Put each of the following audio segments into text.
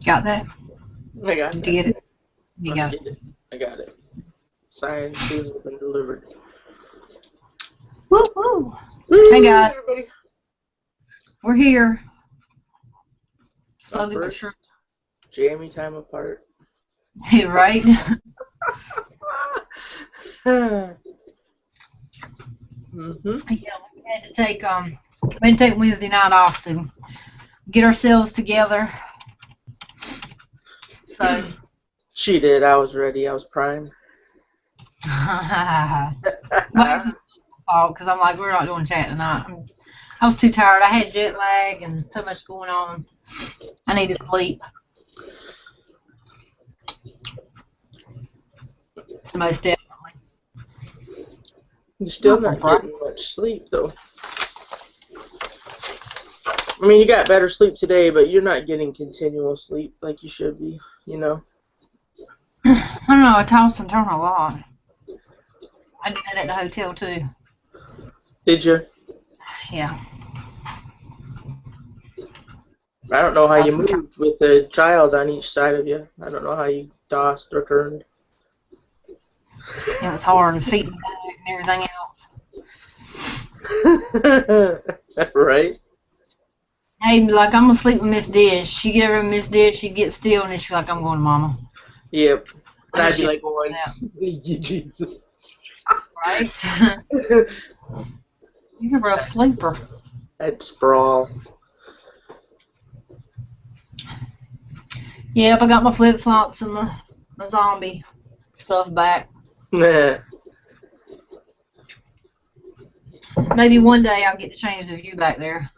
Got that? I got Did that. you get it? You got it. I got it. Signed, sealed, and delivered. Woo woo! Woo, Hey guys, everybody. we're here. Slowly but surely. Jammy time apart. Right? Mhm. Yeah, we had to take Wednesday night off to get ourselves together. So She did. I was ready. I was primed. well, because I'm like, we're not doing chat tonight. I was too tired. I had jet lag and so much going on. I need to sleep. So most definitely. You're still not getting much sleep, though. I mean, you got better sleep today, but you're not getting continual sleep like you should be, you know? I don't know. I toss and turn a lot. I did that at the hotel, too. Did you? Yeah. I don't know how you moved with a child on each side of you. I don't know how you tossed or turned. It was hard, and feet and back and everything else. Right? Hey, like, I'm going to sleep with Miss Dish. She get her Miss Dish, she get still, and then she's like, I'm going to Mama. Yep. And I'd be like going, thank you, Jesus. Right? You're a rough sleeper. I'd sprawl. Yep, I got my flip-flops and my zombie stuff back. Maybe one day I'll get to change the view back there.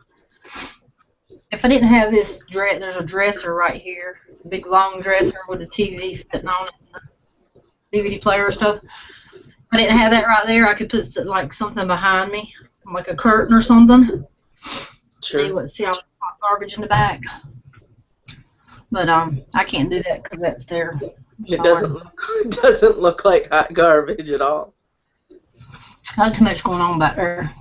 If I didn't have this dress, there's a dresser right here, a big long dresser with the TV sitting on it, the DVD player and stuff. If I didn't have that right there, I could put like something behind me, like a curtain or something. Sure. See all the hot garbage in the back. But I can't do that because that's there. It doesn't look like hot garbage at all. Not too much going on back there.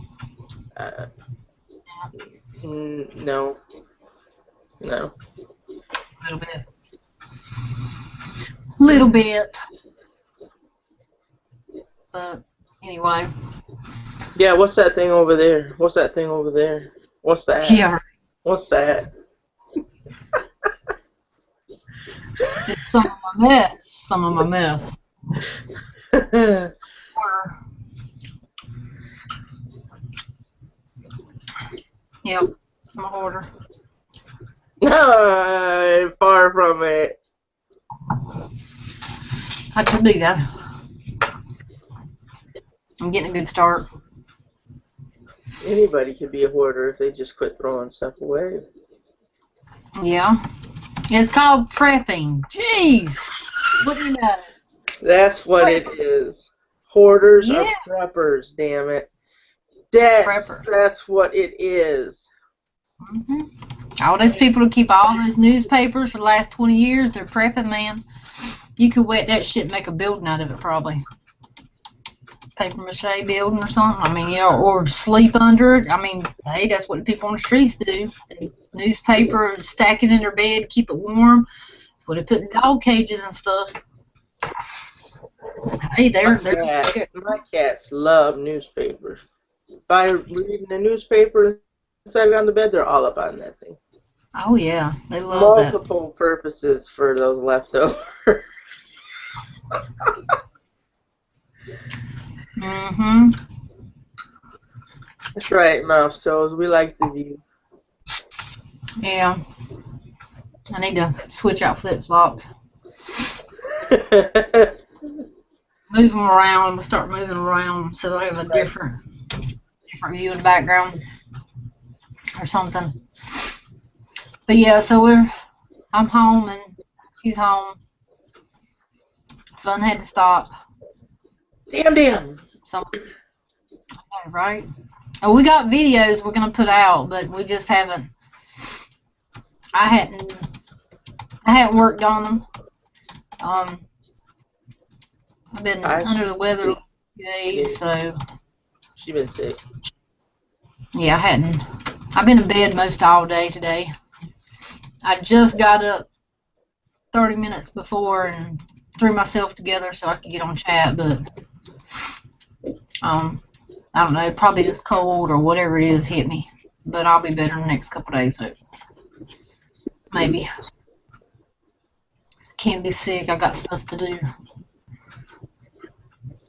No. No. Little bit. But anyway. Yeah, what's that thing over there? What's that? Yeah. What's that? It's some of my mess. Yep, I'm a hoarder. No, far from it. I could do that. I'm getting a good start. Anybody could be a hoarder if they just quit throwing stuff away. Yeah. It's called prepping. Jeez. What do you know? That's what it is. Hoarders are preppers, damn it. That's what it is. Mm-hmm. All those people who keep all those newspapers for the last 20 years, they're prepping, man. You could wet that shit and make a building out of it, probably. Paper mache building or something. I mean, you know, or sleep under it. I mean, hey, that's what the people on the streets do. They newspaper, stack it in their bed, keep it warm. That's what they put in dog cages and stuff. Hey, my cats love newspapers. By reading the newspaper inside on the bed, they're all up on that thing. Oh yeah, they love that. Multiple purposes for those leftovers. Mm-hmm. That's right, mouse toes. We like the view. Yeah. I need to switch out flip-flops. Move them around. We'll start moving around so they have a different view in the background or something. But yeah, so I'm home and she's home. Fun had to stop. Damn. So, okay, right? Oh, we got videos we're gonna put out, but we just haven't. I hadn't worked on them. I've been under the weather a few days, so. She's been sick. Yeah, I hadn't. I've been in bed most all day today. I just got up 30 minutes before and threw myself together so I could get on chat, but I don't know, probably this cold or whatever it is hit me. But I'll be better in the next couple of days, so maybe. Can't be sick, I got stuff to do.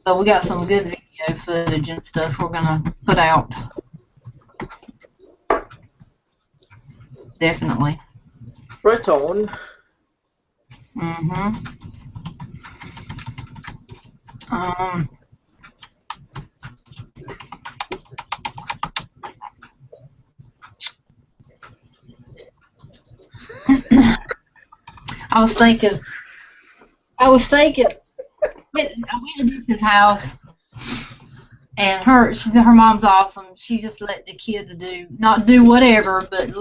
So we got some good video footage and stuff we're gonna put out. Definitely. Right on. I was thinking, I went to Dish's house, and her mom's awesome. She just let the kids not do whatever, but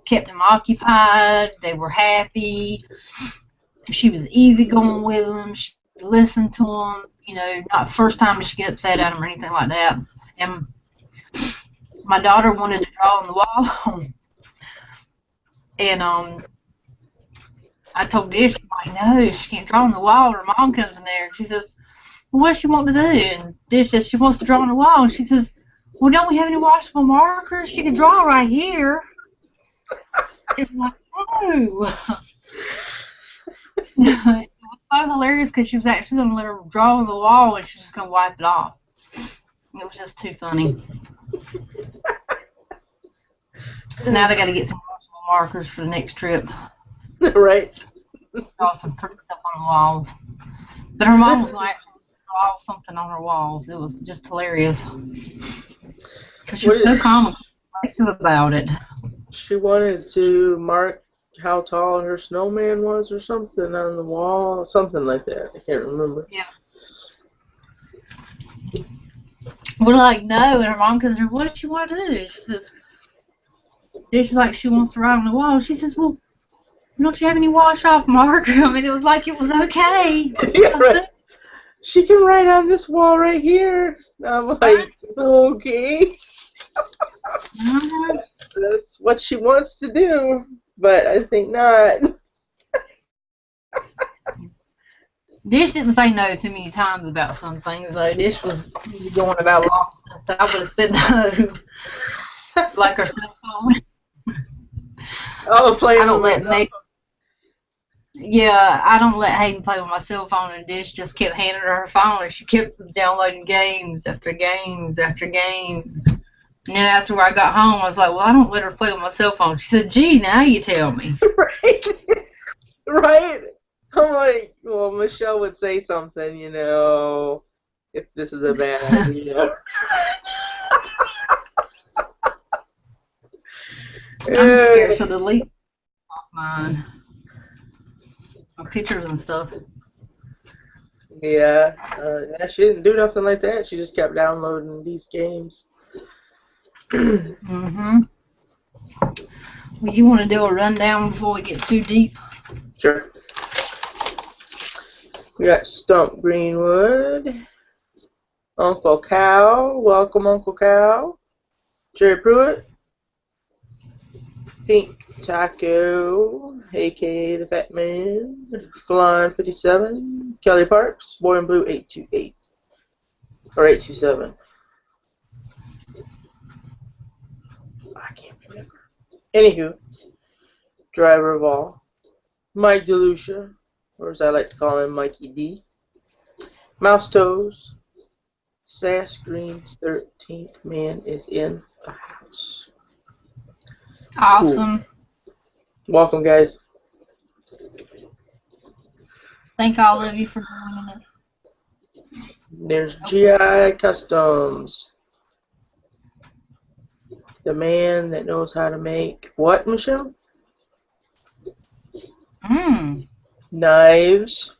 kept them occupied. They were happy. She was easygoing with them. She listened to them. You know, not the first time did she get upset at them or anything like that. And my daughter wanted to draw on the wall, and I told Dish, I'm like, no, she can't draw on the wall. Her mom comes in there, and she says, well, what does she want to do? And Dish says she wants to draw on the wall. And she says, well, don't we have any washable markers? She can draw right here. And I'm like, no. It was so hilarious because she was actually going to let her draw on the wall, and she was just going to wipe it off. It was just too funny. So now they got to get some washable markers for the next trip. Right. Draw some pretty stuff on the walls. But her mom was going to actually draw something on her walls. It was just hilarious. Because she was so comical about it. She wanted to mark how tall her snowman was or something on the wall. Something like that. I can't remember. Yeah. We're like, no. And her mom comes in, what does she want to do? She says, she's like, she wants to write on the wall. She says, well, don't you have any wash-off marker? I mean, it was like it was okay. Yeah, right. She can write on this wall right here. I'm like, okay. That's what she wants to do, but I think not. Dish didn't say no too many times about some things, though. Dish was going about a lot of stuff. I would have said no. Like her cell phone. Oh, playing I don't let Nick. Yeah, I don't let Hayden play with my cell phone, and Dish just kept handing her her phone, and she kept downloading games after games after games. And then after I got home, I was like, well, I don't let her play with my cell phone. She said, gee, now you tell me. Right. Right. I'm like, well, Michelle would say something, you know, if this is a bad idea. I'm scared to delete off mine. My pictures and stuff. Yeah, she didn't do nothing like that. She just kept downloading these games. Well, you want to do a rundown before we get too deep? Sure. We got Stump Greenwood, Uncle Cal, welcome Uncle Cal, Jerry Pruitt, Pink Taco, aka the Fat Man, Flan 57, Kelly Parks, Boy in Blue 828, or 827. I can't remember. Anywho, Driver of All, Mike DeLucia, or as I like to call him, Mikey D, Mouse Toes, Sass Green 13th man is in the house. Awesome. Cool. Welcome, guys. Thank all of you for joining us. There's GI Customs. The man that knows how to make what, Michelle? Knives,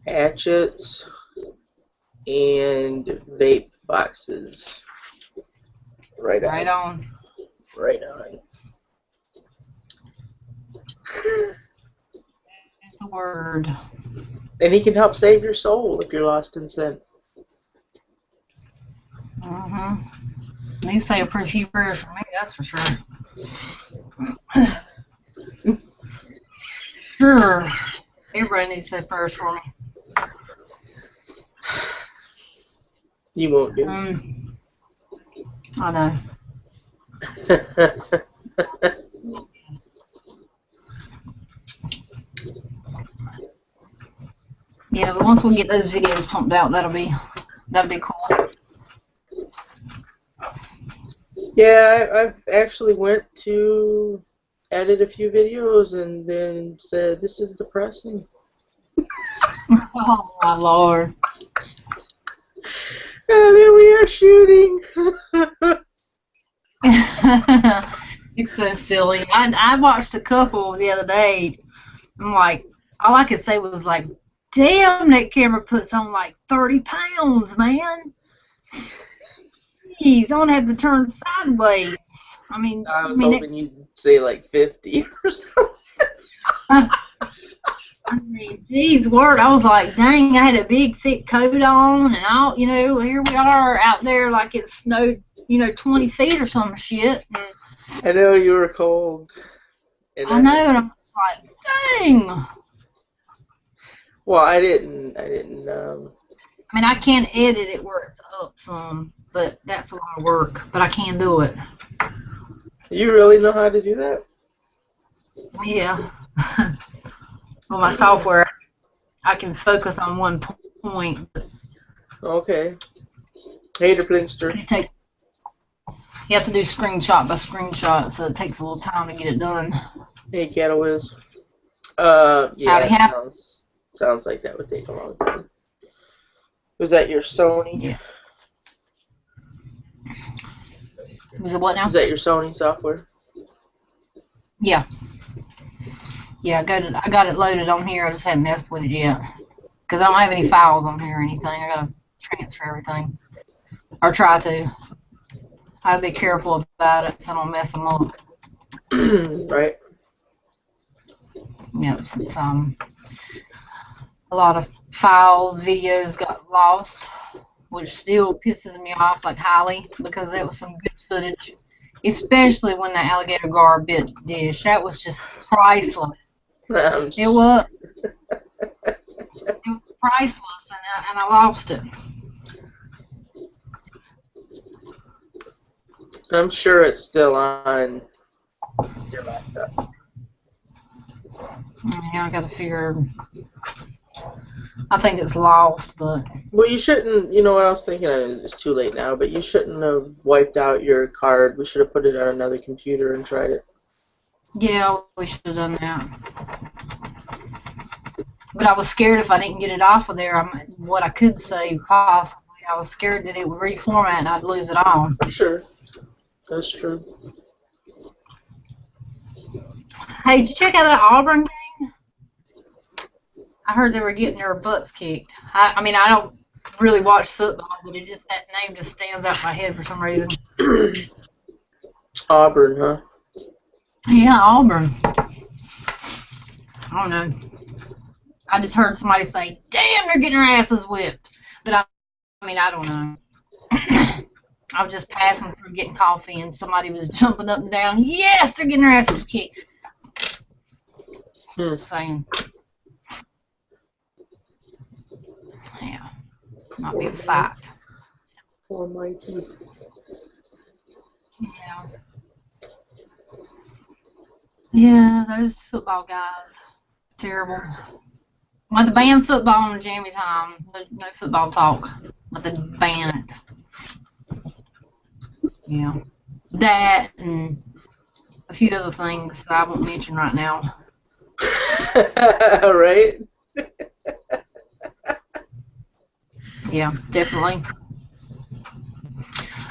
hatchets, and vape boxes. Right on. Right on. Right on. The word. And he can help save your soul if you're lost in sin. They say a pretty few prayers for me, that's for sure. Sure. Everybody needs to say prayers for me. You won't do. I know. Yeah, but once we get those videos pumped out, that'll be cool. Yeah, I've actually went to edit a few videos and then said, this is depressing. Oh my Lord. And then we are shooting. You're so silly. I watched a couple the other day. I'm like, all I could say was like, damn, that camera puts on like 30 pounds, man. Jeez, I'm gonna have to turn sideways. I mean, I was hoping you'd say like 50 or something. I mean, geez, word. I was like, dang, I had a big thick coat on, and all, here we are out there like it snowed, 20 feet or some shit. And I know you were cold. I know, and I'm like, dang. Well, I didn't. I mean, I can't edit it where it's up some, but that's a lot of work. But I can do it. You really know how to do that? Yeah. Well, my software, I can focus on one point. Okay. Hater Plinkster. You have to do screenshot by screenshot, so it takes a little time to get it done. Hey, Cattle Whiz. Yeah, sounds like that would take a long time. Was that your Sony? Yeah. Was it what now? Is that your Sony software? Yeah. Yeah, I got it loaded on here. I just haven't messed with it yet. Because I don't have any files on here or anything. I got to transfer everything. Or try to. I'll be careful about it so I don't mess them up. Right. Yep, since a lot of files, videos got lost, which still pisses me off like highly because it was some good footage. Especially when the alligator gar bit Dish. That was just priceless. It was priceless, and I lost it. I'm sure it's still on your laptop. Yeah, I gotta figure. I think it's lost, but. Well, you shouldn't. You know what I was thinking? It's too late now, but you shouldn't have wiped out your card. We should have put it on another computer and tried it. Yeah, we should have done that. But I was scared if I didn't get it off of there, what I could say possibly. I was scared that it would reformat and I'd lose it all. Sure. That's true. Hey, did you check out that Auburn game? I heard they were getting their butts kicked. I mean, I don't really watch football, but that name just stands out in my head for some reason. Auburn, huh? Yeah, Auburn. I don't know. I just heard somebody say, damn, they're getting their asses whipped. But I mean, I don't know. I was just passing through getting coffee, and somebody was jumping up and down. Yes, they're getting their asses kicked. Just saying. Yeah. Not be a fact. Poor Mikey. Yeah. Yeah, those football guys. Terrible. Want to ban football in Jammy time. No football talk. Want to ban it. Yeah. That and a few other things that I won't mention right now. Right? Yeah, definitely.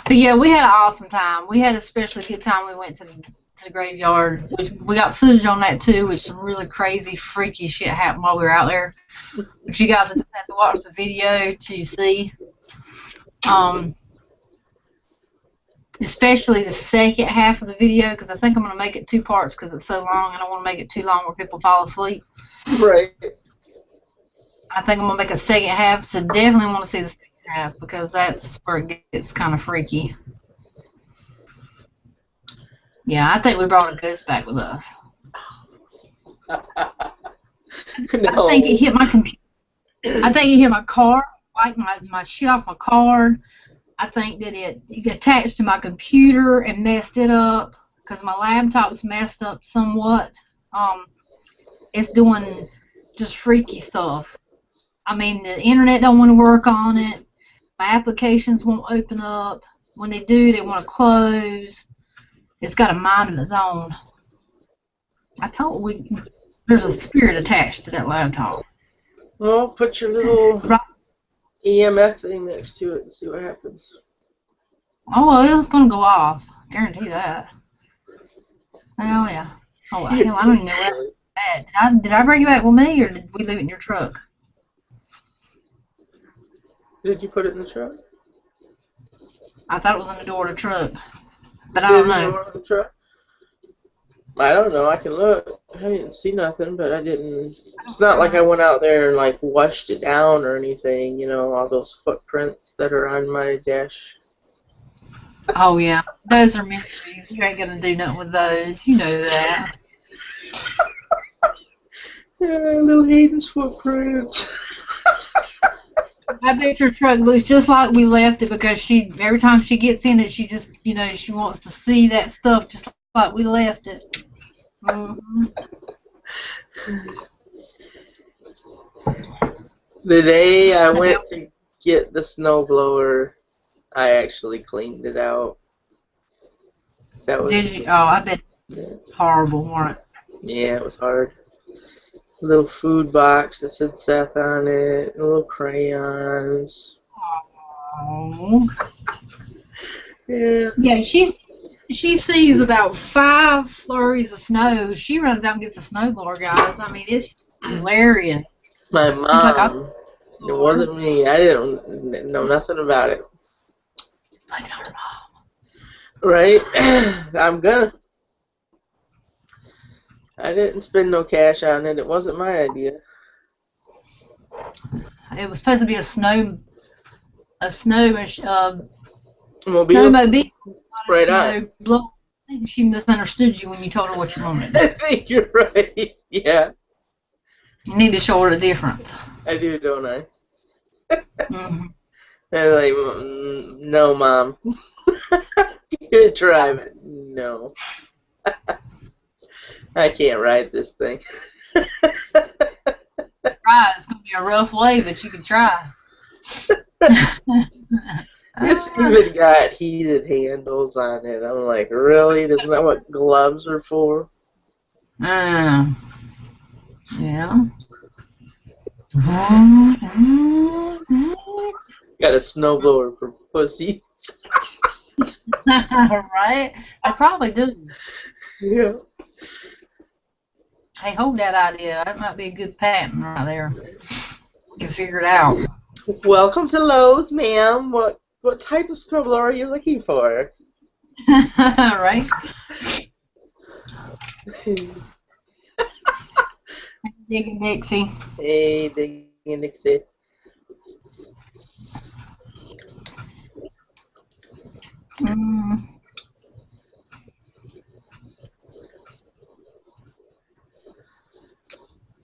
But yeah, we had an awesome time. We had a especially good time. We went to the graveyard. We got footage on that too, which some really crazy, freaky shit happened while we were out there. But you guys just have to watch the video to see. Especially the second half of the video, because I think I'm going to make it 2 parts because it's so long. I don't want to make it too long where people fall asleep. Right. I think I'm going to make a second half, so definitely want to see the second half because that's where it gets kind of freaky. Yeah, I think we brought a ghost back with us. No. I think it hit my computer. I think it hit my car, like my shit off my car. I think that it attached to my computer and messed it up because my laptop's messed up somewhat. It's doing just freaky stuff. I mean, the internet don't want to work on it. My applications won't open up. When they do, they want to close. It's got a mind of its own. I told there's a spirit attached to that laptop. Well, put your little Right. EMF thing next to it and see what happens. Oh, well, it's gonna go off. Guarantee that. Oh yeah. Oh well, hell, I don't even know where it's at. Did I bring you back with me, or did we leave it in your truck? Did you put it in the truck? I thought it was in the door of the truck, but I don't know. The truck? I don't know. I can look. I didn't see nothing, but I didn't. It's not like I went out there and like washed it down or anything. You know, all those footprints that are on my dash. Oh yeah, those are memories. You ain't gonna do nothing with those. You know that. Yeah, little Hayden's footprints. I bet your truck looks just like we left it because every time she gets in it, she just, she wants to see that stuff just like we left it. Mm-hmm. The day I went to get the snowblower, I actually cleaned it out. That was. Did you? Oh, I bet. Yeah. Horrible, wasn't it? Yeah, it was hard. A little food box that said Seth on it, and little crayons. Oh. Yeah. Yeah, she sees about 5 flurries of snow. She runs out and gets a snowblower, guys. I mean, it's hilarious. My mom. She's like, it wasn't me. I didn't know nothing about it. Blame it on her mom. Right? I'm gonna. I didn't spend no cash on it. It wasn't my idea. It was supposed to be a snowmobile. Right on. I think she misunderstood you when you told her what you wanted. I think you're right. Yeah. You need to show her the difference. I do, don't I? Mm-hmm. And like, no, Mom. You drive it. No. I can't ride this thing. Try. It's going to be a rough way, but you can try. This even got heated handles on it. I'm like, really? Isn't that what gloves are for? Yeah. Got a snowblower for pussies. Right? They probably do. Yeah. Hey, hold that idea. That might be a good patent right there. You can figure it out. Welcome to Lowe's, ma'am. What type of snowblower are you looking for? Right? Digging Dixie. Hey, Digging Dixie.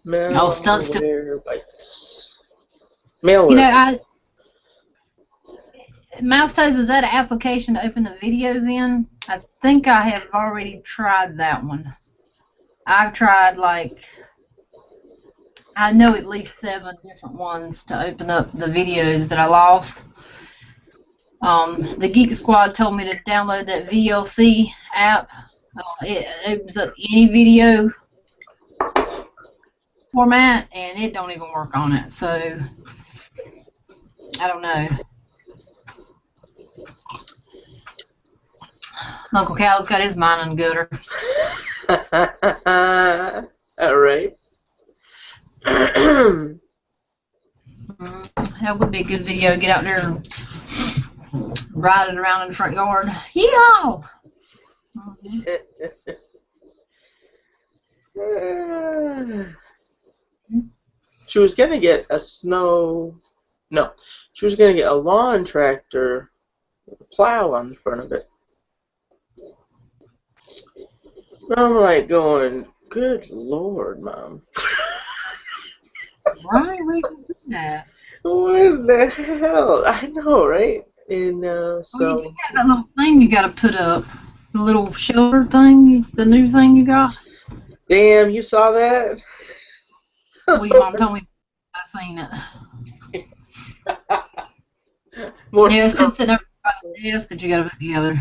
Malware bites. Malware. Mouse Toes, is that an application to open the videos in? I think I have already tried that one. I've tried I know at least 7 different ones to open up the videos that I lost. The Geek Squad told me to download that VLC app. It opens up any video format, and it don't even work on it. So I don't know. Uncle Cal's got his mind on gutter. All right. That would be a good video. Get out there and ride it around in the front yard. Yeehaw! She was gonna get a she was gonna get a lawn tractor with a plow on the front of it. I'm like going, good Lord, Mom. Why would you do that? What the hell? I know, right? And Oh, you do so, have that little thing you gotta put up. The little shelter thing, the new thing you got. damn, you saw that? Well, your mom told me I seen it. More Yeah, it's still stuff. sitting up by the desk that you gotta put together.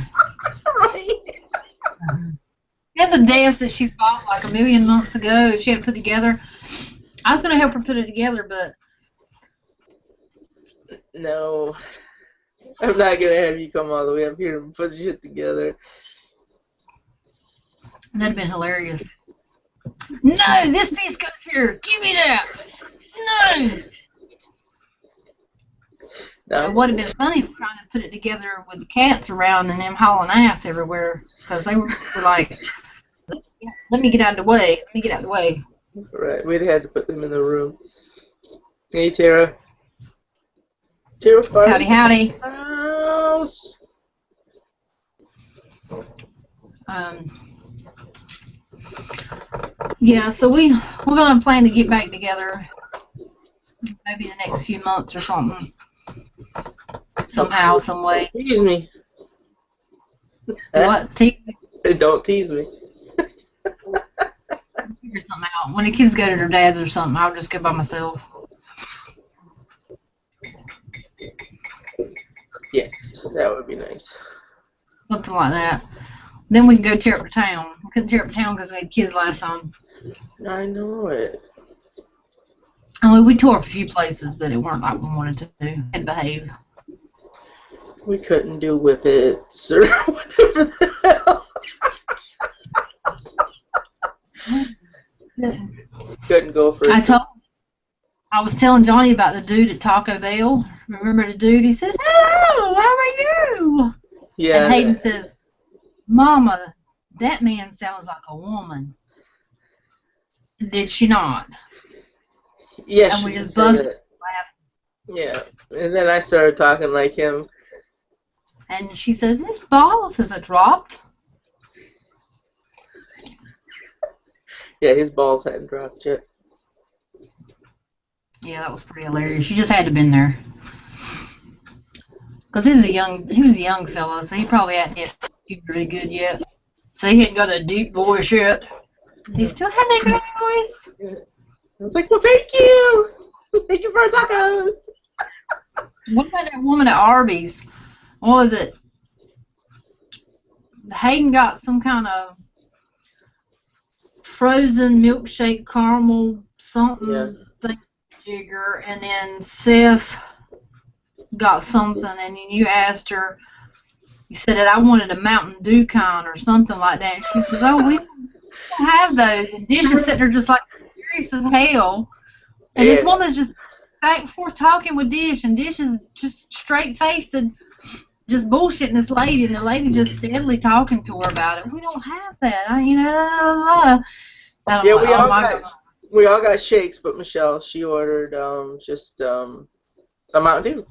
Right? It's a desk that she's bought like 1,000,000 months ago. She had to put together. I was gonna help her put it together, but No, I'm not gonna have you come all the way up here and put shit together. that'd have been hilarious. No, this piece goes here. Give me that. No. No. It would have been funny trying to put it together with the cats around and them hauling ass everywhere because they were like, "Let me get out of the way. Let me get out of the way." Right, we'd had to put them in the room. Hey, Tara. Tara, Howdy, howdy. house. Yeah, so we're gonna plan to get back together maybe the next few months or something. Somehow, some way. Tease me. What? Don't tease me. Figure something out. When the kids go to their dads or something, I'll just go by myself. Yes, that would be nice. Something like that. Then we can go tear up the town. We couldn't tear up the town because we had kids last time. I know it. I mean, we tore up a few places, but it weren't like we wanted to do and behave. We couldn't do whippets or whatever the hell. Couldn't go for it. I was telling Johnny about the dude at Taco Bell. Remember the dude? He says, "Hello, how are you?" Yeah. And Hayden says, "Mama, that man sounds like a woman." Did she not? Yes, And we she just said busted it. laughing. Yeah, and then I started talking like him. And she says, "His balls has it dropped?" Yeah, his balls hadn't dropped yet. Yeah, that was pretty hilarious. She just had to have been there. Because he was a young fella, so he probably hadn't hit pretty good yet. So he hadn't got a deep voice yet. He still had that good voice. I was like, well, thank you. Thank you for our tacos. What about that woman at Arby's? What was it? Hayden got some kind of frozen milkshake caramel something thing jigger, and then Seth got something, and then you asked her, you said that I wanted a Mountain Dew kind or something like that. And she says, "Oh, we don't have those." And Dish is sitting there just like serious as hell. And this woman's just back and forth talking with Dish, and Dish is just straight-faced and just bullshitting this lady, and the lady just steadily talking to her about it. "We don't have that." Yeah, we all got shakes, but Michelle, she ordered just a Mountain Dew.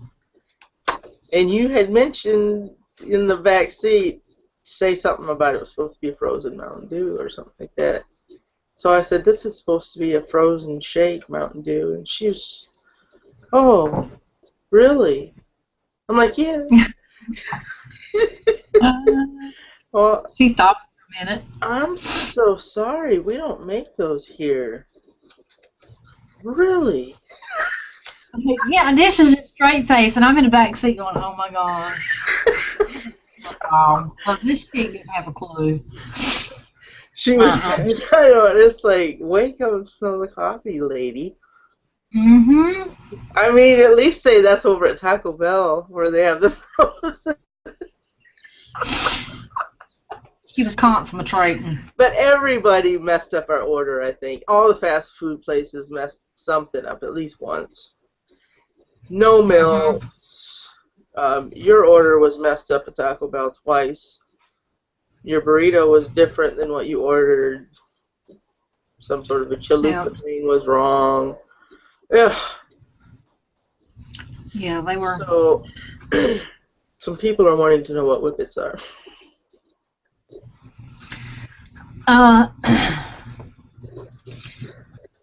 And you had mentioned in the back seat, say something about it was supposed to be a frozen Mountain Dew or something like that. So I said, this is supposed to be a frozen shake Mountain Dew. And she was, oh, really? I'm like, yeah. Well, she thought for a minute. I'm so sorry. We don't make those here. Really? Yeah, Dish is just straight face, and I'm in the back seat going, "Oh my gosh." Well, this chick didn't have a clue. She was it's like, wake up and smell the coffee, lady. Mm-hmm. I mean, at least say that's over at Taco Bell where they have the frozen. She was concentrating. But everybody messed up our order, I think. All the fast food places messed something up at least once. No milk. Your order was messed up at Taco Bell twice. Your burrito was different than what you ordered. Some sort of a chalupa thing was wrong. Ugh. Yeah, they were. So, some people are wanting to know what whippets are.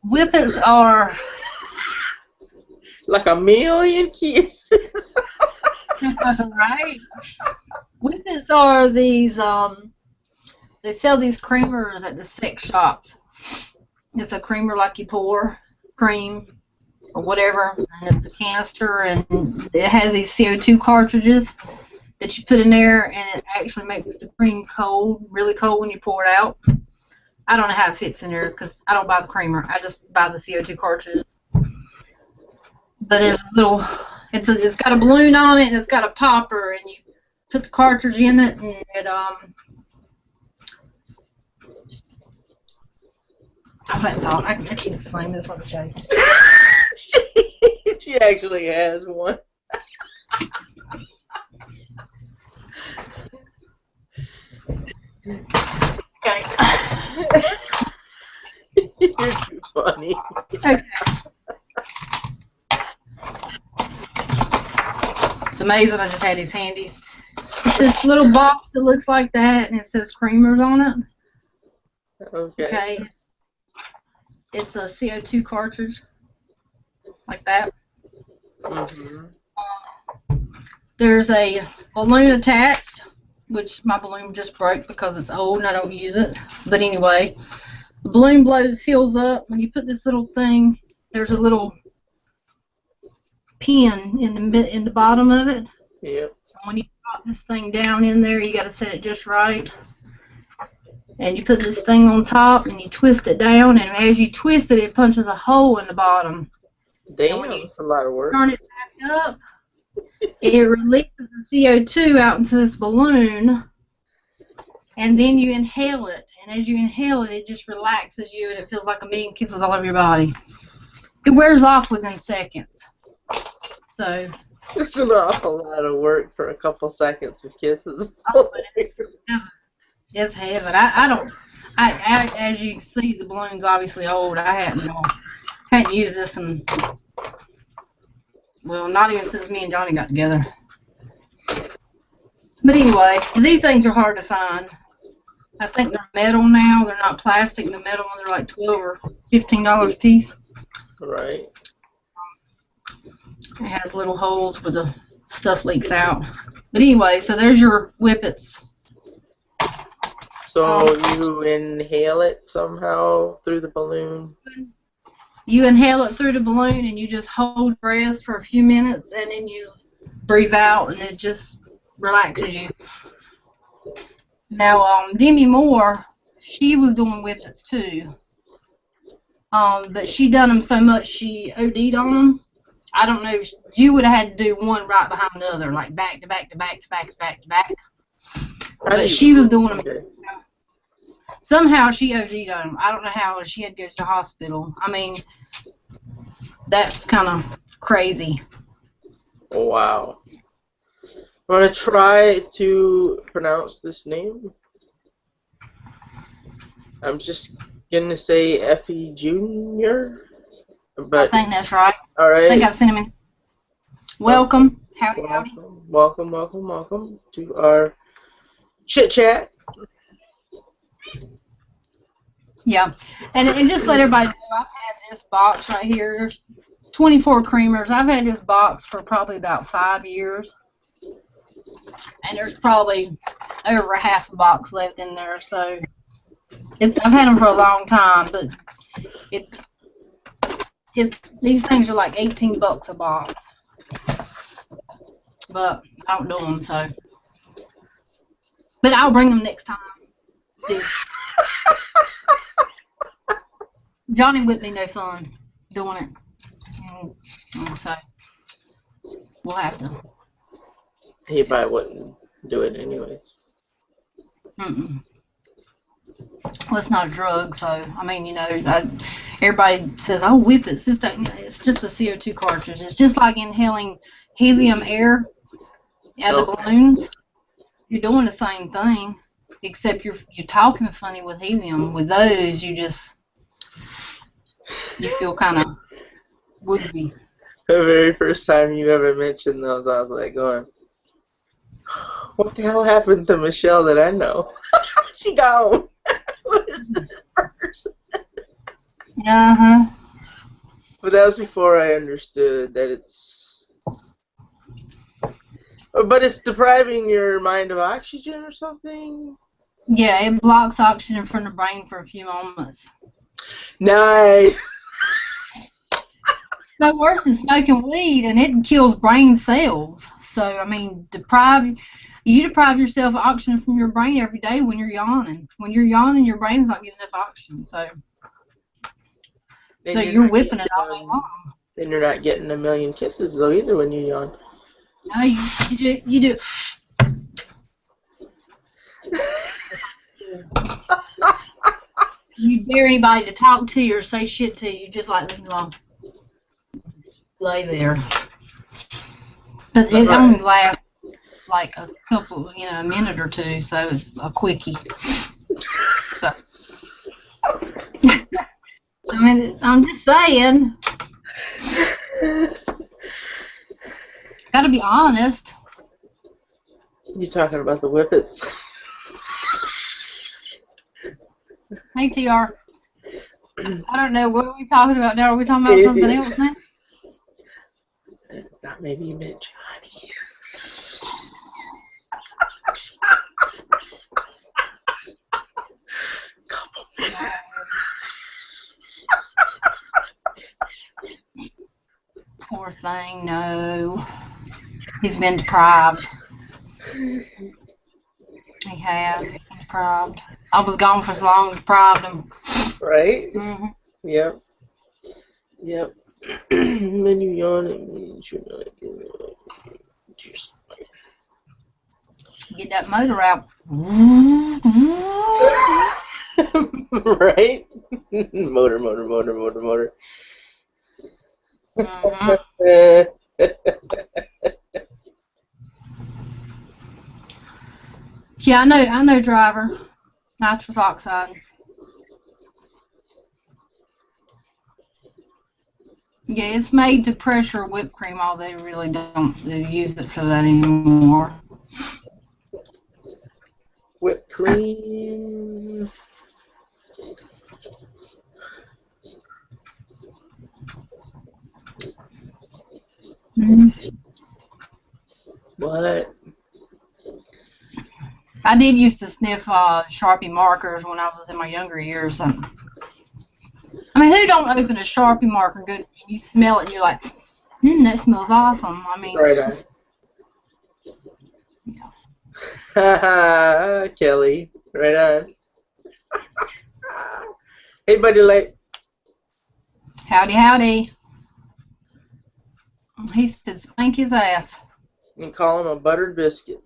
Whippets are Like a million kisses. Right? Whippets are these, they sell these creamers at the sex shops. It's a creamer like you pour cream or whatever, and it's a canister, and it has these CO2 cartridges that you put in there, and it actually makes the cream cold, really cold when you pour it out. I don't know how it fits in there because I don't buy the creamer. I just buy the CO2 cartridges. But there's a little, it's got a balloon on it, and it's got a popper, and you put the cartridge in it, and it I can't explain this on the show. She actually has one. Okay. You're too funny. Okay. It's amazing I just had these handies. It's this little box that looks like that, and it says creamers on it. Okay. It's a CO2 cartridge, like that. Mm-hmm. There's a balloon attached, which my balloon just broke because it's old and I don't use it. But anyway, the balloon fills up. When you put this little thing, there's a little pin in the bottom of it. Yep. When you drop this thing down in there, you got to set it just right. And you put this thing on top, and you twist it down, and as you twist it, it punches a hole in the bottom. Damn, that's a lot of work. Turn it back up, it releases the CO2 out into this balloon, and then you inhale it. And as you inhale it, it just relaxes you, and it feels like a million kisses all over your body. It wears off within seconds. So it's an awful lot of work for a couple seconds of kisses. It's heaven. As you can see, the balloon's obviously old. I hadn't used this in, well, not even since me and Johnny got together. But anyway, these things are hard to find. I think they're metal now. They're not plastic. The metal ones are like $12 or $15 a piece. Right. It has little holes where the stuff leaks out. But anyway, so there's your whippets. So you inhale it somehow through the balloon? You inhale it through the balloon, and you just hold breath for a few minutes, and then you breathe out, and it just relaxes you. Now, Demi Moore, she was doing whippets too, but she done them so much she OD'd on them. I don't know, you would have had to do one right behind the other, like back to back to back to back to back to back. But she was doing them. Okay. Somehow she OD'd on them. I don't know how. She had to go to the hospital. I mean, that's kind of crazy. Wow. I'm going to try to pronounce this name. I'm just going to say Effie Jr. But I think that's right. All right. I think I've seen him in. Welcome. Howdy, howdy. Welcome to our chit chat. Yeah, and just let everybody know, I've had this box right here. There's 24 creamers. I've had this box for probably about 5 years, and there's probably over half a box left in there. So I've had them for a long time, but these things are like $18 a box. But I don't do them, so. But I'll bring them next time. Dude. Johnny with me, no fun doing it. So we'll have to. He probably wouldn't do it anyways. Well, it's not a drug, so I mean, you know, everybody says, "Oh, whippets." It's just a CO2 cartridge. It's just like inhaling helium air out of balloons. You're doing the same thing, except you're talking funny with helium. With those, you feel kind of woozy. The very first time you ever mentioned those, I was like going, what the hell happened to Michelle that I know? She gone. What is this person? Uh-huh. But that was before I understood that it's... But it's depriving your mind of oxygen or something? Yeah, it blocks oxygen from the brain for a few moments. Nice! No worse than smoking weed, and it kills brain cells. So, I mean, you deprive yourself of oxygen from your brain every day when you're yawning. When you're yawning, your brain's not getting enough oxygen. So you're whipping it all day long. Then you're not getting a million kisses, though, either, when you yawn. No, you do. You dare anybody to talk to you or say shit to you, just like leave me alone. Lay there. But it only lasts like a couple, a minute or two, so it's a quickie. So, I mean, I'm just saying. Gotta be honest. You talking about the whippets? Hey, TR. I don't know. What are we talking about now? Are we talking about something else now? Not maybe you meant Johnny. Poor thing, no. He's been deprived. He has been deprived. I was gone for so long, deprived him. Right? Mm-hmm. Yep. Yep. When you yawn, it means you're not getting just Get that motor out. right? Motor. Mm-hmm. Yeah, I know, driver. Nitrous oxide. Yeah, it's made to pressure whipped cream, although they really don't use it for that anymore. Whipped cream. Mm-hmm. What? I did used to sniff Sharpie markers when I was in my younger years. I mean, who don't open a Sharpie marker and go, you smell it and you're like, that smells awesome. I mean, Right it's on. just, Haha, Kelly. Right on. Hey, buddy, like. Howdy. He said, spank his ass. And call him a buttered biscuit.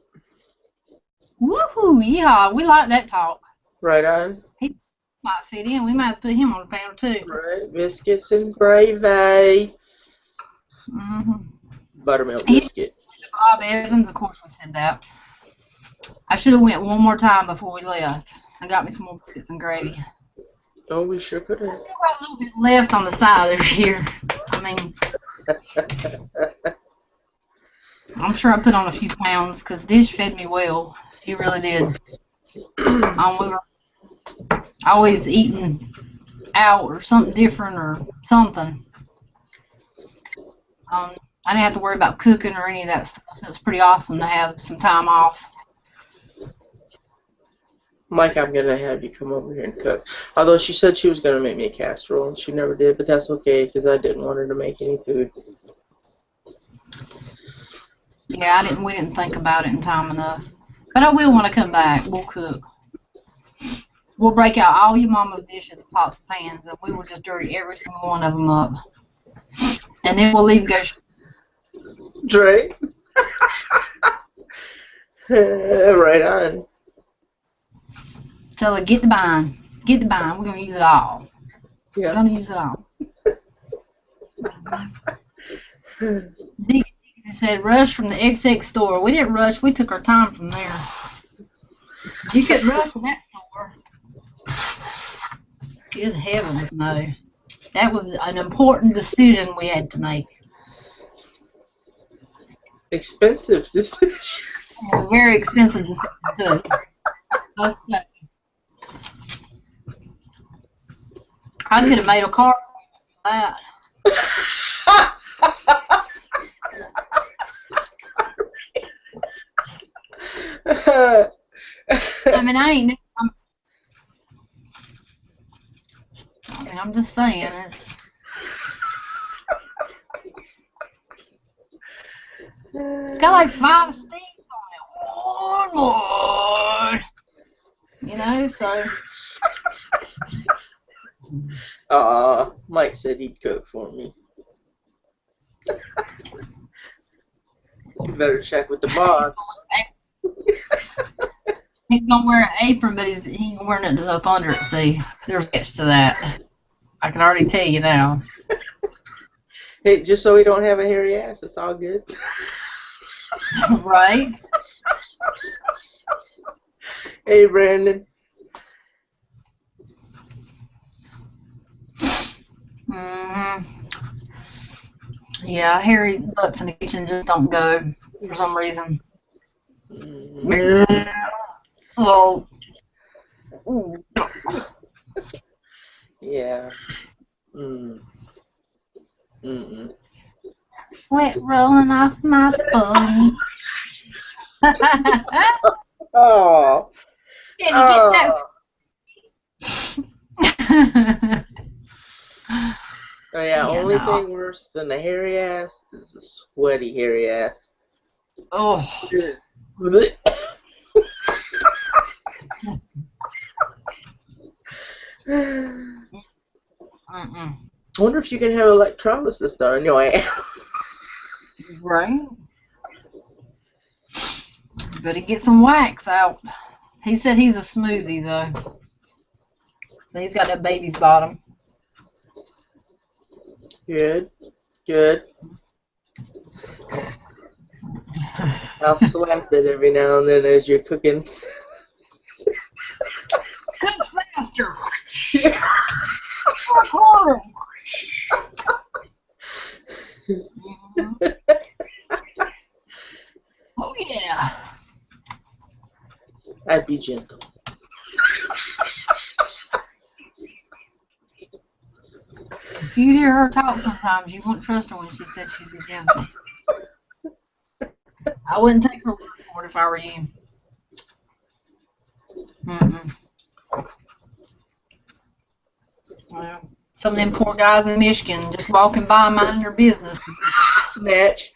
Woohoo, yeah, we like that talk. Right on. He might fit in. We might put him on the panel too. Right, biscuits and gravy. Mm-hmm. Buttermilk biscuit. Bob Evans, of course we said that. I should have went one more time before we left. I got me some more biscuits and gravy. Oh, we sure could have. Still got a little bit left on the side over here. I mean, I'm sure I put on a few pounds because Dish fed me well. He really did. We were always eating out or something different or something. I didn't have to worry about cooking or any of that stuff. It was pretty awesome to have some time off. Mike, I'm going to have you come over here and cook. Although she said she was going to make me a casserole, and she never did, but that's okay, because I didn't want her to make any food. Yeah, we didn't think about it in time enough. But I will when I come back. We'll cook. We'll break out all your mama's dishes, pots, and pans, and we will just dirty every single one of them up. And then we'll even go... Right? Right on. Tell her, get the bind. Get the bind. We're going to use it all. Yeah. We're going to use it all. Dick said, rush from the XX store. We didn't rush. We took our time from there. You couldn't rush from that store. Good heavens, no. That was an important decision we had to make. Expensive decision. A very expensive decision, too. Okay. I could have made a car for that. I mean, I'm just saying it's got like 5 speeds on it. One more. You know, so. Mike said he'd cook for me. You better check with the boss. He's gonna wear an apron, but he ain't gonna wear nothing up under it. See, there's gets to that. I can already tell you now. Hey, just so we don't have a hairy ass, it's all good. Right? Hey, Brandon. Yeah, hairy butts in the kitchen just don't go for some reason. Oh. Yeah. Sweat rolling off my body. Oh. Can you get that? Oh yeah, only thing worse than a hairy ass is a sweaty hairy ass. Oh. I wonder if you can have electrolysis done on your ass. Right. Better get some wax out. He said he's a smoothie though. So he's got that baby's bottom. Good. Good. I'll slap it every now and then as you're cooking. Cook faster. Oh yeah. I'd be gentle. If you hear her talk sometimes, you won't trust her when she said she'd be gentle. I wouldn't take her word for it if I were you. Well, some of them poor guys in Michigan just walking by minding their business. Snatch.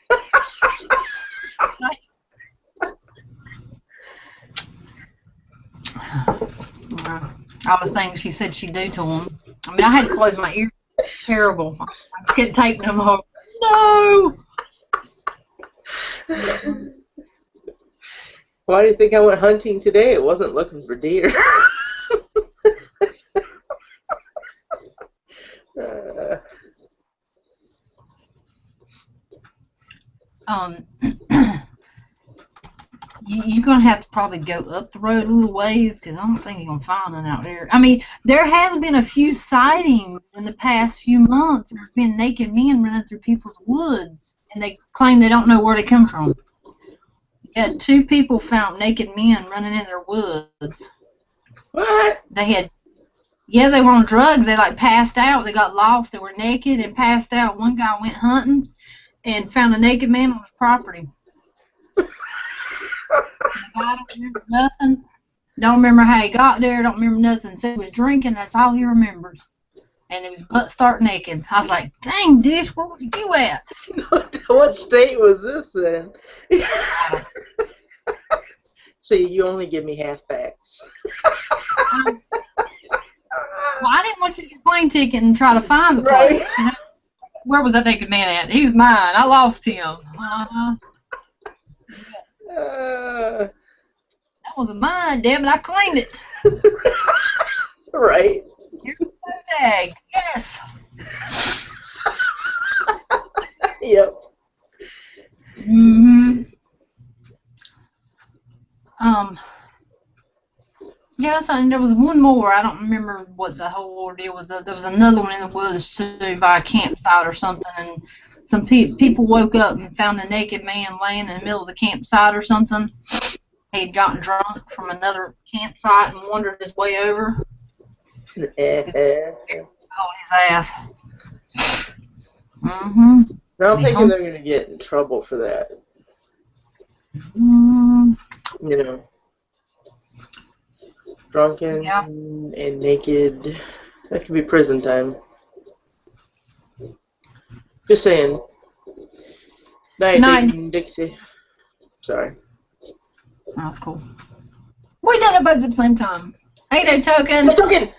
All the things she said she'd do to them. I mean, I had to close my ears. Terrible. I couldn't take no more. No! Why do you think I went hunting today? It wasn't looking for deer. You're going to have to probably go up the road a little ways because I don't think you're going to find none out there. I mean, there has been a few sightings in the past few months. There's been naked men running through people's woods, and they claim they don't know where they come from. Yeah, 2 people found naked men running in their woods. What? They were on drugs. They like passed out. They got lost. They were naked and passed out. One guy went hunting and found a naked man on his property. I don't remember nothing. Don't remember how he got there. Don't remember nothing. Said he was drinking. That's all he remembered. And it was butt stark naked. I was like, dang, Dish, where were you at? What state was this then? So you only give me half facts. Well, I didn't want you to get a plane ticket and try to find the place. Right. You know? Where was that naked man at? He was mine. I lost him. That wasn't mine, damn it. I claimed it. Right. Here's the tag. Yes. Yep. Yes, and there was one more. I don't remember what the whole ordeal was. There was another one in the woods too, by a campsite or something, and some people woke up and found a naked man laying in the middle of the campsite or something. He'd gotten drunk from another campsite and wandered his way over. On his ass. Mm-hmm. Now I'm thinking they're gonna get in trouble for that. Mm, You know, drunken and naked. That could be prison time. Just saying. Night, Dayton, Dixie. Sorry. That's cool. We done it both at the same time. Hey there, Token. Hey, Token!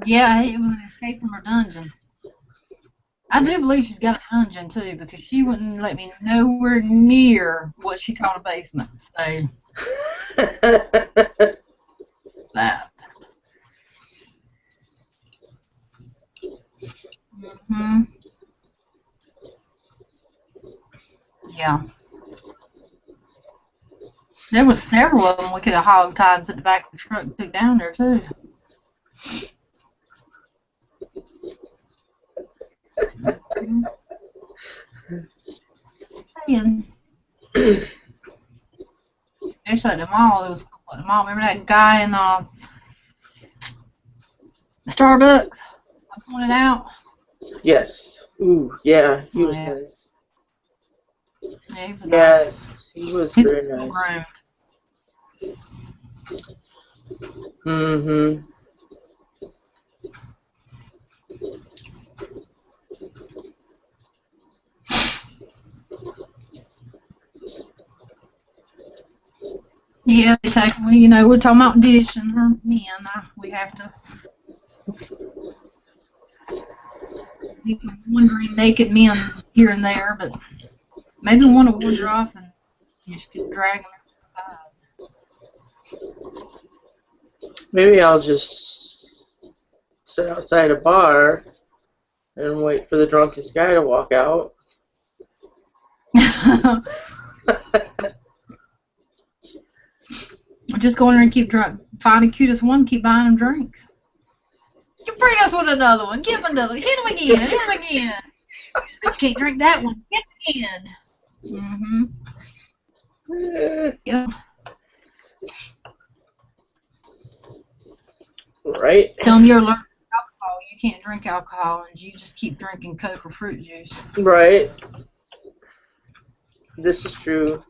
Yeah, it was an escape from her dungeon. I do believe she's got a dungeon too, because she wouldn't let me nowhere near what she called a basement. So that. Mhm. Yeah. There was several of them we could have hog tied and put the back of the truck and took down there too. Saying. Actually, at the mall, there was at the mall. Remember that guy in Starbucks? I pointed out. Yes. Ooh, yeah, he was nice. Yeah, he was nice. He was very nice. Groomed. Mm-hmm. Yeah, it's like, you know, we're talking about Dish and her men. We have to do some wandering naked men here and there, but maybe one will wander off and you just could drag them outside. Maybe I'll just sit outside a bar and wait for the drunkest guy to walk out. Or just go in there and keep find the cutest one, keep buying them drinks. You bring us with another one. Give him another. Hit him again. Hit him again. But you can't drink that one. Hit him again. Mm-hmm. Yeah. Right. Tell them you're allergic to alcohol. You can't drink alcohol, and you just keep drinking Coke or fruit juice. Right. This is true.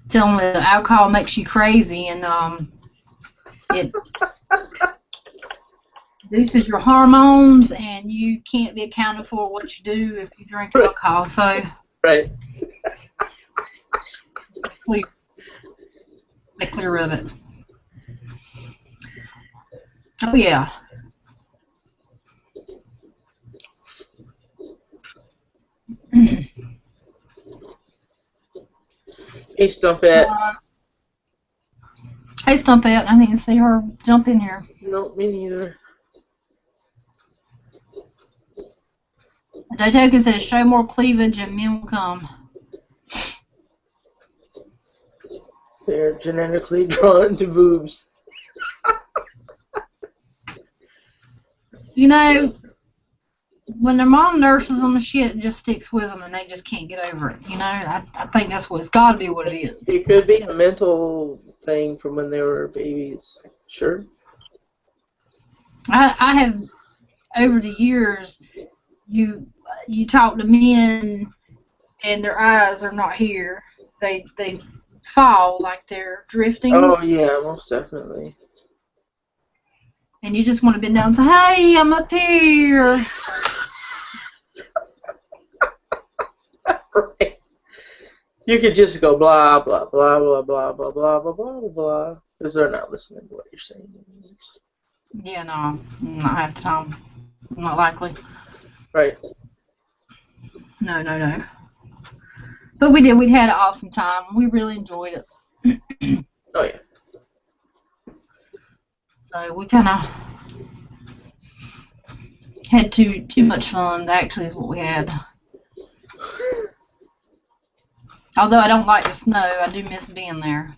Tell them that alcohol makes you crazy, and it reduces your hormones, and you can't be accounted for what you do if you drink alcohol. So. Right. Stay clear of it. Oh yeah. Hey, Stumpette. Hey, Stumpette. I need to see her jump in here. Nope, me neither. Daytoken says, show more cleavage and men will come. They're genetically drawn to boobs. You know, when their mom nurses them, shit just sticks with them and they just can't get over it. You know, I think that's what it's got to be what it is. It could be a mental thing from when they were babies. Sure. I have, over the years, you talk to men and their eyes are not here. They fall like they're drifting. Oh, yeah, most definitely. And you just want to bend down and say, hey, I'm up here. Right. You could just go blah, blah, blah, blah, blah, blah, blah, blah, blah, blah, because they're not listening to what you're saying. Yeah, no, not half the time. Not likely. Right. No. But we did. We'd had an awesome time. We really enjoyed it. Oh, yeah. So we kind of had too much fun, actually, is what we had. Although I don't like the snow, I do miss being there.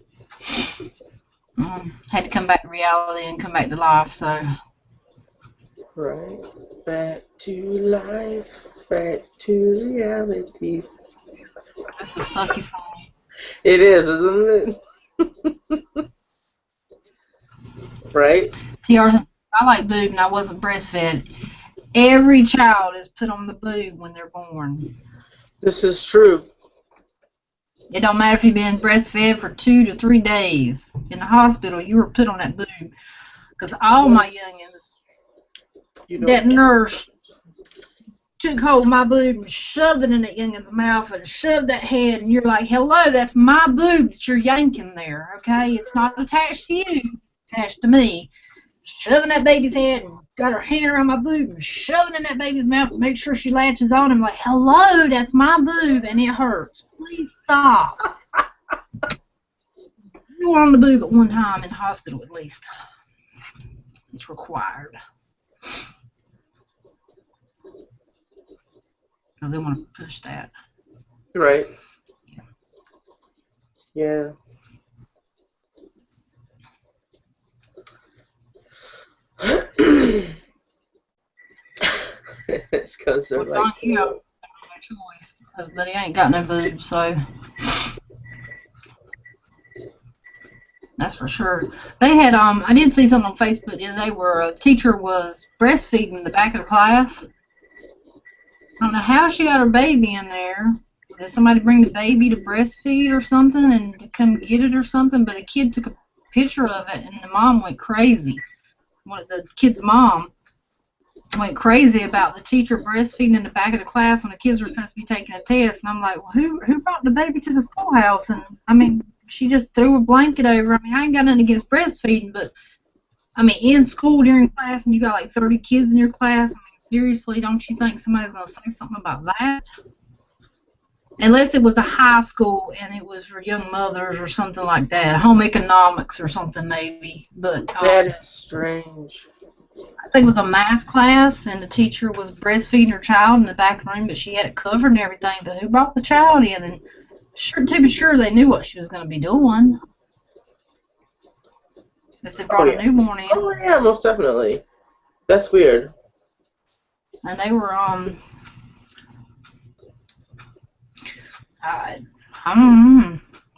Had to come back to reality and come back to life, so. Right. Back to life. Back to reality. That's a sucky song. It is, isn't it? Right? TR's I like boob and I wasn't breastfed. Every child is put on the boob when they're born. This is true. It don't matter if you've been breastfed for 2 to 3 days in the hospital. You were put on that boob. Because all my youngins, that nurse took hold of my boob and shoved it in that youngin's mouth and shoved that head, and you're like, hello, that's my boob that you're yanking there, okay? It's not attached to you, it's attached to me. Shoving that baby's head and got her hand around my boob and shoving in that baby's mouth to make sure she latches on. I'm like, hello, that's my boob, and it hurts. Please stop. You were on the boob at one time in the hospital, at least. It's required. Because they want to push that. Right. Yeah. It's because they're like, you know, choice, but he ain't got no boobs, so that's for sure. They had I did see something on Facebook the other day where a teacher was breastfeeding in the back of the class. I don't know how she got her baby in there. Did somebody bring the baby to breastfeed or something and to come get it or something? But a kid took a picture of it and the mom went crazy. The kid's mom went crazy about the teacher breastfeeding in the back of the class when the kids were supposed to be taking a test. And I'm like, well, who brought the baby to the schoolhouse? And I mean, she just threw a blanket over. I mean, I ain't got nothing against breastfeeding, but I mean, in school during class and you got like 30 kids in your class, I mean, seriously, don't you think somebody's going to say something about that? Unless it was a high school and it was for young mothers or something like that, home economics or something maybe. But that is strange. I think it was a math class and the teacher was breastfeeding her child in the back room, but she had it covered and everything. But who brought the child in? And to be sure, they knew what she was going to be doing. If they brought a newborn in. Oh yeah, most definitely. That's weird. And they were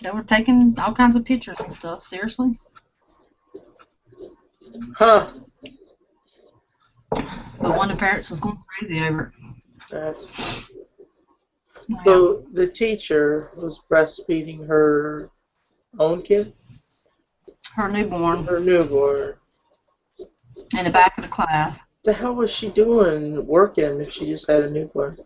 they were taking all kinds of pictures and stuff. Seriously. Huh. But one of the parents was going crazy over it. So the teacher was breastfeeding her own kid? Her newborn. Her newborn. In the back of the class. The hell was she doing working if she just had a newborn?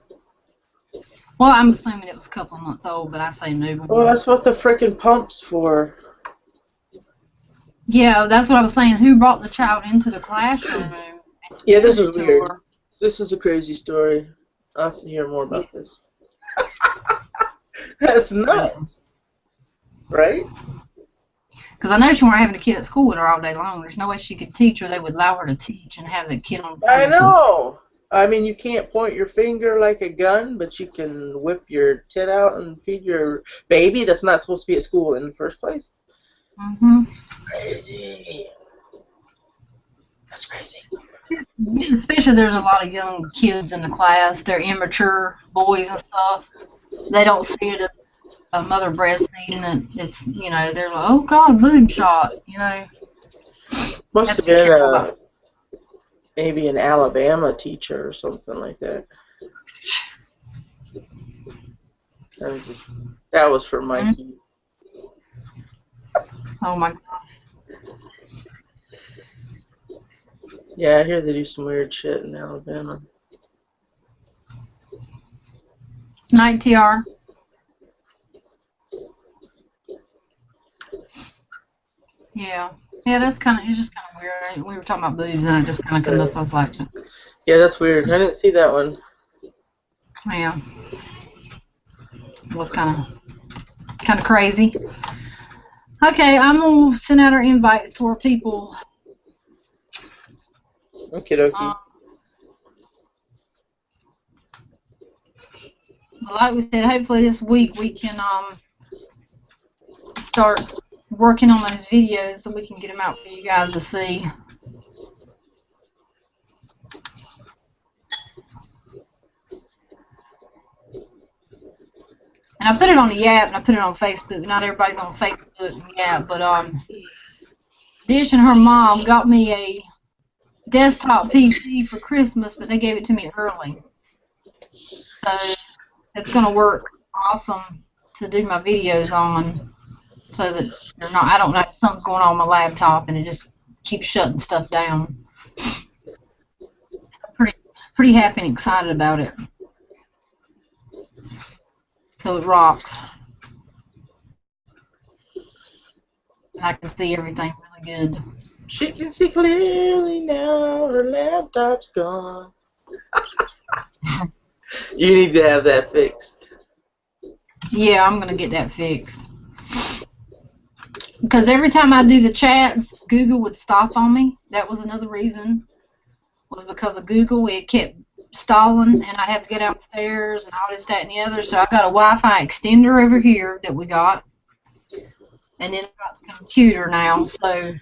Well, I'm assuming it was a couple of months old, but I say newborn. Well, that's what the frickin' pump's for. Yeah, that's what I was saying. Who brought the child into the classroom? Yeah, this is weird. This is a crazy story. I have to hear more about this. That's nuts. Right? Because I know she weren't having a kid at school with her all day long. There's no way she could teach or they would allow her to teach and have the kid on premises. I know! I mean, you can't point your finger like a gun, but you can whip your tit out and feed your baby that's not supposed to be at school in the first place. Mm-hmm. Crazy. That's crazy. Especially there's a lot of young kids in the class. They're immature boys and stuff. They don't see it as a mother breastfeeding, and it's, you know, they're like, oh God, boob shot, you know. Must have been maybe an Alabama teacher or something like that. That was for Mikey. Oh my God. Yeah, I hear they do some weird shit in Alabama. Night TR. Yeah. Yeah, that's kind of, it's just kind of weird. We were talking about boobs and it just kind of come up. I was like, yeah, that's weird. I didn't see that one. Yeah. It was kind of crazy. Okay, I'm going to send out our invites to our people. Okie dokie. Like we said, hopefully this week we can start working on those videos so we can get them out for you guys to see. And I put it on the app and I put it on Facebook. Not everybody's on Facebook and the app, but Dish and her mom got me a desktop PC for Christmas, but they gave it to me early. So it's going to work awesome to do my videos on, so that they're not, I don't know if something's going on with my laptop and it just keeps shutting stuff down. So I'm pretty happy and excited about it. So it rocks. And I can see everything really good. She can see clearly now. Her laptop's gone. You need to have that fixed. Yeah, I'm going to get that fixed. Because every time I do the chats, Google would stop on me. That was another reason. Was because of Google. It kept stalling, and I'd have to get downstairs and all this, that, and the other. So I got a Wi-Fi extender over here that we got. And then I got the computer now. So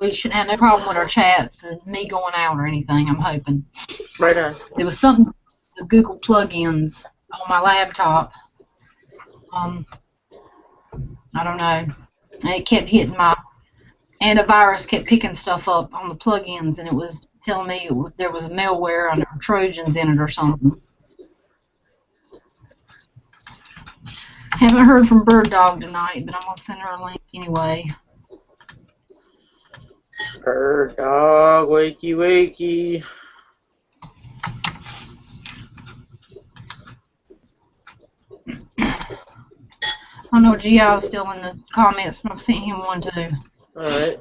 we shouldn't have no problem with our chats and me going out or anything, I'm hoping. Right on. There was something, the Google plugins on my laptop. I don't know. And it kept hitting my antivirus, kept picking stuff up on the plugins, and it was telling me there was malware or Trojans in it or something. Haven't heard from Bird Dog tonight, but I'm going to send her a link anyway. Bird Dog, wakey, wakey. I know G.I.'s still in the comments, but I've sent him one too. Alright.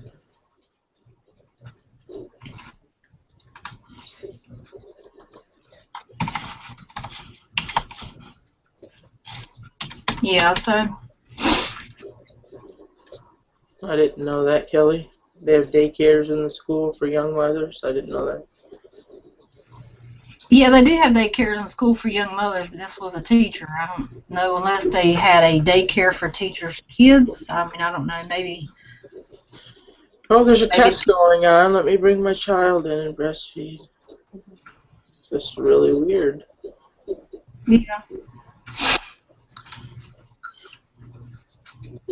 Yeah, so. I didn't know that, Kelly. They have daycares in the school for young mothers. I didn't know that. Yeah, they do have daycares in school for young mothers, but this was a teacher. I don't know unless they had a daycare for teachers' kids. I mean, I don't know. Maybe. Oh, there's a test going on. Let me bring my child in and breastfeed. It's just really weird. Yeah.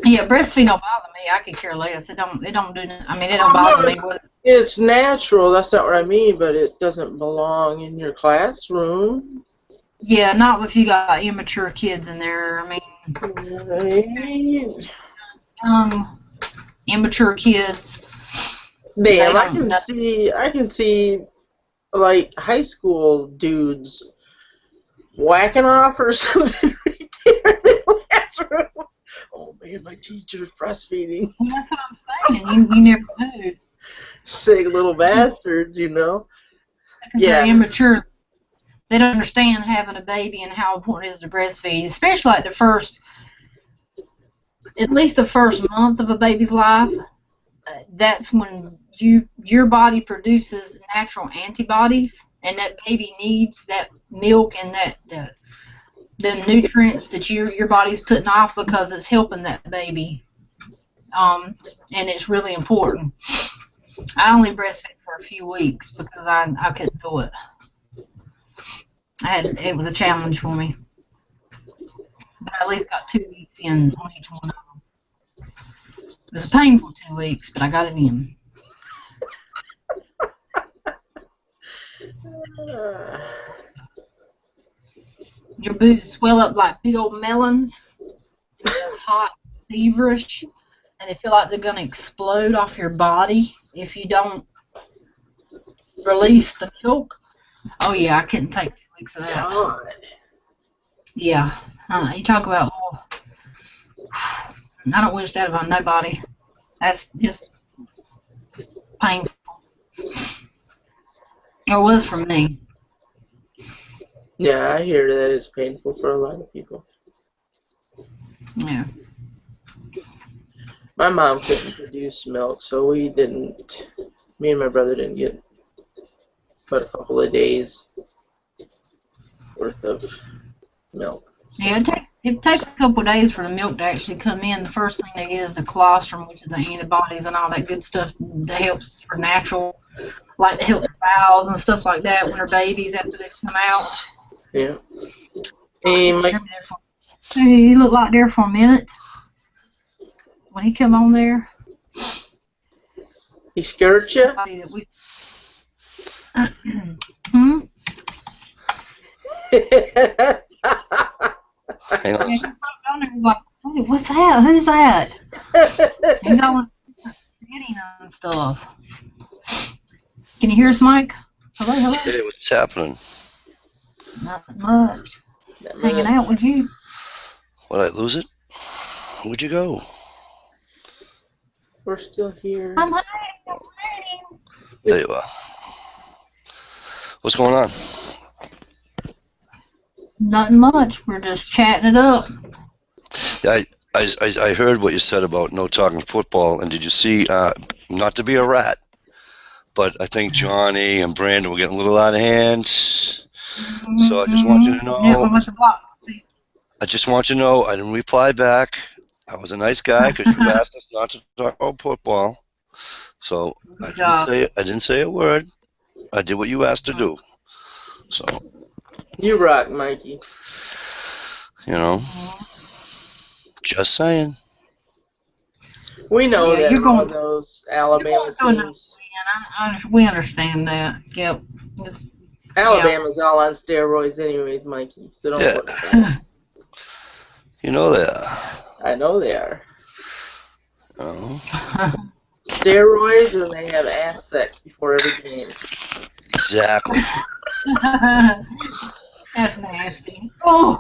Yeah, breastfeeding don't bother me. I could care less. It don't do nothing. I mean, it don't bother me. It's natural. That's not what I mean, but it doesn't belong in your classroom. Yeah, not if you got immature kids in there. I mean, immature kids. Damn, I can see like high school dudes whacking off or something right there in the classroom. Oh man, my teacher's breastfeeding. Well, that's what I'm saying. You never know. Sick little bastards, you know. Yeah. They're immature. They don't understand having a baby and how important it is to breastfeed, especially like at least the first month of a baby's life. That's when your body produces natural antibodies, and that baby needs that milk and the nutrients that your body's putting off because it's helping that baby. And it's really important. I only breastfed for a few weeks because I couldn't do it. It was a challenge for me. But I at least got 2 weeks in on each one of them. It was a painful 2 weeks, but I got it in. Your boobs swell up like big old melons. They're hot, feverish, and they feel like they're going to explode off your body if you don't release the milk. Oh, yeah, I couldn't take 2 weeks of that. God. Yeah. You talk about, I don't wish that on nobody. That's just painful. Or was for me. Yeah, I hear that it's painful for a lot of people. Yeah. My mom couldn't produce milk, so me and my brother didn't get but a couple of days worth of milk. So. Yeah, it takes a couple of days for the milk to actually come in. The first thing they get is the colostrum, which is the antibodies and all that good stuff that helps for natural, like to help their bowels and stuff like that when they're babies after they come out. Yeah. Hey, Mike. He looked like there for a minute when he come on there. He scared you? Hmm? Hang on. Yeah, he put it on there, he's like, hey, what's that? Who's that? He's always hitting and stuff. Can you hear us, Mike? Hello, hello? Hey, what's happening? Not much. Hanging out with you. What, I lose it? Where'd you go? We're still here. I'm hiding. There you are. What's going on? Nothing much. We're just chatting it up. Yeah, I heard what you said about no talking football, and did you see, not to be a rat, but I think Johnny and Brandon were getting a little out of hand. So I just want you to know. Yeah, we went to block. I just want you to know I didn't reply back. I was a nice guy because you asked us not to talk about football. So I didn't say a word. I did what you asked to do. So You rock, Mikey. you know, just saying. We know Yeah, that you're all going- those Alabama teams. We understand that. Yep. Alabama's all on steroids anyways, Mikey, so don't worry about it. You know that. I know they are. Oh, Steroids, and they have ass sex before every game. exactly. That's nasty. Oh.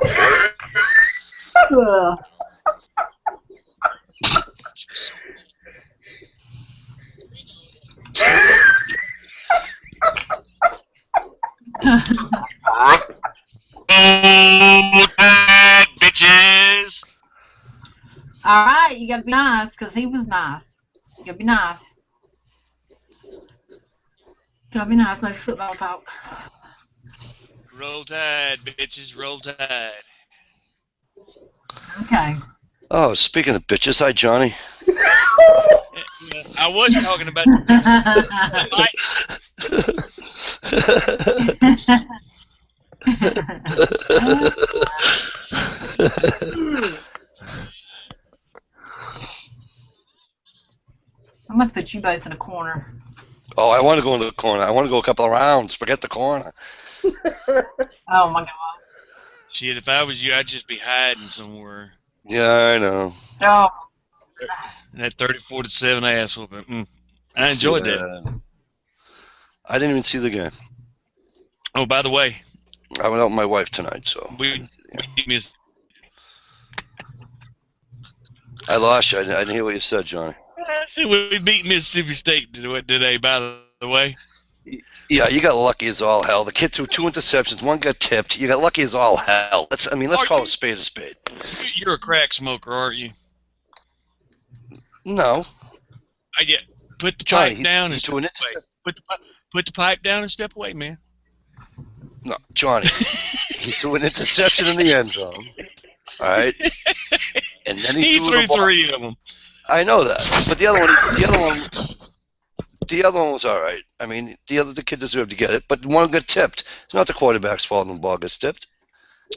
Bitches. All right, you gotta be nice because he was nice. You gotta be nice. Gotta be nice. No football talk. Roll Tide, bitches. Roll Tide. Okay. Oh, speaking of bitches, hi Johnny. I was talking about I'm gonna put you both in a corner. Oh, I want to go into the corner. I want to go a couple of rounds. Forget the corner. Oh my god. shit. If I was you, I'd just be hiding somewhere. Yeah, I know. Oh. And that 34-7 ass whooping. I enjoyed that. I didn't even see the game. Oh, by the way, I went out with my wife tonight, so. we missed. I lost you. I didn't hear what you said, Johnny. I said we beat Mississippi State today. By the way. Yeah, you got lucky as all hell. The kid threw 2 interceptions. One got tipped. You got lucky as all hell. Let's call a spade a spade. You're a crack smoker, aren't you? No. I get put the Johnny, pipe down he and threw step an away. Put the pipe down and step away, man. No, Johnny. He threw an interception in the end zone. All right. And then he threw the ball. 3 of them. I know that, but the other one was all right. I mean, the kid deserved to get it, but one got tipped. It's not the quarterback's fault when the ball gets tipped.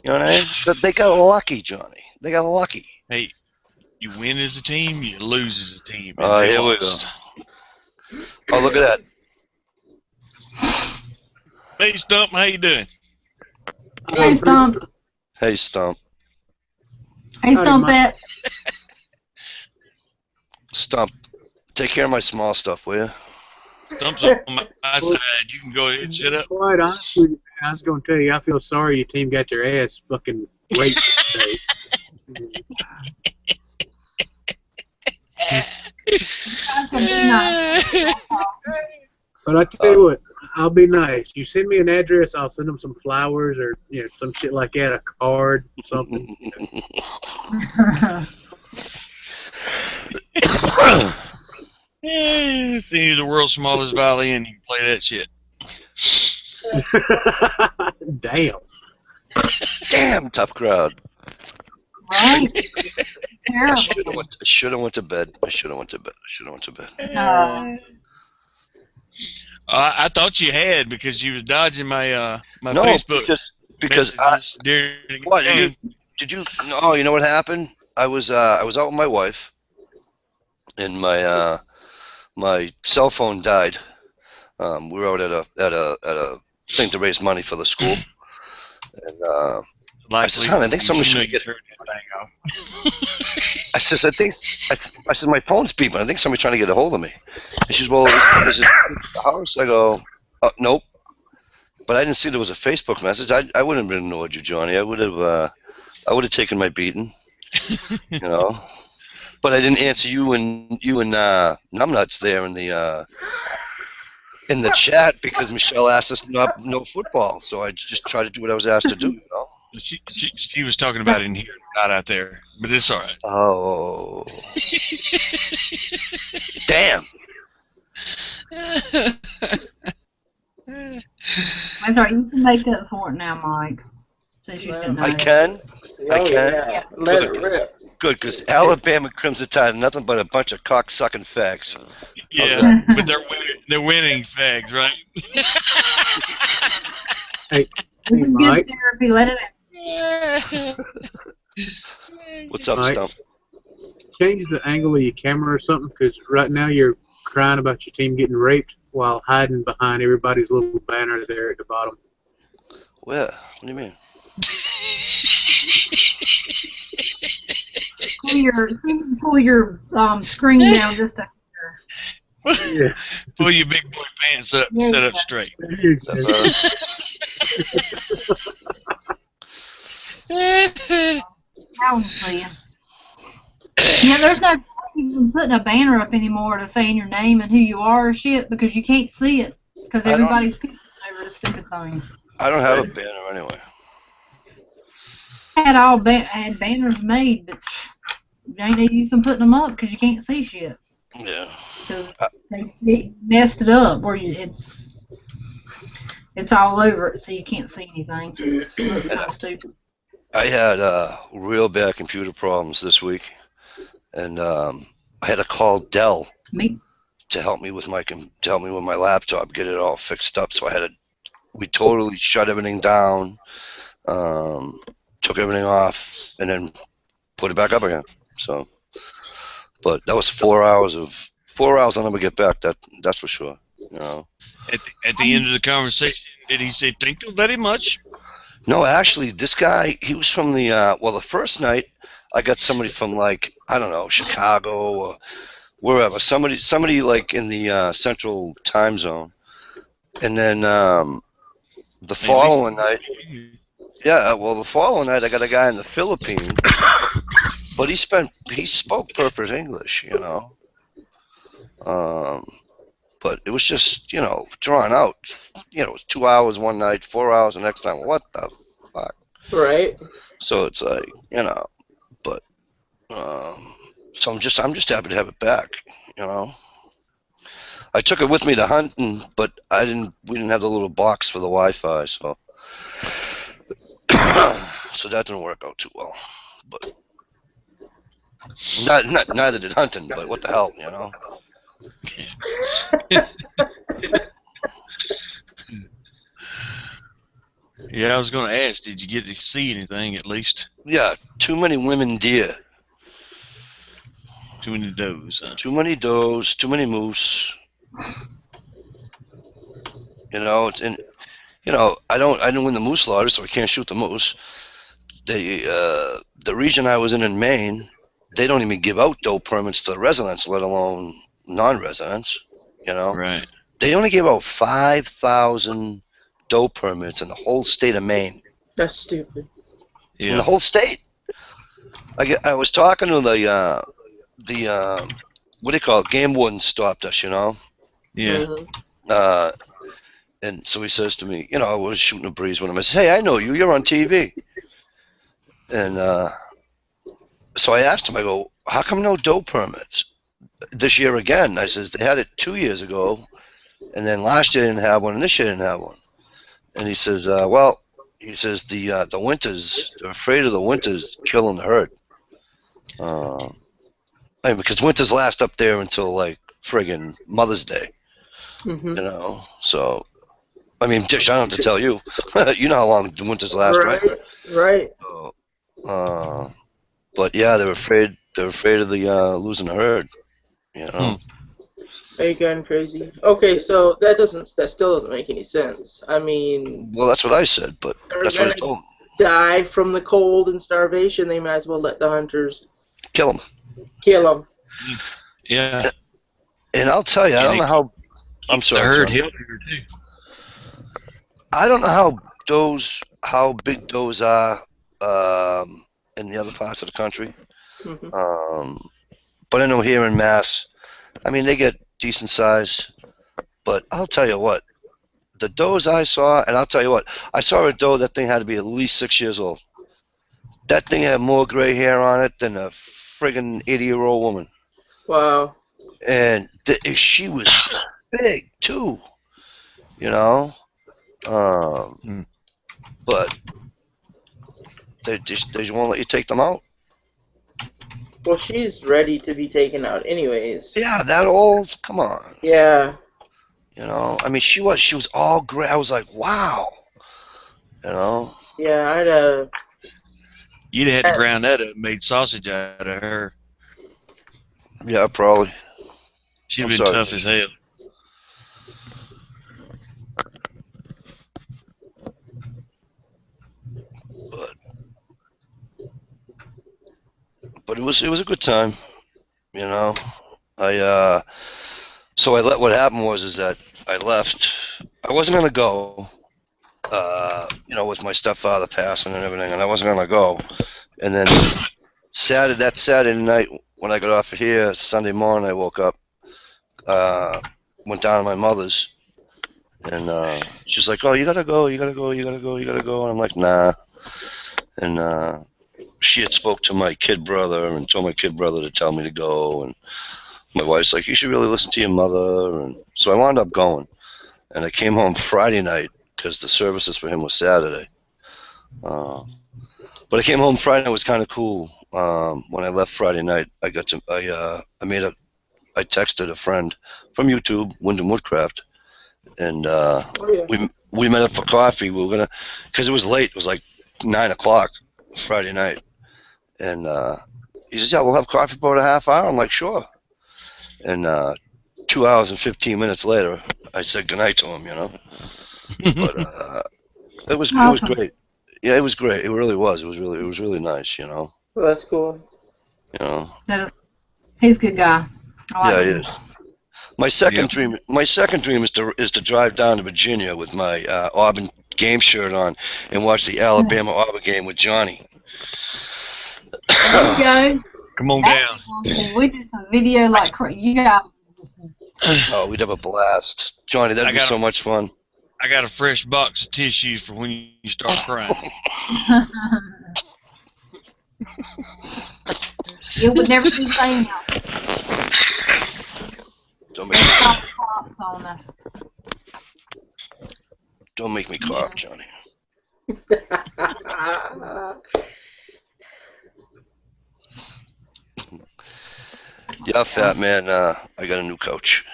You know what I mean? So they got lucky, Johnny. They got lucky. Hey, you win as a team, you lose as a team. Oh, here we go. Oh, look at that. Hey, Stump, how you doing? Hey, Stump. Hey, Stump. Hey, Stumpette. Stump, take care of my small stuff, will you? Stump's on my side. You can go ahead and shut up. Quite honestly, I was going to tell you, I feel sorry your team got their ass fucking raped today. But I tell you what, I'll be nice. You send me an address, I'll send them some flowers or some shit like that, a card, something. See the world's smallest violin. You can play that shit. Damn. Damn, tough crowd. Right? I should have went to bed. I thought you had because you was dodging my my No, Facebook because during the what game. did you? No, you know what happened? I was out with my wife, and my my cell phone died. We were out at a thing to raise money for the school, and I said, "Hon, I think somebody's trying to get." Turn that thing off. I says, I said, my phone's beeping. I think somebody's trying to get a hold of me. And she's, well, is it the house? I go, nope. But I didn't see there was a Facebook message. I wouldn't have ignored you, Johnny. I would have taken my beating, you know. But I didn't answer you and Numbnuts there in the chat because Michelle asked us no football. So I just tried to do what I was asked to do, you know. She was talking about it in here, not out there, but it's all right. Oh, damn! That's right. You can make up for it now, Mike. Since you've been I nice. can. I can. Yeah. Let it rip. Good, because Alabama Crimson Tide are nothing but a bunch of cock-sucking fags. Yeah, but they're winning fags, right? Hey, This is Mike. good therapy. Let it out. What's up, Mike. Stump? Change the angle of your camera or something, because right now you're crying about your team getting raped while hiding behind everybody's little banner there at the bottom. Where? What do you mean? Pull your screen down just a Yeah. Pull your big boy pants up, Yeah, set up yeah. straight. Is that better? I'll see you. Yeah, there's no point even putting a banner up anymore to saying your name and who you are or shit because you can't see it because I don't- everybody's picking over the stupid thing. I don't have a banner anyway. Had banners made, but you ain't no use in putting them up because you can't see shit. Yeah. 'Cause they messed it up where it's all over it, so you can't see anything. It's kind of stupid. I had real bad computer problems this week, and I had to call Dell Me? to help me with my laptop, get it all fixed up. So we totally shut everything down, took everything off, and then put it back up again. So, but that was 4 hours I'll never get back. That's for sure. You know. At the end of the conversation, did he say thank you very much? No, actually, this guy, he was from the first night, I got somebody from, like, I don't know, Chicago or wherever, somebody like in the central time zone. And then the following night, the following night I got a guy in the Philippines, but he spoke perfect English, you know. But it was just, you know, drawn out. You know, it was 2 hours one night, 4 hours the next time. What the fuck? Right. So it's like, you know, but so I'm just happy to have it back, you know. I took it with me to hunting, but we didn't have the little box for the Wi-Fi, so so that didn't work out too well. But neither did hunting, but what the hell, you know. Yeah, I was going to ask, did you get to see anything at least? Yeah, too many women deer. Too many does, huh? Too many does, too many moose. You know, I didn't win the moose lottery, so I can't shoot the moose. The region I was in Maine, they don't even give out doe permits to the residents, let alone non-residents. You know, Right. they only give out 5,000 doe permits in the whole state of Maine. That's stupid. In the Yeah. whole state. I was talking to the what do you call it? Game warden stopped us, you know. Yeah. Mhm. And so he says to me, you know, I was shooting a breeze with him. I said, hey, I know you. You're on TV. And so I asked him, I go, how come no doe permits this year again? I says, they had it 2 years ago, and then last year didn't have one, and this year didn't have one. And he says, the winters, they're afraid of the winters killing the herd. Because winters last up there until, like, friggin' Mother's Day. Mhm. You know, so, I mean, Dish, I don't have to tell you. You know how long the winters last, right? Right. So, but yeah, they're afraid of the losing the herd. You know. Are you going crazy? Okay, so that still doesn't make any sense. I mean, Well, that's what I said, but they're that's what I gonna told him. die from the cold and starvation. They might as well let the hunters Kill him. kill them. Yeah. And I'll tell you, I And don't it know how. I'm keeps the sorry, herd John. healthier too. I don't know how big does are in the other parts of the country. Hmm. But I know here in Mass, I mean, they get decent size. But I'll tell you what, the does I saw, and I'll tell you what, I saw a doe that thing had to be at least 6 years old. That thing had more gray hair on it than a friggin' 80-year-old woman. Wow. And she was big, too, you know? Mm. But they just won't let you take them out. Well, she's ready to be taken out, anyways. Yeah, that old? Come on. Yeah. You know? I mean, she was all gray. I was like, wow. You know? Yeah, You'd have had to ground that up and made sausage out of her. Yeah, probably. She'd I'm been sorry. tough as hell. But it was a good time, you know. So what happened was is that I left. I wasn't gonna go, with my stepfather passing and everything, and I wasn't gonna go. And then that Saturday night when I got off of here, Sunday morning I woke up, went down to my mother's, and she's like, "Oh, you gotta go, you gotta go, you gotta go, you gotta go," and I'm like, "Nah." And she had spoke to my kid brother and told my kid brother to tell me to go, and my wife's like, "You should really listen to your mother," and so I wound up going, and I came home Friday night because the services for him was Saturday. But I came home Friday night. It was kind of cool. When I left Friday night, I texted a friend from YouTube, Wyndham Woodcraft, and oh yeah. we met up for coffee. We were gonna, because it was late. It was like 9 o'clock Friday night, and he says, "Yeah, we'll have coffee for about a half hour." I'm like, "Sure." And 2 hours and 15 minutes later, I said goodnight to him. But it was Awesome. great. Yeah, it was great. It really was. It was really nice. Well, that's cool. That is, he's a good guy. I Yeah, like it him. is. My second Yep. dream. My second dream is to drive down to Virginia with my Auburn game shirt on and watch the Alabama Auburn game with Johnny. There you go. Come on That'd down. be one thing. We did some video like you guys. Oh, we'd have a blast, Johnny. That'd be so much fun. I got a fresh box of tissues for when you start crying. You would never be saying that. Don't make me cough, Johnny. Yeah, fat man. I got a new coach.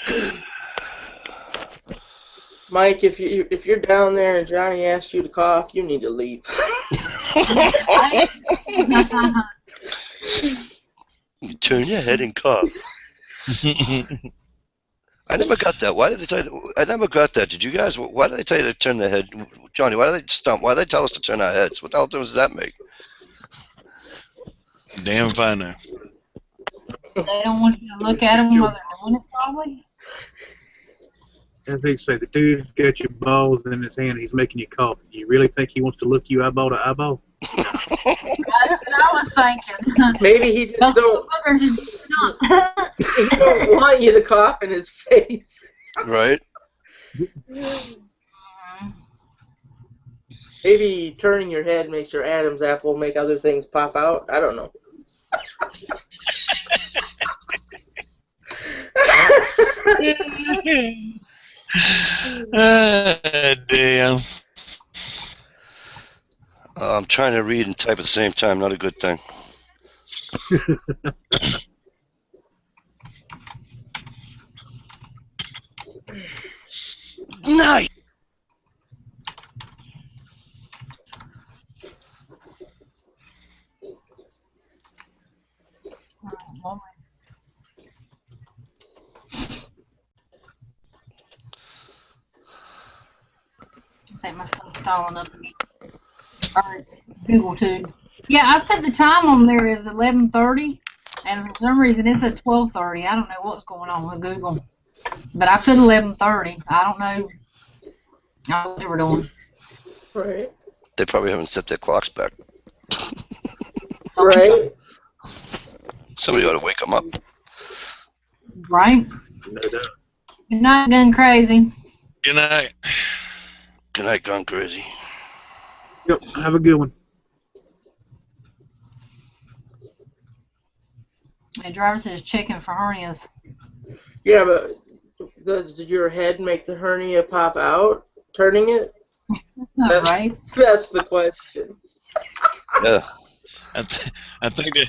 Mike, if you're down there and Johnny asks you to cough, you need to leave. You turn your head and cough. I never got that. Why did they tell you? I never got that. Did you guys? Why did they tell you to turn the head, Johnny? Why did they stump? Why did they tell us to turn our heads? What the hell difference does that make? Damn if I know. They don't want you to look at them while they're doing it, probably. I think so. The dude's got your balls in his hand. He's making you cough. You really think he wants to look you eyeball to eyeball? That's what I was thinking. Maybe he just don't. He don't want you to cough in his face. Right? Maybe turning your head makes your Adam's apple make other things pop out. I don't know. Damn. I'm trying to read and type at the same time. Not a good thing. Nice. think my stuff's stalling up. Or it's Google too. Yeah, I put the time on there as 11:30, and for some reason it's at 12:30. I don't know what's going on with Google, but I put 11:30. I don't know what they were doing. Right. They probably haven't set their clocks back. Right. Somebody ought to wake them up. Right. No doubt. You're not going crazy. Good night. Good night, gone crazy. Yep. Have a good one. The driver says checking for hernias. Yeah, but does your head make the hernia pop out, turning it? Right? That's the question. Yeah. I think they're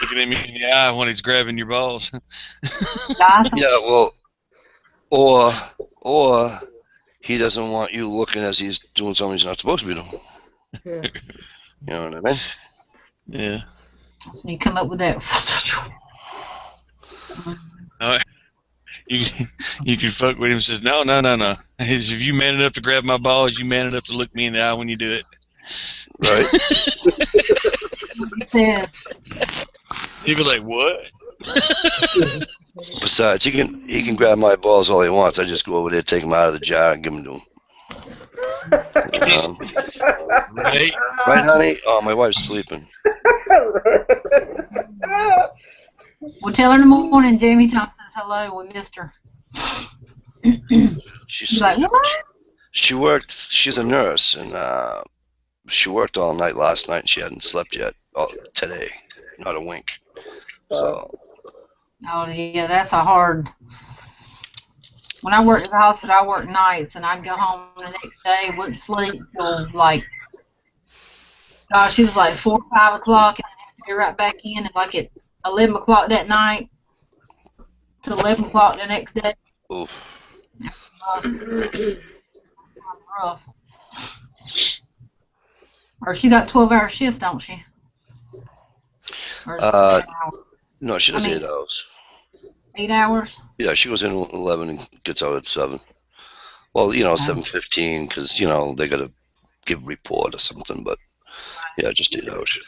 looking at me in the eye when he's grabbing your balls. Yeah, well, or he doesn't want you looking as he's doing something he's not supposed to be doing. Yeah. You know what I mean? Yeah. That's when you come up with that. You can fuck with him and says, no. If you man enough to grab my balls, you man enough to look me in the eye when you do it. Right. He says. He'd be like, what? Besides, he can grab my balls all he wants. I just go over there, take them out of the jar, and give them to him. Right? Right, honey? Oh, my wife's sleeping. We'll tell her in the morning. Jamie Thompson says hello. We missed her. She's like, what? She worked. She's a nurse, and she worked all night last night, and she hadn't slept yet. Today, not a wink. So. Oh yeah, that's a hard. When I worked at the hospital, I worked nights, and I'd go home the next day, wouldn't sleep till like, gosh, it was like 4 or 5 o'clock, and I'd have to be right back in, and like at 11 o'clock that night to 11 o'clock the next day. Oof. Rough. Or she got 12-hour shifts, don't she? Or No, she does 8 hours. 8 hours? Yeah, she goes in at 11 and gets out at 7. Well, 7:15 because, they got to give a report or something, but yeah, just 8 hours.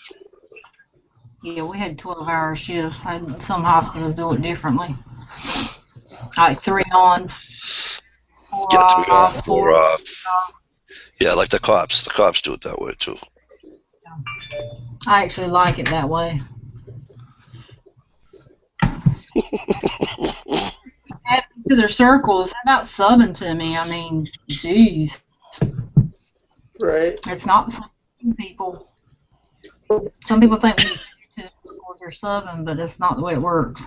Yeah, we had 12-hour shifts. Some hospitals do it differently. Like 3 on, 4 Yeah, off, 3 on, 4 off. off. Yeah, like the cops. The cops do it that way, too. I actually like it that way. Add to their circles. How about subbing to me? I mean, jeez. Right. It's not some people. Some people think when you to the circles you're subbing, but that's not the way it works.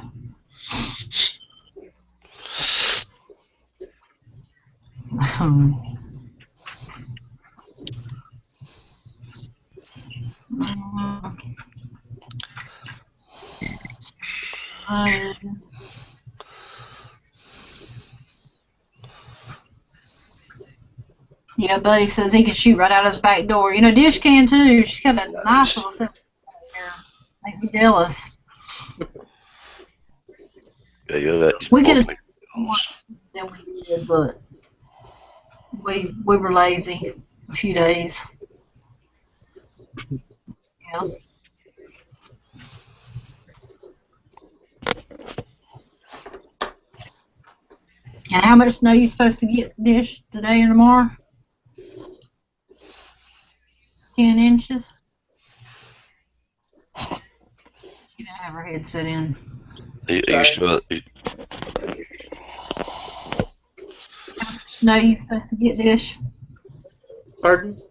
Yeah, Buddy says he can shoot right out of his back door. Dish can too. She's got a nice little system there. Make me jealous. Yeah, you're right. We could have more than we did, but we were lazy a few days. Yeah. And how much snow are you supposed to get, Dish, today and tomorrow? 10 inches? You don't have her headset in. Are you sure? How much snow are you supposed to get, Dish? Pardon?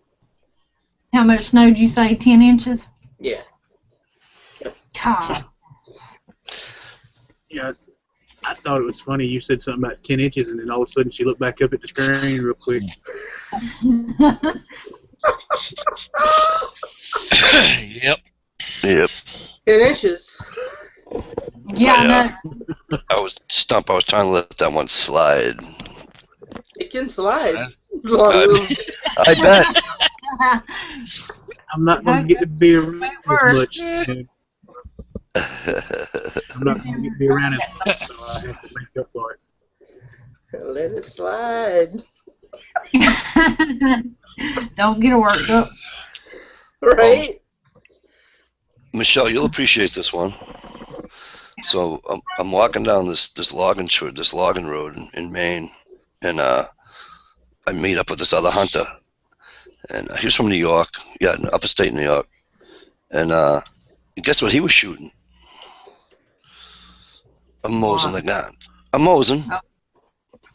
How much snow did you say? 10 inches? Yeah. God. Yeah, I thought it was funny. You said something about 10 inches, and then all of a sudden she looked back up at the screen real quick. Yep. 10 inches. Yeah, I know. I was trying to let that one slide. It can slide. I bet. I'm not going to get to be around as much. Dude. I'm not going to get to be around as much, so I have to make up for it. Let it slide. Don't get her worked up. Right? Michelle, you'll appreciate this one. So I'm walking down this logging road in Maine, and I meet up with this other hunter, and he was from New York, yeah, upstate New York, and guess what he was shooting? A Mosin the gun. A Mosin. Oh.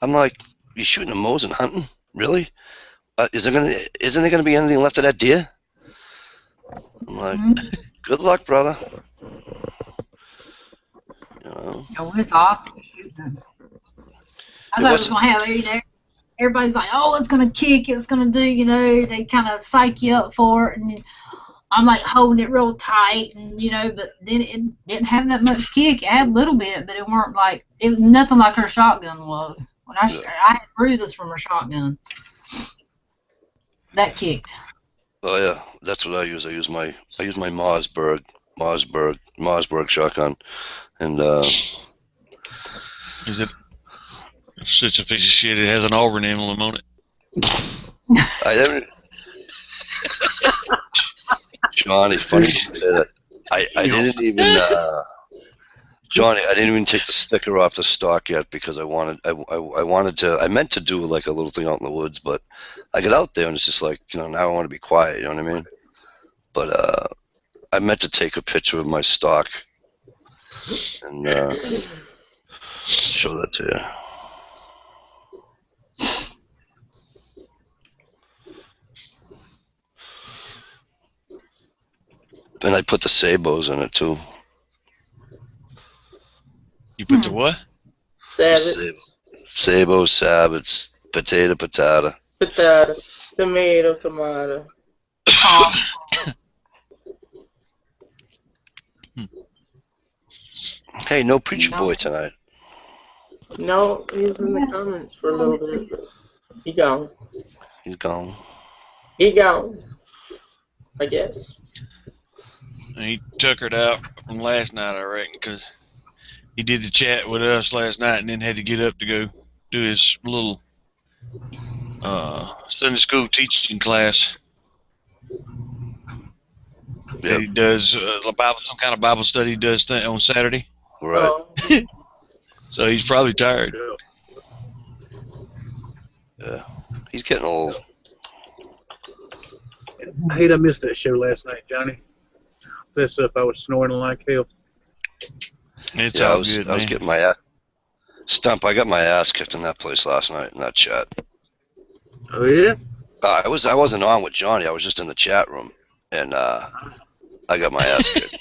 I'm like, you shooting a Mosin hunting? Really? Isn't there gonna be anything left of that deer? I'm like, good luck, brother. You know. Oh, it's awesome shooting. I thought it was gonna have, you know, everybody's like, oh, it's gonna kick, it's gonna do, you know, they kind of psych you up for it, and I'm like holding it real tight, and you know, but then it didn't have that much kick. It had a little bit, but it weren't like it was nothing like her shotgun was. When I had bruises from her shotgun. That kicked. Oh yeah, that's what I use. I use my Mossberg shotgun, and Is it such a piece of shit? It has an Auburn emblem on it. I haven't. Johnny, funny you say that. I didn't even Johnny, I didn't even take the sticker off the stock yet because I wanted to. I meant to do like a little thing out in the woods, but I get out there and it's just like, you know, now I want to be quiet. You know what I mean? But I meant to take a picture of my stock and show that to you. And I put the sabos in it too. You put the what? Savage. Sabo, sabots, potato, patata. Potato. Tomato, tomato. Hey, no preacher boy tonight. No, he's in the comments for a little bit. He gone. He's gone. He gone. I guess. He tuckered out from last night, I reckon, because he did the chat with us last night and then had to get up to go do his little Sunday school teaching class. Yep. He does some kind of Bible study he does on Saturday. Right. So he's probably tired. Yeah. He's getting old. I hate I missed that show last night, Johnny. Fess up, I was snoring like hell. It's yeah, all I was good, man. getting my ass. Stump, I got my ass kicked in that place last night in that chat. Oh yeah? I wasn't on with Johnny. I was just in the chat room, and I got my ass kicked.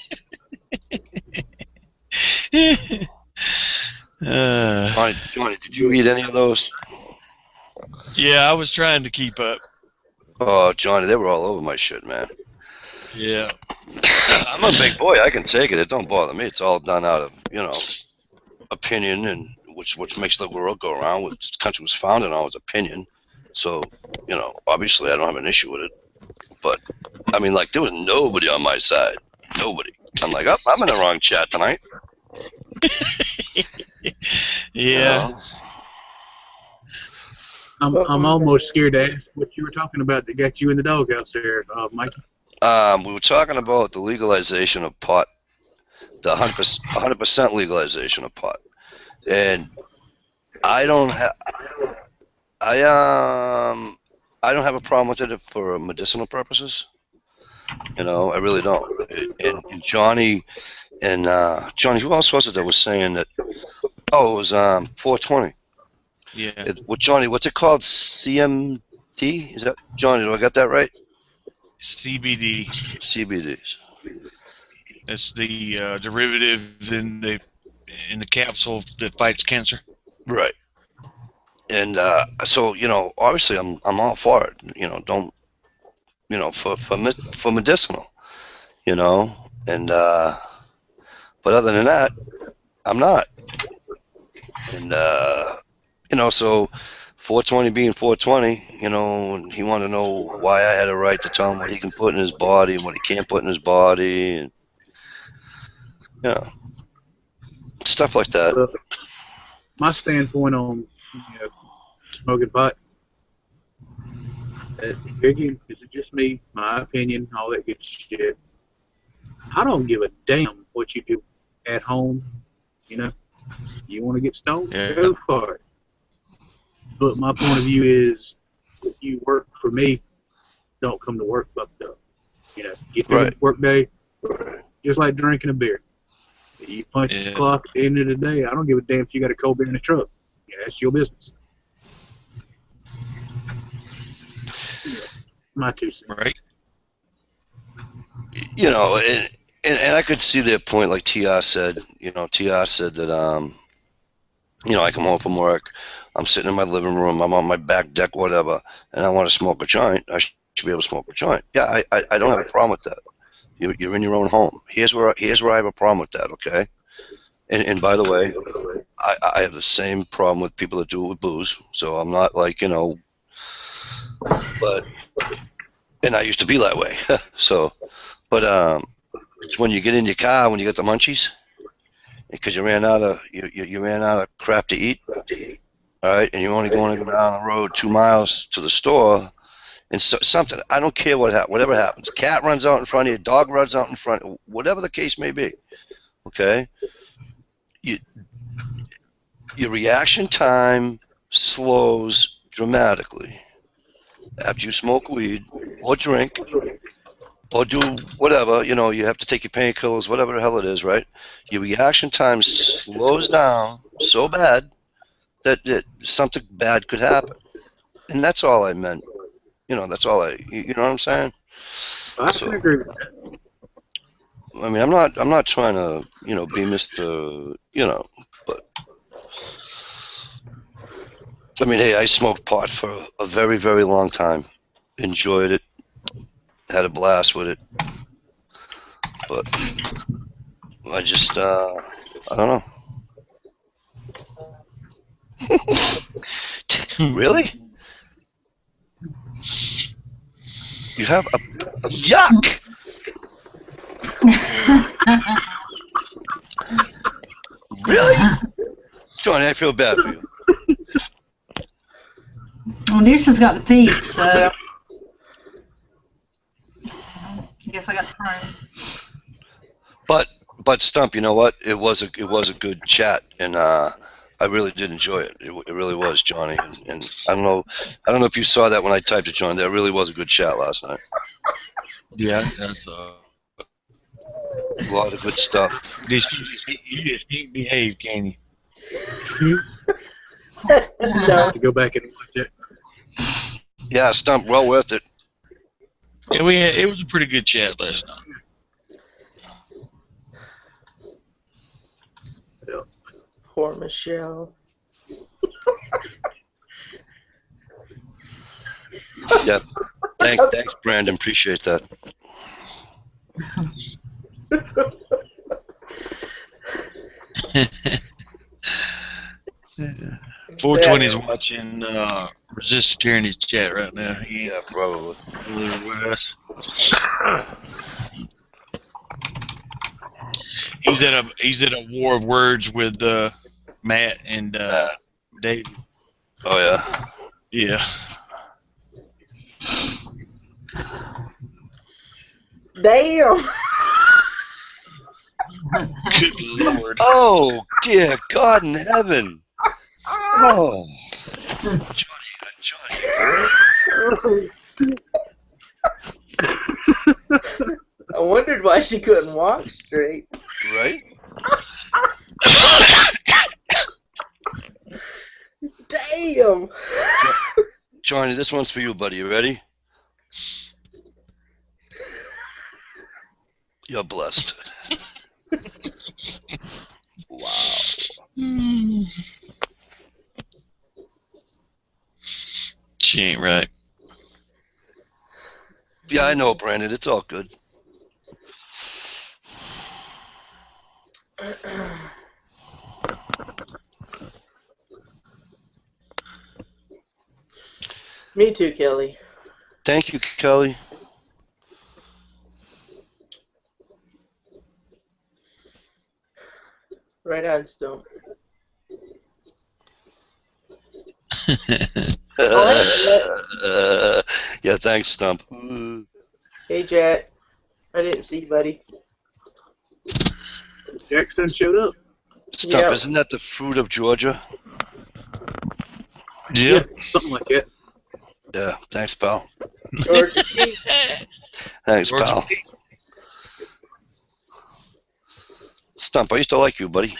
Johnny, did you eat any of those? Yeah, I was trying to keep up. Oh, Johnny, they were all over my shit, man. Yeah. I'm a big boy. I can take it. It don't bother me. It's all done out of, you know, opinion, and which makes the world go around. Which this country was founded on was opinion. So, you know, obviously I don't have an issue with it. But, I mean, like, there was nobody on my side. Nobody. I'm like, oh, I'm in the wrong chat tonight. Yeah. You know? I'm almost scared to ask what you were talking about that got you in the doghouse there, Mikey. We were talking about the legalization of pot, the 100% legalization of pot, and I don't have a problem with it for medicinal purposes. You know, I really don't. And Johnny, who else was it that was saying that? Oh, it was 420. Yeah. Johnny, what's it called? CMD? Is that Johnny? Do I got that right? CBD. CBDs. That's the derivative in the capsule that fights cancer. Right. And so, you know, obviously I'm all for it. You know, don't, you know, for medicinal, you know, and but other than that, I'm not. And you know, so 420 being 420, you know, he wanted to know why I had a right to tell him what he can put in his body and what he can't put in his body, and yeah, stuff like that. Well, my standpoint on smoking pot, Again, this is just me, my opinion, all that good shit. I don't give a damn what you do at home. You know, you want to get stoned, Yeah. go for it. But my point of view is, if you work for me, don't come to work fucked up. You know, get through Right. the work day just like drinking a beer. You punch the Yeah. clock at the end of the day. I don't give a damn if you got a cold beer in the truck. Yeah, that's your business. My 2 cents. Right. You know, and I could see their point, like TR said. You know, TR said that you know, I come home from work, I'm sitting in my living room, I'm on my back deck, whatever, and I want to smoke a joint. I should be able to smoke a joint. Yeah, I don't have a problem with that. You're in your own home. Here's where I have a problem with that. Okay. And by the way, I have the same problem with people that do it with booze. So I'm not like, you know, but, and I used to be that way. So, but it's when you get in your car, when you get the munchies, because you ran out of crap to eat. All right, and you're only going to go down the road 2 miles to the store, and something. I don't care whatever happens. Cat runs out in front of you, dog runs out in front, whatever the case may be. Okay, your reaction time slows dramatically after you smoke weed or drink or do whatever. You know, you have to take your painkillers, whatever the hell it is, right? Your reaction time slows down so bad that something bad could happen, and that's all I meant. You know, that's all you know what I'm saying? I can agree with that. I mean, I'm not trying to, you know, be Mr., you know, but I mean, hey, I smoked pot for a very, very long time. Enjoyed it. Had a blast with it. But I just, I don't know. Really? You have a yuck! Really? Johnny, I feel bad for you. Well, Nisha's got the peep, so I guess I got the turn. But Stump, you know what? It was a good chat, and I really did enjoy it. It really was, Johnny. And I don't know if you saw that when I typed it, Johnny. That really was a good chat last night. Yeah, that's A lot of good stuff. you just can't behave, can you? No. To go back and watch it. Yeah, Stump, well worth it. Yeah, it was a pretty good chat last night. Poor Michelle. Yeah, thanks, Brandon. Appreciate that. 420's watching Resist Tyranny's chat right now. He Yeah, probably. ain't with us. He's at a war of words with Matt and Dave. Oh yeah. Yeah. Damn. Good Lord. Oh dear God in heaven. Oh, Johnny. I wondered why she couldn't walk straight. Right? Damn. Johnny, this one's for you, buddy. You ready? You're blessed. Wow. She ain't right. Yeah, I know, Brandon. It's all good. Me too, Kelly. Thank you, Kelly. Right on, Stump. Yeah, thanks, Stump. Hey, Jack. I didn't see you, buddy. Jackson showed up. Stump, Yep. isn't that the fruit of Georgia? Yep. Something like that. Yeah, thanks, pal. Georgia. Thanks, Georgia pal. Stump, I used to like you, buddy.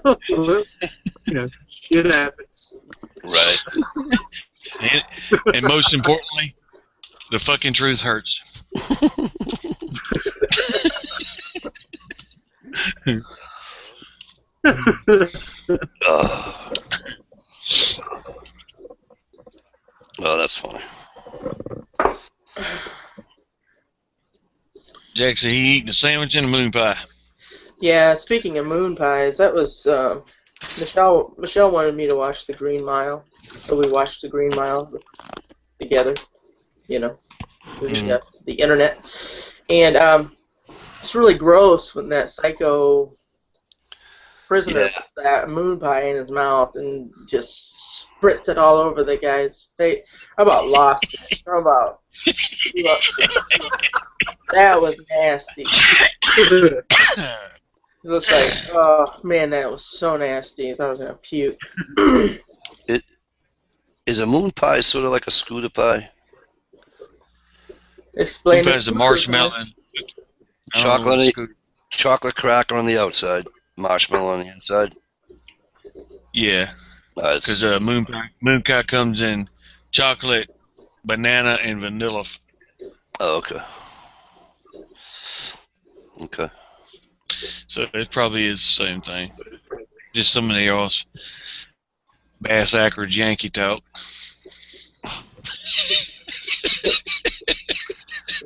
Well, shit happens. Right. And most importantly, the fucking truth hurts. Oh, that's funny. Jackson, he eating a sandwich and a moon pie. Yeah, speaking of moon pies, that was Michelle. Michelle wanted me to watch The Green Mile, so we watched The Green Mile together. Through the internet, and it's really gross when that psycho prisoner puts that moon pie in his mouth and just spritz it all over the guy's face. How about lost it? How about that was nasty. It looked like, oh man, that was so nasty. I thought I was gonna puke. Is a moon pie sort of like a scooter pie? Explain. Moon pie is a marshmallow. Chocolate cracker on the outside, marshmallow on the inside. Yeah, because moon pie comes in chocolate, banana, and vanilla. Oh, okay. Okay. So it probably is the same thing. Just somebody else. Bass backwards Yankee talk.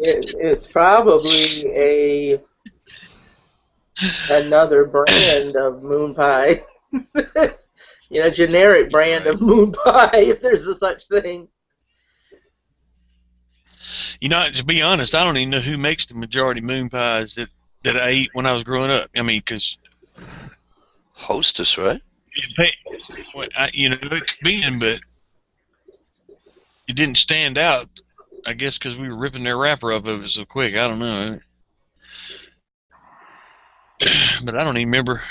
It's probably another brand of moon pie. Generic brand of moon pie, if there's a such thing. To be honest, I don't even know who makes the majority moon pies that I ate when I was growing up. I mean, because Hostess, right? It could be, but it didn't stand out. I guess because we were ripping their wrapper up of it so quick. I don't know. But I don't even remember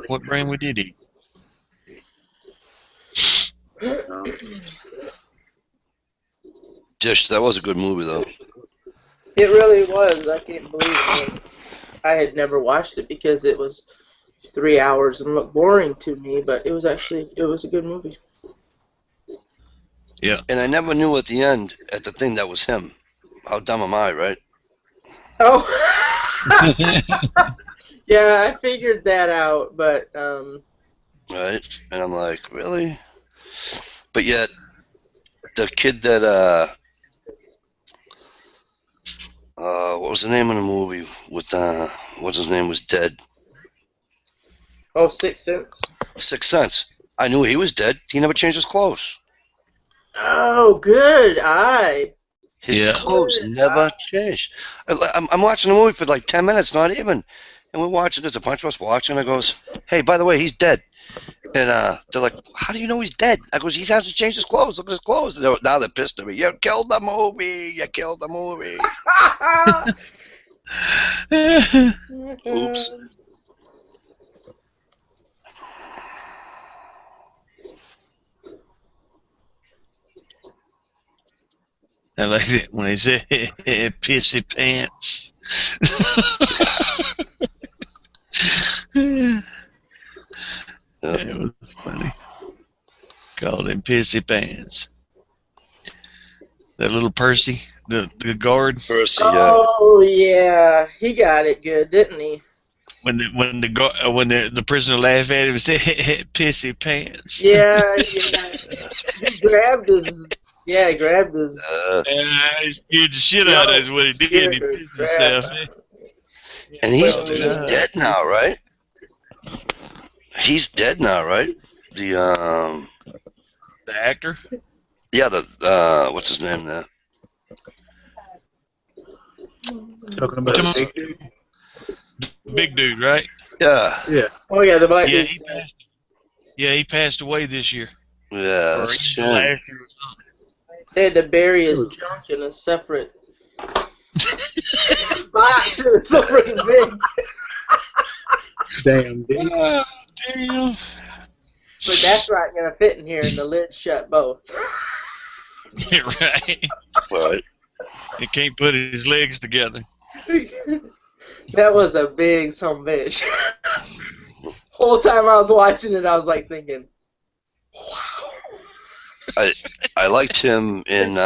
what brand we did eat. Dish, that was a good movie, though. It really was. I can't believe it. I had never watched it because it was 3 hours and looked boring to me, but it was a good movie. Yeah. And I never knew at the end, at the thing, that was him. How dumb am I, right? Oh. Yeah, I figured that out, but Right? And I'm like, really? But yet, the kid that, what was the name of the movie with, what's his name was dead? Oh, Sixth Sense. Sixth Sense. I knew he was dead. He never changed his clothes. Oh, good eye. His clothes never changed. I'm watching the movie for like 10 minutes, not even. And we're watching, there's a bunch of us watching. I goes, hey, by the way, he's dead. And they're like, how do you know he's dead? I goes, he hasn't changed his clothes. Look at his clothes. And now they're pissed at me. You killed the movie. You killed the movie. Oops. I like it when they say pissy pants. It was funny. Called him pissy pants. That little Percy, the guard. Percy, yeah. Oh yeah, he got it good, didn't he? When the prisoner laughed at him and said pissy pants. Yeah. He grabbed his. Yeah, he grabbed his. He scared the shit out of us what he did. He pissed himself. And he's dead now, right? He's dead now, right? The actor? Yeah, what's his name there? Talking about the big dude? Big dude, right? Yeah. Yeah. Oh yeah, the black dude. He passed. Yeah, he passed away this year. Yeah, Or that's a shame. last year or something. They had to bury his junk in a separate box. It was so freaking big. Damn, dude. Damn. But that's not gonna fit in here, and the lid shut both. Right. Right. He can't put his legs together. That was a big bitch. Whole time I was watching it, I was like thinking, wow. I liked him in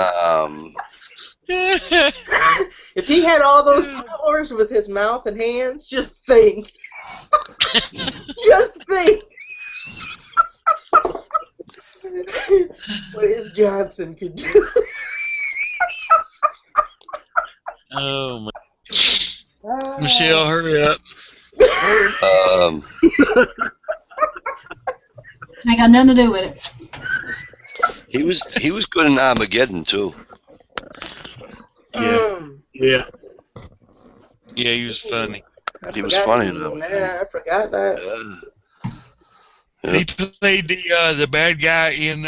If he had all those powers with his mouth and hands, just think. Just think. What his Johnson could do. Oh my. Michelle, hurry up. Ain't got nothing to do with it. he was good in Armageddon too. Yeah. Yeah. Yeah, he was funny. He was funny in that. Yeah, I forgot that. Yeah. He played the bad guy in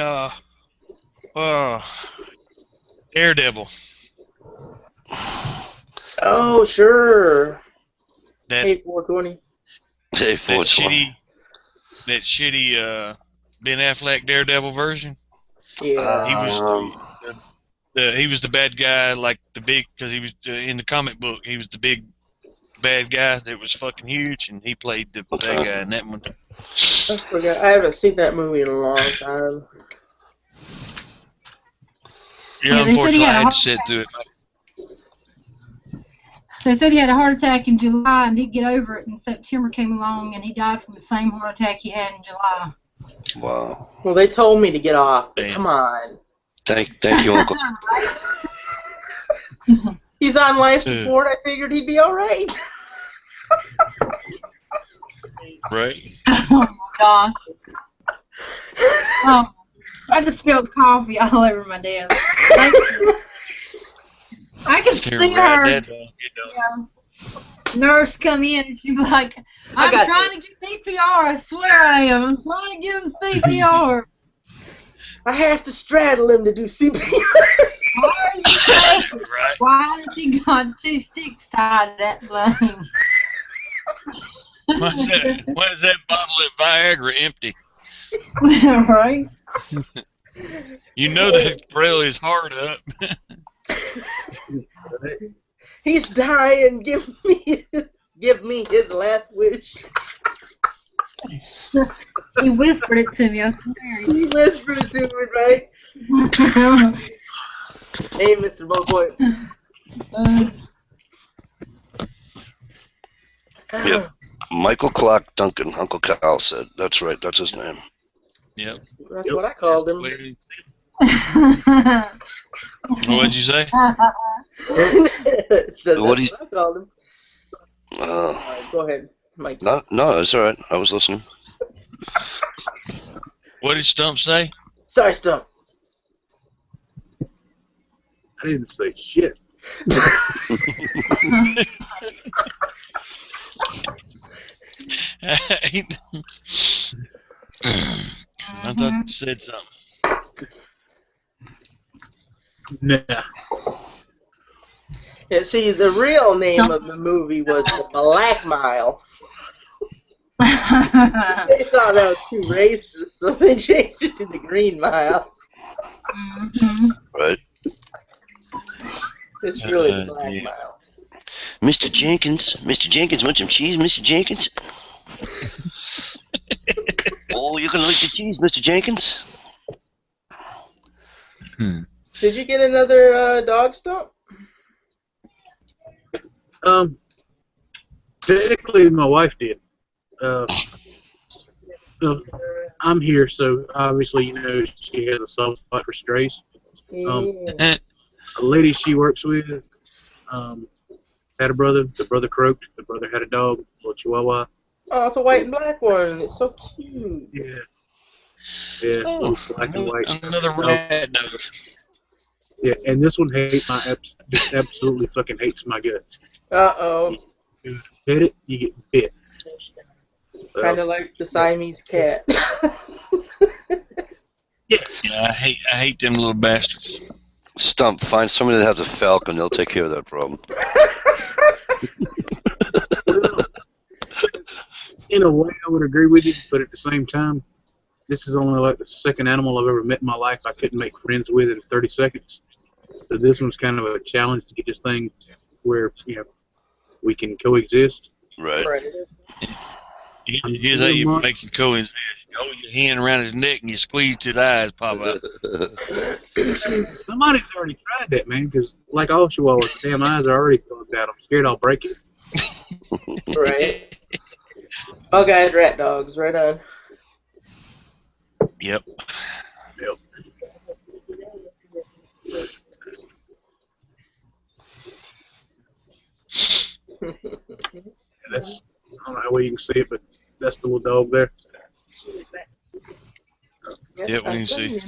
Daredevil. Oh, sure. That Hey, 420. Hey, that shitty Ben Affleck Daredevil version. Yeah. He was the bad guy, like the big, because he was in the comic book. He was the big bad guy that was fucking huge, and he played the bad guy in that one. I forgot. I haven't seen that movie in a long time. Yeah, they said he unfortunately, had a I had heart to sit through it. They said he had a heart attack in July and didn't get over it, and September came along and he died from the same heart attack he had in July. Wow. Well, they told me to get off, but Damn. come on. Thank you, Uncle. He's on life support. I figured he'd be all right. Right? Oh my god. Oh, I just spilled coffee all over my desk. I could see her nurse come in and she'd be like, I'm trying to get CPR, I swear I am. I'm trying to give him CPR. I have to straddle him to do CPR. Why are you saying? Right. Why has he got 2 sticks tied to that thing? Why is that bottle of Viagra empty? Right? You know that braille is hard up. He's dying. Give me his last wish. He whispered it to me. I swear. He whispered it to me, right? Hey, Mr. Boboy. Yep. Michael Clark Duncan, Uncle Cal said. That's right, that's his name. Yep. That's what I called him. What'd you say? So What that's what I called him. Uh, Right, go ahead, Mike. no, that's all right. I was listening. What did Stump say? Sorry, Stump. I didn't say shit. I thought you said something. Nah. Yeah, see, the real name of the movie was The Black Mile. They thought that was too racist, so they changed it to The Green Mile. Right. It's really The Black Yeah. Mile. Mr. Jenkins, want some cheese, Mr. Jenkins? Oh, you're gonna like the cheese, Mr. Jenkins? Did you get another dog, Stump? Technically, my wife did. I'm here, so obviously, you know, she has a soft spot for strays. Yeah. A lady she works with had a brother. The brother croaked. The brother had a dog, a little Chihuahua. Oh, it's a white and black one. It's so cute. Yeah. Yeah, little black and white. Another rat dog. Yeah, and this one just absolutely fucking hates my guts. Uh-oh. You pet it, you get bit. Kind of like the Siamese cat. Yeah, I hate them little bastards. Stump, find somebody that has a falcon. They'll take care of that problem. Well, in a way, I would agree with you, but at the same time, this is only like the second animal I've ever met in my life I couldn't make friends with in 30 seconds. So this one's kind of a challenge to get this thing where, we can coexist. Right. Right. Here's how you make it coexist. You hold your hand around his neck and you squeeze his eyes pop out. Somebody's already tried that, man, because like all chihuahuas, the damn eyes are already closed out. I'm scared I'll break it. Right. Bug-eyed rat dogs, right on. Yep. That's, I don't know how well you can see it, but that's the little dog there. Yeah, we can see.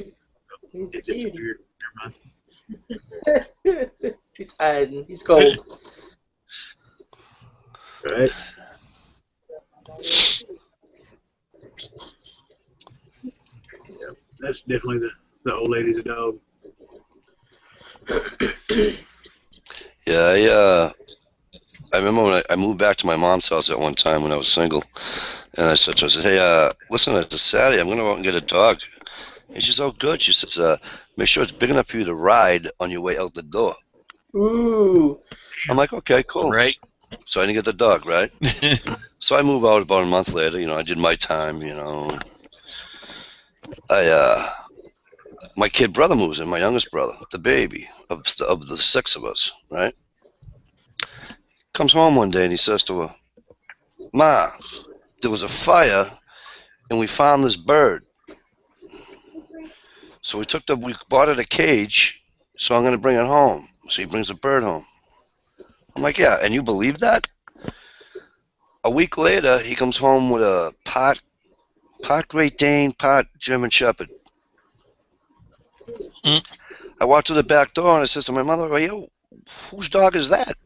He's a It cutie. disappeared. Never mind. He's hiding. He's cold. Right. Yeah, that's definitely the old lady's dog. Yeah, I remember when I moved back to my mom's house at one time when I was single, and I said to her, hey, listen, it's a Saturday, I'm going to go out and get a dog. And she's all good. She says, make sure it's big enough for you to ride on your way out the door. Ooh. I'm like, okay, cool. Right. So I didn't get the dog, right? So I move out about a month later. I did my time, my kid brother moves in, my youngest brother, the baby of the six of us, right? Comes home one day and he says to her, Ma, there was a fire and we found this bird. So we bought it a cage, so I'm going to bring it home. So he brings a bird home. I'm like, yeah, and you believe that? A week later, he comes home with a pot Great Dane, pot German Shepherd. Mm. I walked to the back door and I says to my mother, yo, whose dog is that?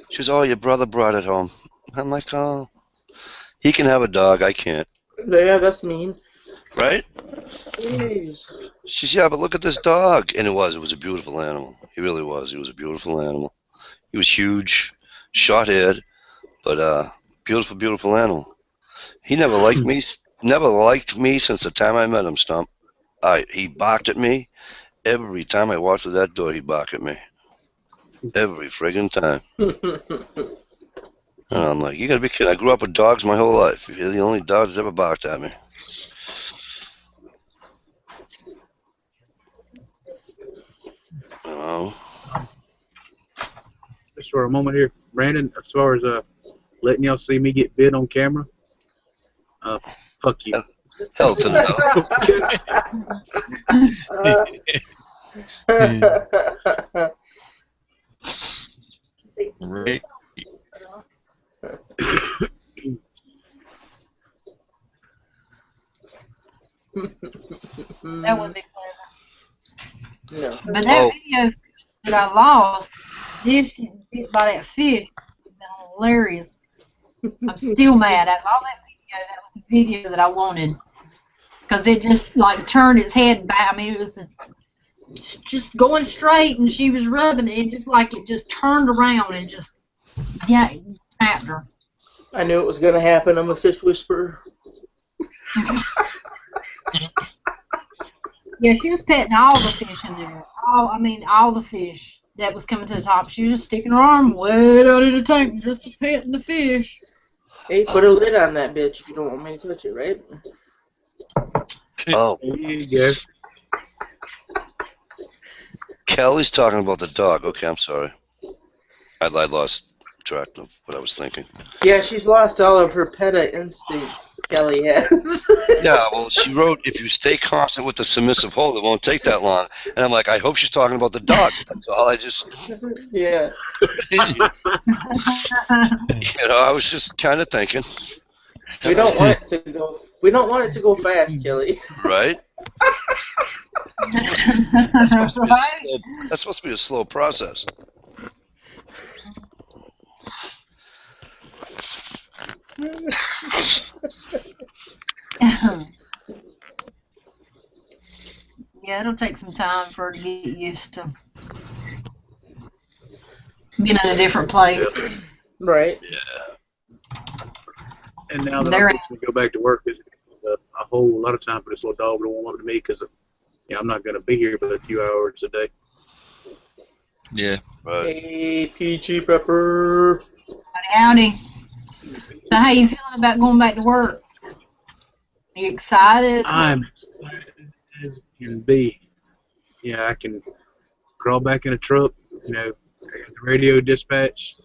She says, oh, your brother brought it home. I'm like, oh, he can have a dog, I can't. Yeah, that's mean. Right? Jeez. She says, yeah, but look at this dog. And it was a beautiful animal. He really was. He was a beautiful animal. He was huge, short-haired, but beautiful, beautiful animal. He never liked me since the time I met him, Stump. He barked at me. Every time I walked through that door, he'd bark at me. Every friggin' time. And I'm like, you gotta be kidding. I grew up with dogs my whole life. You're the only dog that's ever barked at me. Just for a moment here, Brandon, as far as letting y'all see me get bit on camera, fuck you. Hell to no. Right. That would be pleasant. No. But that video that I lost, this bit by that fish, has been hilarious. I'm still mad. Out of all that was the video that I wanted. Because it just, like, turned its head back. I mean, it was just going straight, and she was rubbing it. Just like it just turned around and just, yeah, it snapped her. I knew it was going to happen. I'm a fish whisperer. Yeah, she was petting all the fish in there. All the fish that was coming to the top. She was just sticking her arm way down in the tank just to petting the fish. Hey, put a lid on that bitch if you don't want me to touch it, right? Oh, There you go. Kelly's talking about the dog. Okay, I'm sorry. I lost track of what I was thinking. Yeah, she's lost all of her PETA instincts, Kelly has. Yeah, well, she wrote, if you stay constant with the submissive hold, it won't take that long. And I'm like, I hope she's talking about the dog. That's all. Yeah. I was just kind of thinking. We don't want it to go. We don't want it to go fast, Kelly. Right? That's supposed to be a slow process. Yeah, it'll take some time for her to get used to being in a different place. Right. And now that They're I'm fixing to go back to work, there's a whole lot of time for this little dog to warm up to me because I'm not going to be here but a few hours a day. Yeah. Right. Hey, Peachy Pepper. howdy. So how you feeling about going back to work? Are you excited? I'm excited as can be. Yeah, I can crawl back in a truck, I got the radio dispatch.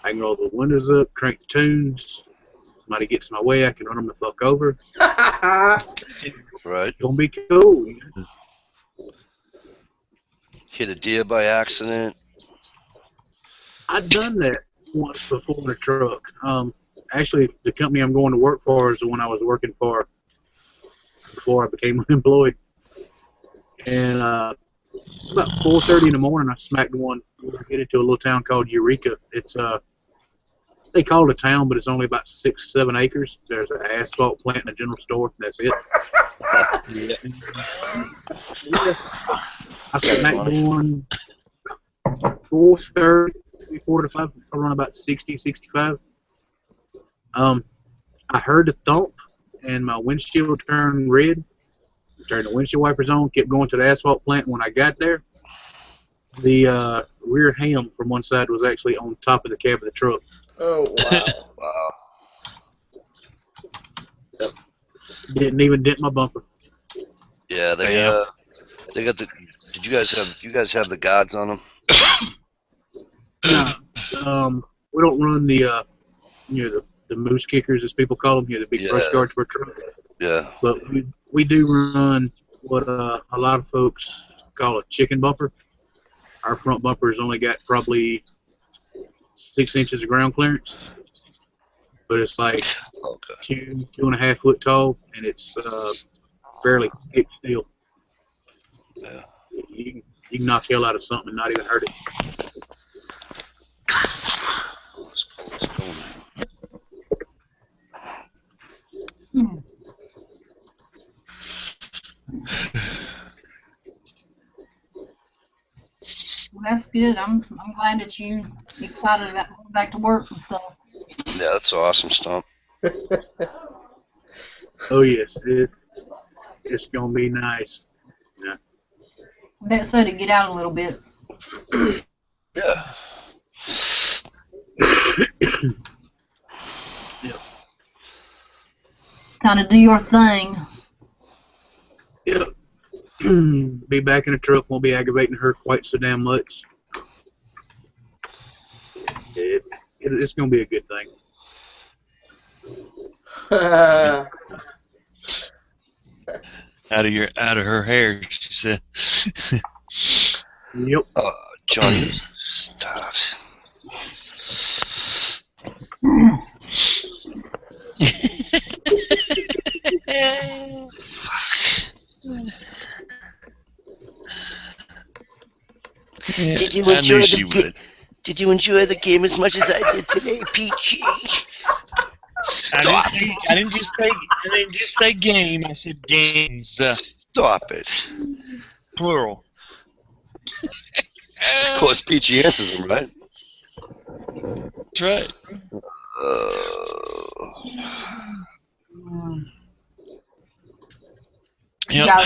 I can roll the windows up, crank the tunes. Somebody gets in my way, I can run them the fuck over. Right. It's gonna be cool. Hit a deer by accident. I've done that once before in a truck. Actually, the company I'm going to work for is the one I was working for before I became unemployed. And about 4:30 in the morning, I smacked one. We were headed to a little town called Eureka. It's they call it a town, but it's only about 6-7 acres. There's an asphalt plant and a general store. That's it. Yeah. I smacked one 4:30, 4 to 5. I run about 60, 65. I heard the thump, and my windshield turned red. Turned the windshield wipers on, kept going to the asphalt plant. When I got there, the rear ham from one side was actually on top of the cab of the truck. Oh, wow. Wow. Didn't even dent my bumper. Yeah, they got the. Did you guys have the guards on them? No, we don't run the the moose kickers, as people call them, the big brush guards for a truck. Yeah. But we do run what a lot of folks call a chicken bumper. Our front bumper's only got probably 6 inches of ground clearance, but it's like Okay. 2.5 foot tall, and it's fairly thick steel. Yeah. You can knock hell out of something and not even hurt it. Let's pull this going. Well, that's good. I'm glad that you excited about going back to work and stuff. Yeah, that's awesome, Stump. Oh yes, it's gonna be nice. Yeah. I bet so, to get out a little bit. Yeah. Kind of do your thing. Yep. Be back in the truck. Won't be aggravating her quite so damn much. It's gonna be a good thing. Out of her hair, she said. Yep. Johnny, stop. Yeah, Did you I enjoy knew she would. Did you enjoy the game as much as I did today, Peachy? Stop. I didn't just say game. I said games. Stop it. Plural. Of course, Peachy answers them, right? That's right. Yep.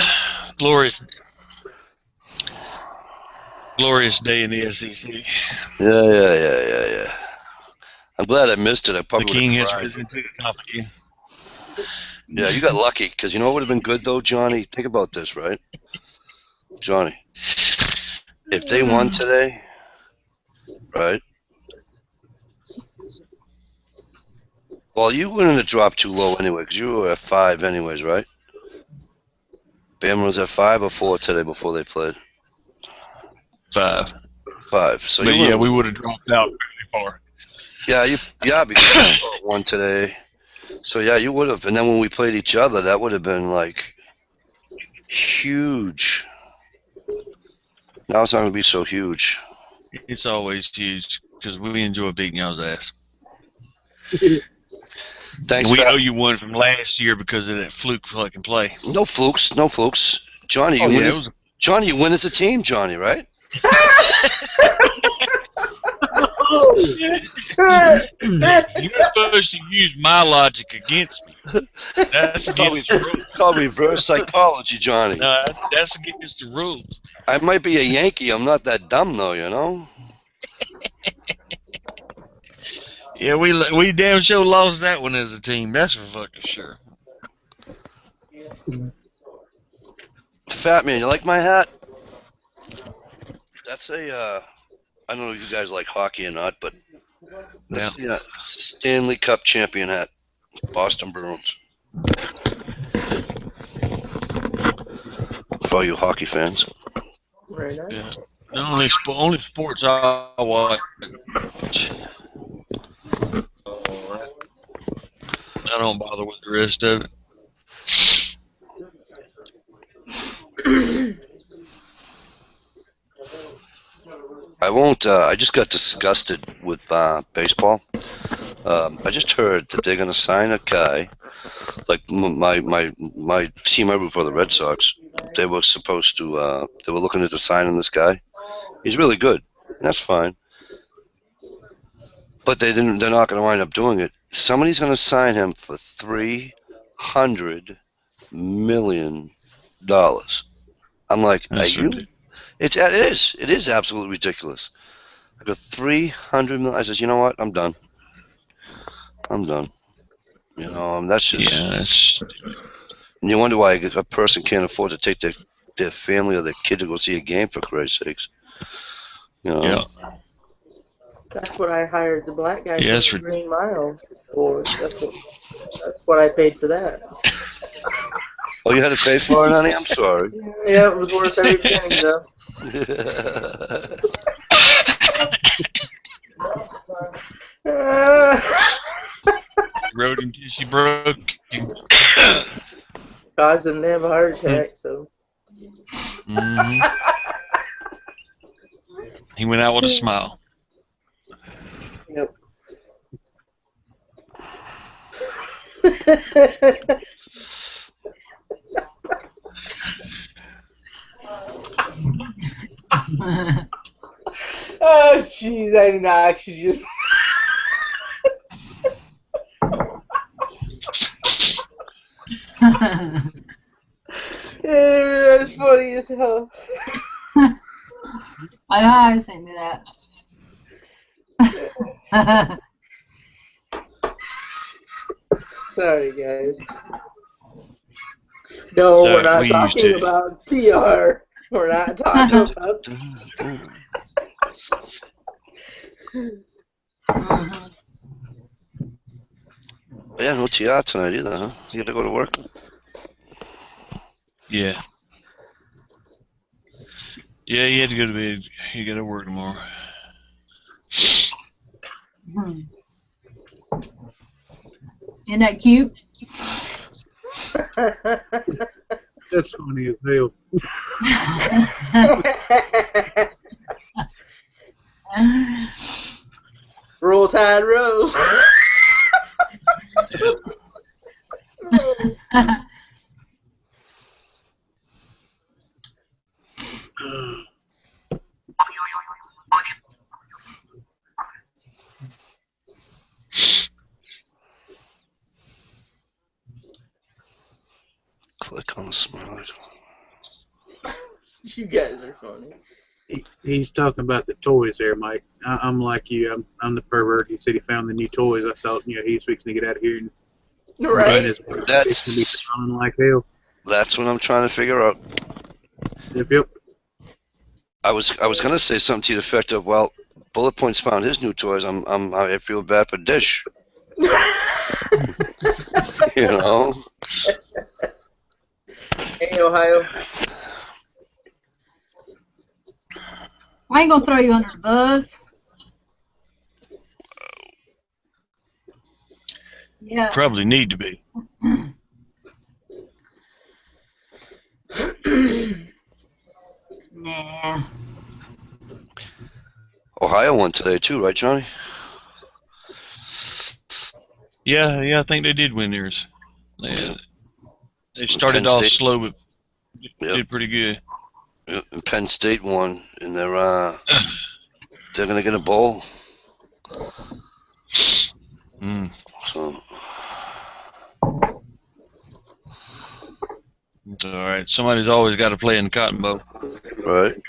Glorious day in the SEC. Yeah. I'm glad I missed it. I The probably king would has have cried. risen to the top again. Yeah, you got lucky, because you know what would have been good, though, Johnny? Think about this, right? Johnny, if they won today, right? Well, you wouldn't have dropped too low anyway, because you were at 5 anyways, right? Bama was at 5 or 4 today before they played? 5. 5. So But you yeah, we would have dropped out really far. Yeah, because you won today. So yeah, you would have. And then when we played each other, that would have been like huge. Now it's not going to be so huge. It's always huge because we enjoy beating y'all's ass. Thanks, And we Fat. owe you one from last year because of that fluke fucking play. No flukes, no flukes. Johnny, you Oh, win yeah, as, Johnny, you win as a team, Johnny, right? You're supposed to use my logic against me. That's against the rules. It's called reverse psychology, Johnny. No, that's against the rules. I might be a Yankee. I'm not that dumb, though, you know? Yeah, we damn sure lost that one as a team. That's for fucking sure. Fat man, you like my hat? That's a, I don't know if you guys like hockey or not, but this is Stanley Cup champion hat. Boston Bruins. For all you hockey fans. Very nice. Yeah. The only sports I watch. I don't bother with the rest of it. I won't. I just got disgusted with baseball. I just heard that they're going to sign a guy, like my team I root for, the Red Sox. They were supposed to. They were looking into signing this guy. He's really good, and that's fine. But they didn't. They're not going to wind up doing it. Somebody's going to sign him for $300 million. I'm like, That's are you? It is absolutely ridiculous. I go 300 million. I says, you know what? I'm done. You know, that's just. Yeah, that's. And you wonder why a person can't afford to take their family or their kid to go see a game, for Christ's sakes. You know. Yeah. That's what I hired the black guy Yes, from Green Mile for. That's what I paid for that. Oh, you had to pay for it, honey? I'm sorry. Yeah, it was worth every penny, though. Rode him till she broke him. Caused him to have a heart attack, so. Mm-hmm. He went out with a smile. Yep. Oh, jeez, I did not actually just. That's funny as hell. I know I sent me that. Sorry, guys. No, we're not We used talking to- about TR. We're not talking about. Yeah, no TR tonight either, huh? You got to go to work? Yeah. Yeah, you had to go to bed. You got to work tomorrow. Isn't that cute? That's funny as hell. Roll Tide, roll. Click on the smile icon. You guys are funny. He's talking about the toys there, Mike. I'm like you. I'm the pervert. He said he found the new toys. I thought, he's fixing to get out of here and Right. run his work. It's gonna be smiling like hell. That's what I'm trying to figure out. Yep. I was gonna say something to the effect of, well, Bullet Point's found his new toys. I feel bad for Dish. You know. Hey, Ohio. I ain't gonna throw you under the bus. Yeah. Probably need to be. Nah. Ohio won today too, right, Johnny? Yeah, I think they did win theirs. They started Penn off State. slow, but Yep. did pretty good. And Penn State won, and they're gonna get a bowl. Mm. So It's all right. Somebody's always got to play in the Cotton Bowl. right.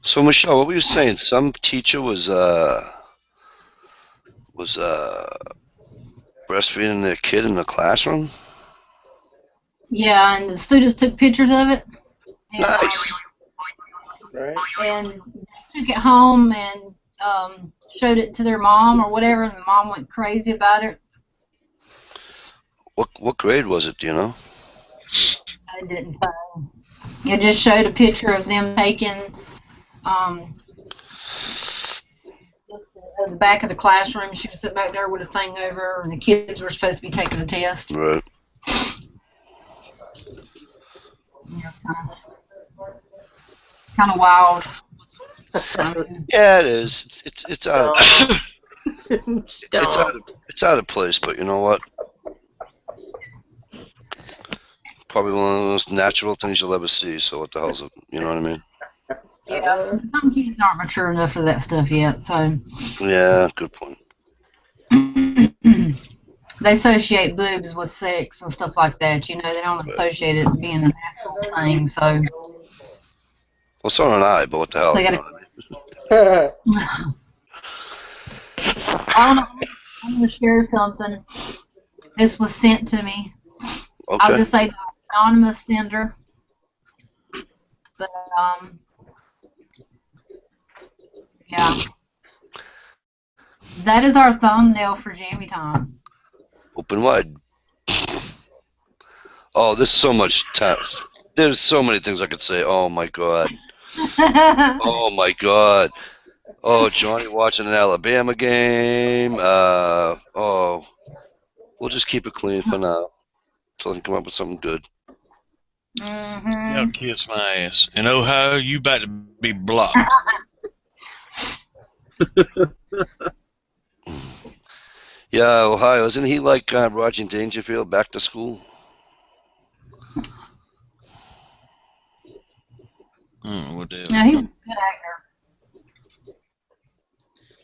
So Michelle, what were you saying? Some teacher was breastfeeding their kid in the classroom. Yeah, and the students took pictures of it. And, Nice. Right. And took it home and showed it to their mom or whatever, and the mom went crazy about it. What grade was it? Do you know? I didn't say. It just showed a picture of them taking the back of the classroom. She was sitting back there with a thing over her, and the kids were supposed to be taking a test. Right. Kind of wild. Yeah, it is. It's out. Stop. It's out of place, but you know what? Probably one of the most natural things you'll ever see. So what the hell's it? You know what I mean? Yeah, some kids aren't mature enough for that stuff yet, so. Yeah, good point. They associate boobs with sex and stuff like that. You know, they don't associate it being a natural thing, so. Well, so don't I, but what the hell? They You gotta- know what I mean? I'm going to share something. This was sent to me. I'll Okay. just say anonymous sender. But, yeah. That is our thumbnail for Jammy Time. Open wide. Oh, there's so much time. There's so many things I could say. Oh my god. Oh my god. Oh, Johnny watching an Alabama game. Oh, we'll just keep it clean for now until I can come up with something good. Y'all kiss my ass. In Ohio, you about to be blocked. Yeah, Ohio. Isn't he like Roger Dangerfield back to school? What the hell? Yeah, he was a good actor.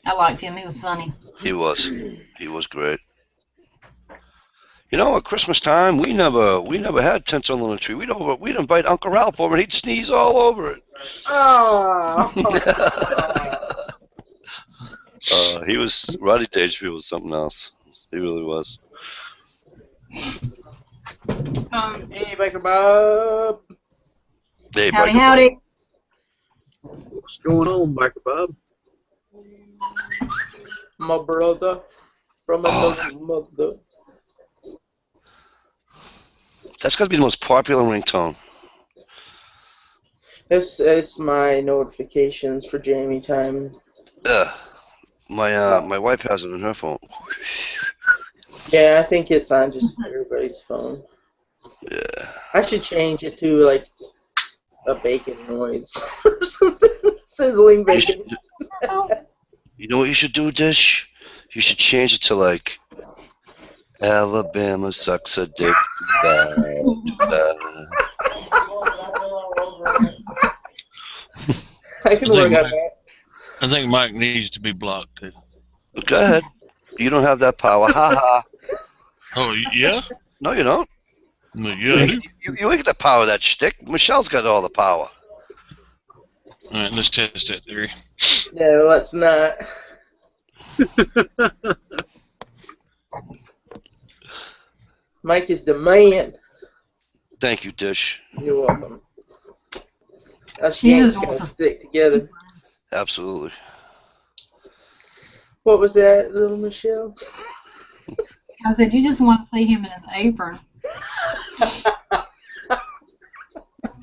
I liked him. He was funny. He was. He was great. You know, at Christmas time, we never had tents on the tree. We'd invite Uncle Ralph over, and he'd sneeze all over it. Oh. He was Roddy Dangerfield was something else. He really was. Hey, Biker Bob. Hey, Howdy, Biker howdy. What's going on, Biker Bob? My brother from another mother. Bob. That's got to be the most popular ringtone. It's my notifications for Jammy Time. My wife has it on her phone. Yeah, I think it's on just everybody's phone. Yeah. I should change it to like a bacon noise or something. Sizzling bacon. You know what you should do, Dish? You should change it to like Alabama sucks a dick. I can work on that. I think Mike needs to be blocked too. Go ahead. You don't have that power. Ha ha. Oh yeah? No, you don't. Well, You yeah. ain't got the power of that shtick. Michelle's got all the power. All right, let's test that theory. No, let's not. Mike is the man. Thank you, Dish. You're welcome. Us Jesus Yanks gotta wants to- stick together. Absolutely. What was that, little Michelle? I said, you just want to see him in his apron.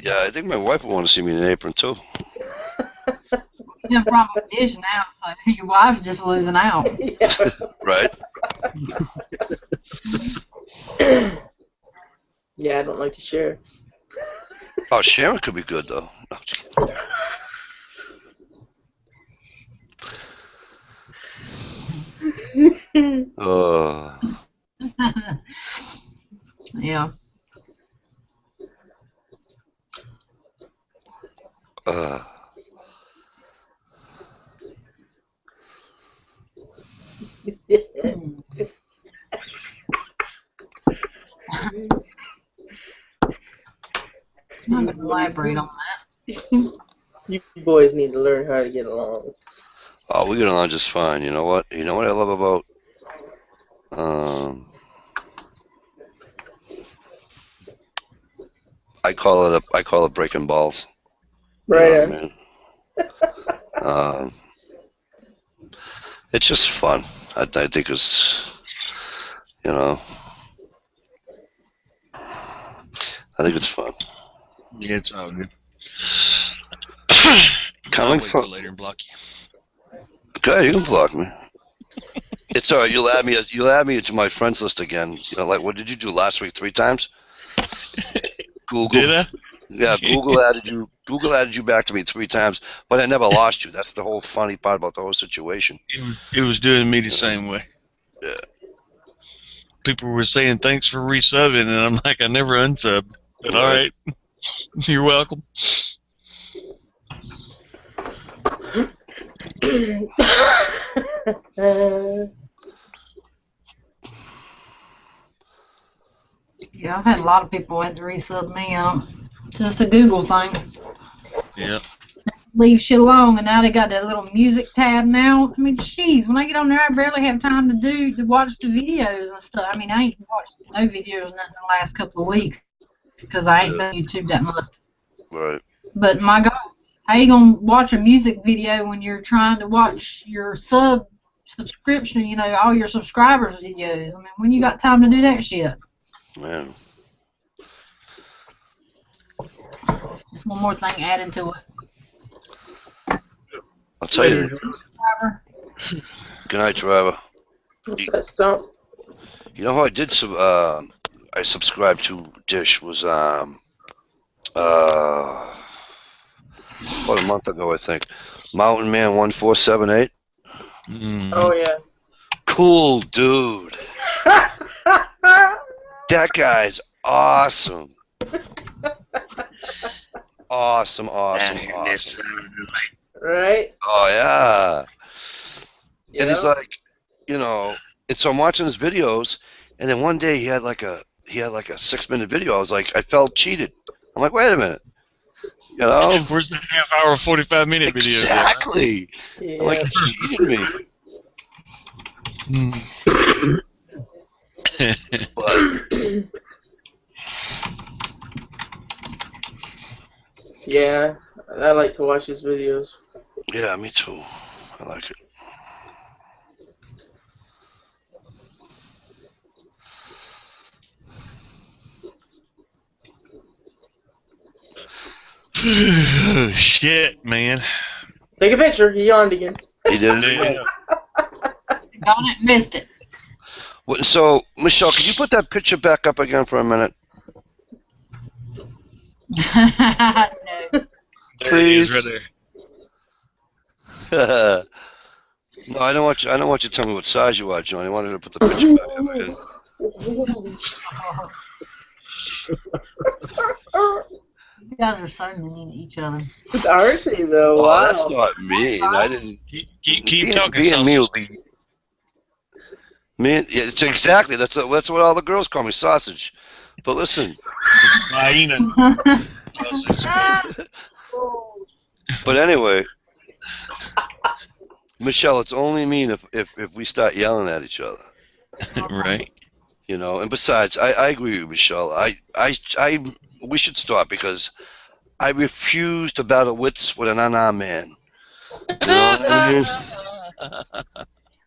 Yeah, I think my wife would want to see me in an apron too. You done promised Dish now, so your wife's just losing out. Yeah. Right? Yeah, I don't like to share. Oh, Sharon could be good though. No, I'm just kidding. Yeah. Uh, I'm not gonna elaborate on that. You boys need to learn how to get along. oh, we get along just fine. You know what? You know what I love about I call it breaking balls. You know Right what I on. mean? It's just fun. I think it's, you know, I think it's fun. Yeah, it's all good. Coming I'll wait till from, later and block you. okay, you can block me. It's all right. You'll add me to my friends list again. You know, like what did you do last week? 3 times? Google. Did I? Yeah, Google added you back to me 3 times, but I never lost you. That's the whole funny part about the whole situation. It was doing me the same way. Yeah. People were saying thanks for resubbing, and I'm like, I never unsubbed. But all Right. right, you're welcome. Yeah, I've had a lot of people had to resub me. It's just a Google thing. Yeah. Leave shit alone, and now they got that little music tab now. I mean, jeez, when I get on there, I barely have time to watch the videos and stuff. I mean, I ain't watched no videos nothing the last couple of weeks because I ain't done YouTube that much. Right. But my God, how you gonna watch a music video when you're trying to watch your subscription? You know, all your subscribers' videos. I mean, when you got time to do that shit? Man. Just one more thing added to it. I'll tell you. Good night, Trevor. What's that stump? You know how I did I subscribed to Dish was about a month ago, I think. Mountain Man 1478. Oh yeah. Cool dude. That guy's awesome. Awesome. Right? Oh yeah. Yeah. And he's like, you know, and so I'm watching his videos, and then one day he had like a 6-minute video. I was like, I felt cheated. I'm like, wait a minute. You know? Where's the half-hour, 45-minute video? Exactly. Yeah. I'm like, you cheated me. But Yeah, I like to watch his videos. yeah, me too. I like it. Shit, man. Take a picture. He yawned again. He did it again. Darn it, missed it. So, Michelle, could you put that picture back up again for a minute? No. Please. There he is, right there. No, I don't want you to tell me what size you are, John. I wanted to put the picture back up again. You guys are so mean to each other. Aren't they though? Oh, Wow. that's not mean. I didn't. Keep talking. Being me will be. Man, yeah, it's exactly. That's what all the girls call me, sausage. But listen. Playin. But anyway, Michelle, it's only mean if we start yelling at each other. Right. You know. And besides, I agree with you, Michelle. We should stop because I refuse to battle wits with an unarmed man. You know what I mean?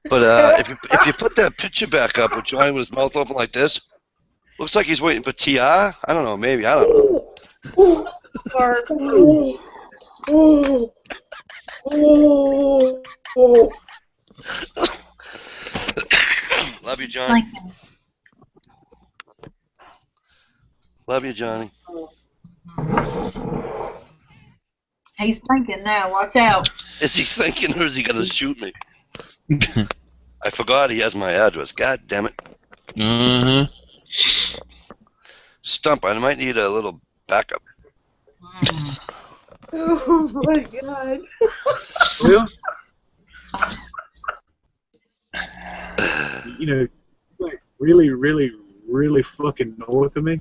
But if you put that picture back up with Johnny with his mouth open like this, looks like he's waiting for T.I. I don't know, maybe. I don't know. Love you, Johnny. Love you, Johnny. He's thinking now. Watch out. Is he thinking or is he going to shoot me? I forgot he has my address. God damn it. Mm-hmm. Stump, I might need a little backup. Oh my god. Well, you know, like really, really, really fucking north of me.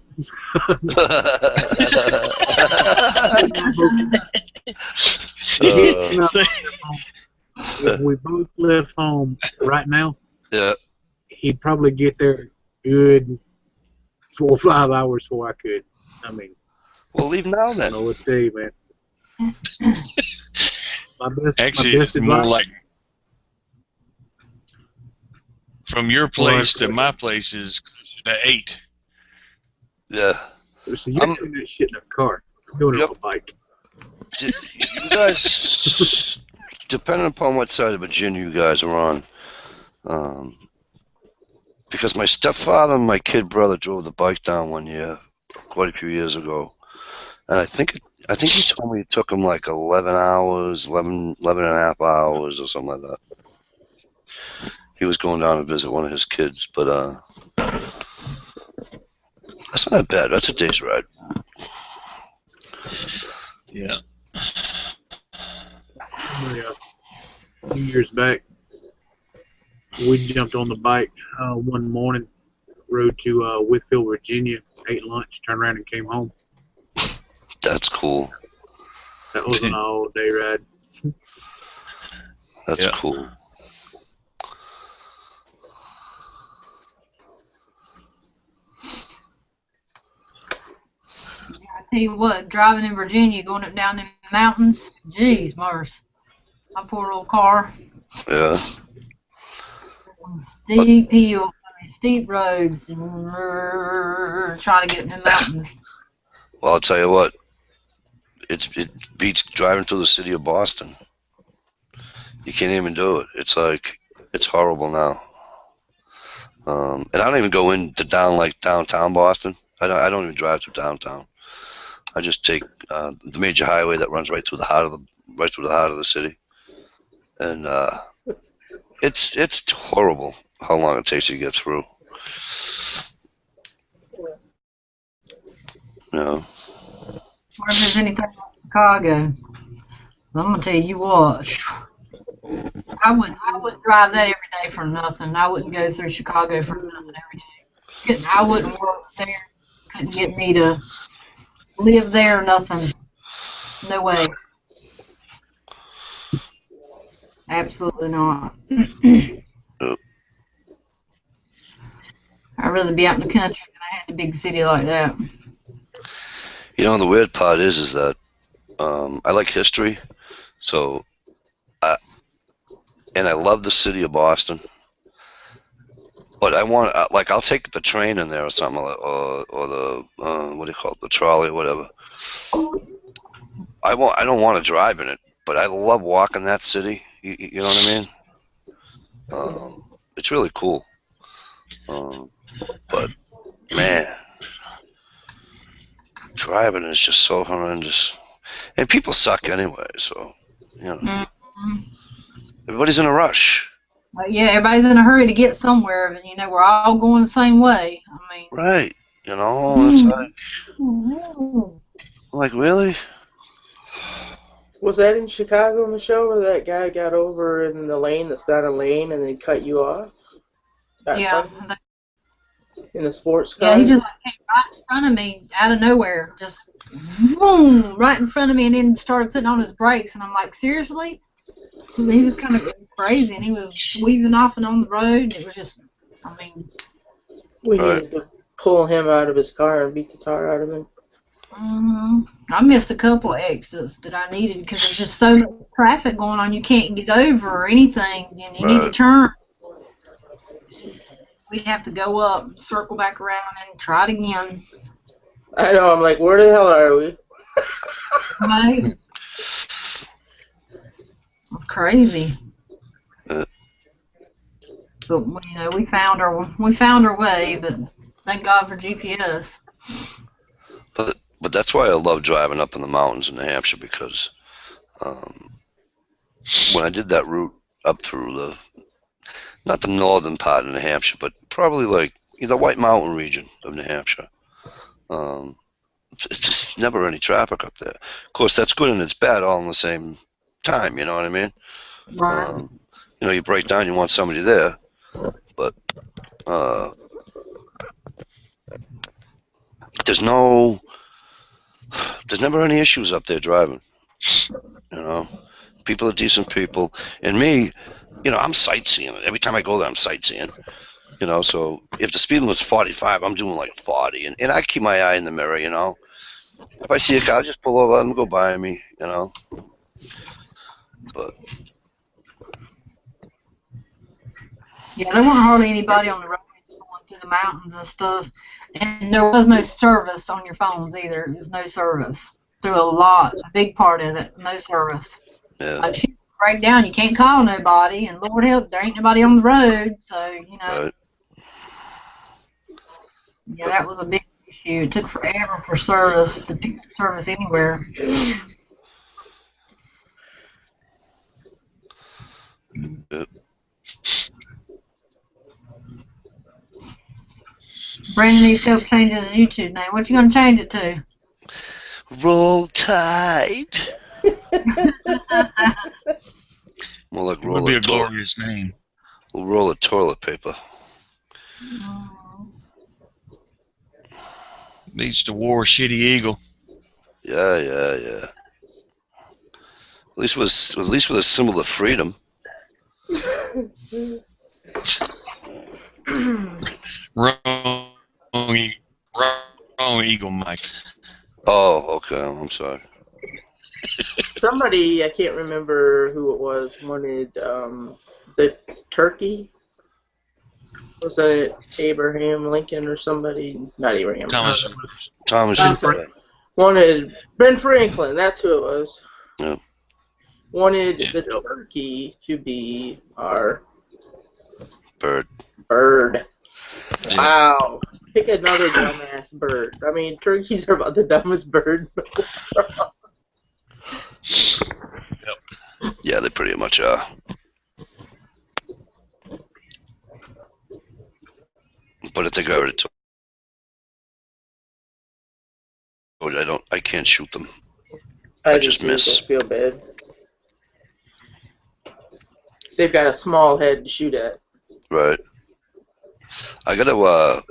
If we both left home right now, Yeah. he'd probably get there good 4 or 5 hours before I could. I mean, Well, leave now I then. don't know what to tell you, man. Actually, my best it's more advice, like from your place to my place is the 8. Yeah. so you're doing that shit in a car. I'm doing it on a bike. You guys, depending upon what side of Virginia you guys are on, because my stepfather and my kid brother drove the bike down one year, quite a few years ago, and I think he told me it took him like 11 and a half hours or something like that. He was going down to visit one of his kids, but that's not bad. That's a day's ride. Yeah. A few years back, we jumped on the bike one morning, rode to Whitfield, Virginia, ate lunch, turned around and came home. That's cool. That was an all-day ride. That's cool. I tell you what, driving in Virginia, going up down in the mountains, jeez, Mars. My poor little car. Yeah. Steep hills, steep roads, and trying to get in the mountains. Well, I'll tell you what. It beats driving through the city of Boston. You can't even do it. It's like, it's horrible now. And I don't even go into downtown Boston. I don't even drive through downtown. I just take the major highway that runs right through the heart of the city, and it's horrible how long it takes you to get through. No. Or if there's anything like Chicago, I'm gonna tell you what. I wouldn't drive that every day for nothing. I wouldn't go through Chicago for nothing every day. I wouldn't work there. Couldn't get me to live there or nothing. No way. Absolutely not. I'd rather be out in the country than I had a big city like that. You know, the weird part is that I like history, so and I love the city of Boston. But I want, I'll take the train in there or something, or the what do you call it, the trolley or whatever. I don't want to drive in it, but I love walking that city. You know what I mean? It's really cool. But man, driving is just so horrendous, and people suck anyway. So you know, everybody's in a rush. Yeah, everybody's in a hurry to get somewhere, but we're all going the same way. I mean, right? You know, it's like really. Was that in Chicago in the show where that guy got over in the lane that's not a lane and then cut you off? Yeah. In the sports car? Yeah, he just came right in front of me out of nowhere, just boom, right in front of me, and then started putting on his brakes, and I'm like, seriously? He was kind of crazy, and he was weaving off and on the road, and it was just, I mean... We needed to pull him out of his car and beat the tar out of him. I missed a couple of exits that I needed because there's just so much traffic going on, you can't get over or anything, and you need to turn. We have to go up, circle back around, and try it again. I know, I'm like, where the hell are we? Right? It's crazy. But we found our way, but thank God for GPS. But that's why I love driving up in the mountains in New Hampshire, because When I did that route up through not the northern part of New Hampshire, but probably like the White Mountain region of New Hampshire. It's just never any traffic up there. Of course, that's good and it's bad all in the same time. You know what I mean? Right. You break down, you want somebody there, but there's never any issues up there driving. People are decent people, and me, I'm sightseeing. Every time I go there, I'm sightseeing. So if the speed limit's 45, I'm doing like 40, and I keep my eye in the mirror. If I see a car, I'll just pull over, let them go by me. But Yeah, there wasn't hardly anybody on the road going through the mountains and stuff. And there was no service on your phones either. There was no service. Through a big part of it, no service. yeah, Like, she break down, you can't call nobody, and Lord help, there ain't nobody on the road, so, right. Yeah, that was a big issue. It took forever for service to pick up service anywhere. Yep. Brandon needs help changing his YouTube name. What you gonna change it to? Roll Tide. More like It would be a roll glorious name. We'll roll of toilet paper. Leads to War Shitty Eagle. Yeah. At least with a symbol of freedom. Wrong Eagle, Mike. Oh, okay. I'm sorry. Somebody, I can't remember who it was, wanted the turkey. Was that Abraham Lincoln or somebody? Not Abraham. Thomas. Wanted Ben Franklin. That's who it was. Yeah. Wanted the turkey to be our Bird. Yeah. Wow. Pick another dumbass bird. I mean, turkeys are about the dumbest bird. Yeah, they pretty much are. But I think I already told you, I can't shoot them. I just miss. I feel bad. They've got a small head to shoot at. Right. I gotta,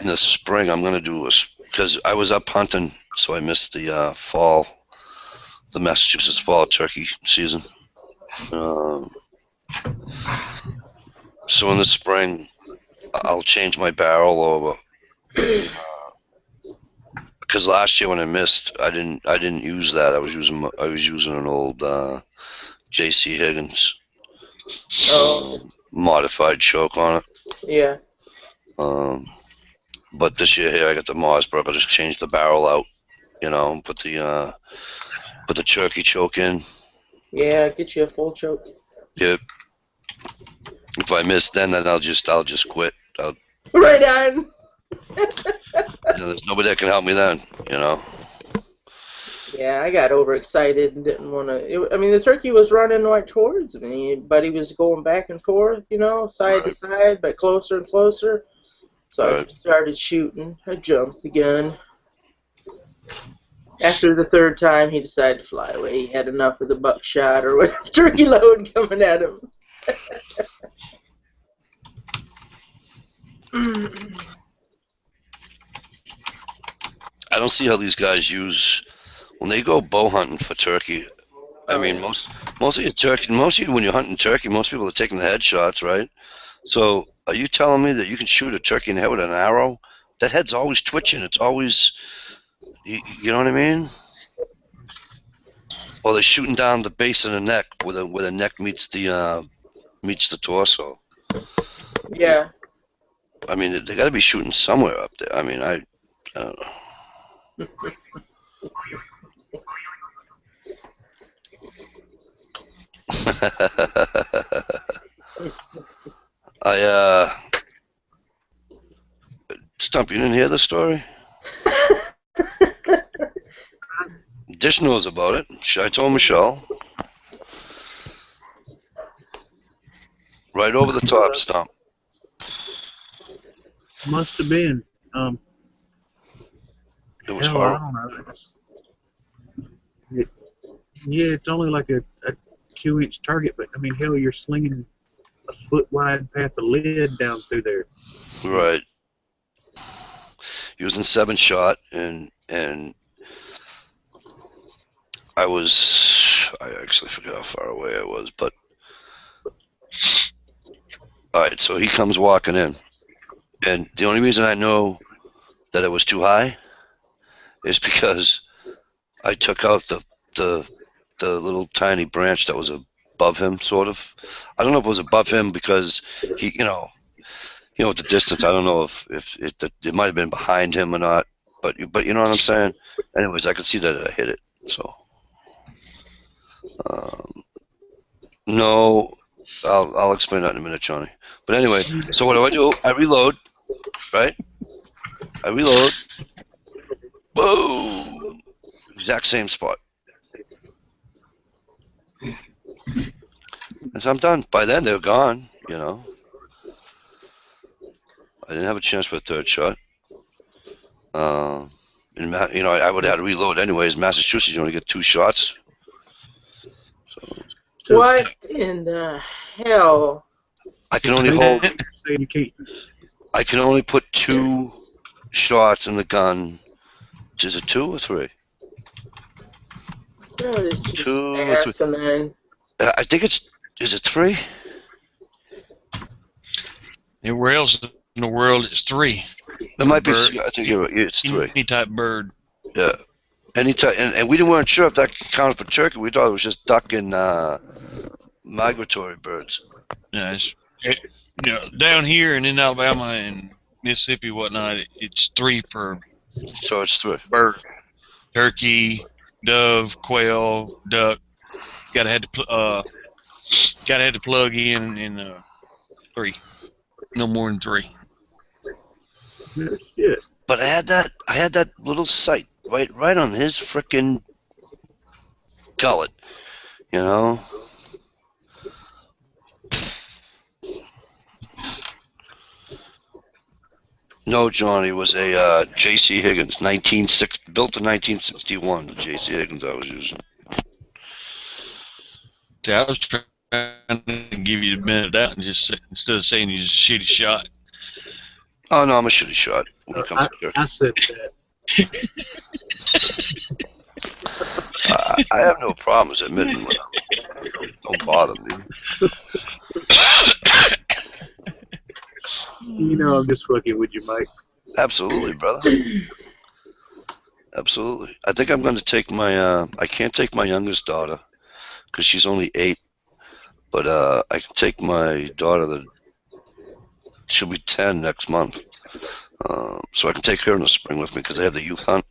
in the spring, I'm gonna do because I was up hunting, so I missed the the Massachusetts fall turkey season. So in the spring, I'll change my barrel over. Because last year when I missed, I didn't use that. I was using an old J.C. Higgins modified choke on it. Yeah. But this year here I got the Mossberg. I just changed the barrel out, and put the turkey choke in. Yeah, get you a full choke. Yep. If I miss, then I'll just quit. Right on. There's nobody that can help me then. Yeah, I got overexcited and didn't want to. I mean, the turkey was running right towards me, but he was going back and forth, side to side, but closer and closer. So I just started shooting. I jumped the gun. After the third time, he decided to fly away. He had enough of the buckshot or whatever turkey load coming at him. I don't see how these guys use when they go bow hunting for turkey. I mean, most of your turkey, when you're hunting turkey, most people are taking the headshots, right? So, are you telling me that you can shoot a turkey in the head with an arrow? That head's always twitching. It's always, you know what I mean? Or they're shooting down the base of the neck, where the neck meets the torso. Yeah. I mean, they got to be shooting somewhere up there. I mean, I don't know. Stump, you didn't hear the story? Dish knows about it. I told Michelle. right over the top stump. Must have been. It was Hell, I horrible. don't know. Yeah, it's only like a 2-inch target, but I mean, hell, you're slinging a foot wide path of lead down through there. Right. He was in 7-shot, and I actually forgot how far away I was, but all right. So he comes walking in, and the only reason I know that it was too high is because I took out the little tiny branch that was above him, sort of. I don't know if it was above him because he, with the distance, I don't know if it might have been behind him or not, but you know what I'm saying. Anyways, I could see that I hit it. So, no, I'll explain that in a minute, Johnny. But anyway, so what do? I reload, right? I reload. Boom! Exact same spot. And so I'm done. By then, they're gone, I didn't have a chance for a third shot. I would have had to reload anyways. Massachusetts, you only get 2 shots. So, What in the hell? I can only hold. say you can't. I can only put 2 shots in the gun. Is it 2 or 3? Oh, this is 2 or 3. ass, man. I think it's. Is it 3? Everywhere else in the world, it's 3. It might be. Bird. I think you're right. It's 3. Any type of bird. Yeah. Any type, and we weren't sure if that counted for turkey. We thought it was just duck and migratory birds. Yeah, down here and in Alabama and Mississippi, whatnot, it's 3 per So it's 3. bird. Turkey, dove, quail, duck. Gotta have to plug in 3. No more than 3. No shit. But I had that little sight right on his frickin' gullet, No, Johnny, it was a J.C. Higgins, built in 1961. The J.C. Higgins I was using. See, I was trying to give you the benefit of that and just instead of saying he's a shitty shot. Oh no, I'm a shitty shot when it comes to turkey. I said that. I have no problems admitting when don't bother me. I'm just fucking with you, Mike. Absolutely, brother. Absolutely. I think I'm going to take my. I can't take my youngest daughter because she's only 8, but I can take my daughter. She'll be 10 next month, so I can take her in the spring with me because they have the youth hunt,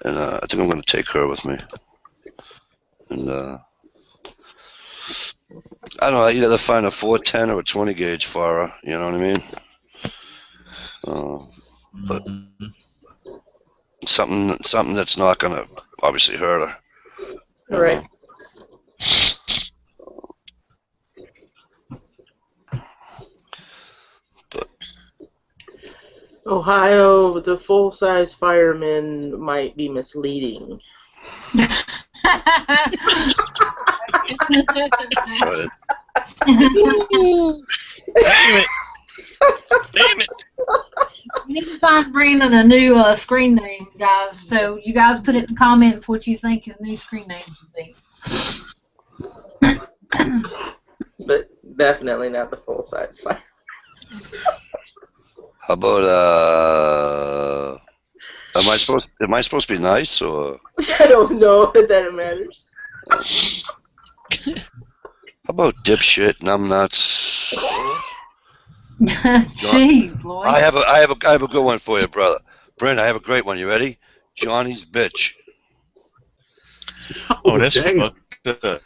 and I think I'm going to take her with me. And I don't know. I either find a 410 or a 20 gauge for her. You know what I mean? But something that's not going to obviously hurt her. All right. But Ohio, the full-size fireman might be misleading. right. Damn it! We need to find Brandon a new screen name, guys. So you guys put it in the comments what you think his new screen name should be. But definitely not the full-size fireman. How about am I supposed to be nice or? I don't know that it matters. How about dipshit, numbnuts? Jeez, Lloyd. I have a good one for you, brother. Brent, I have a great one. You ready? Johnny's bitch. Oh, that's dang. fucked up.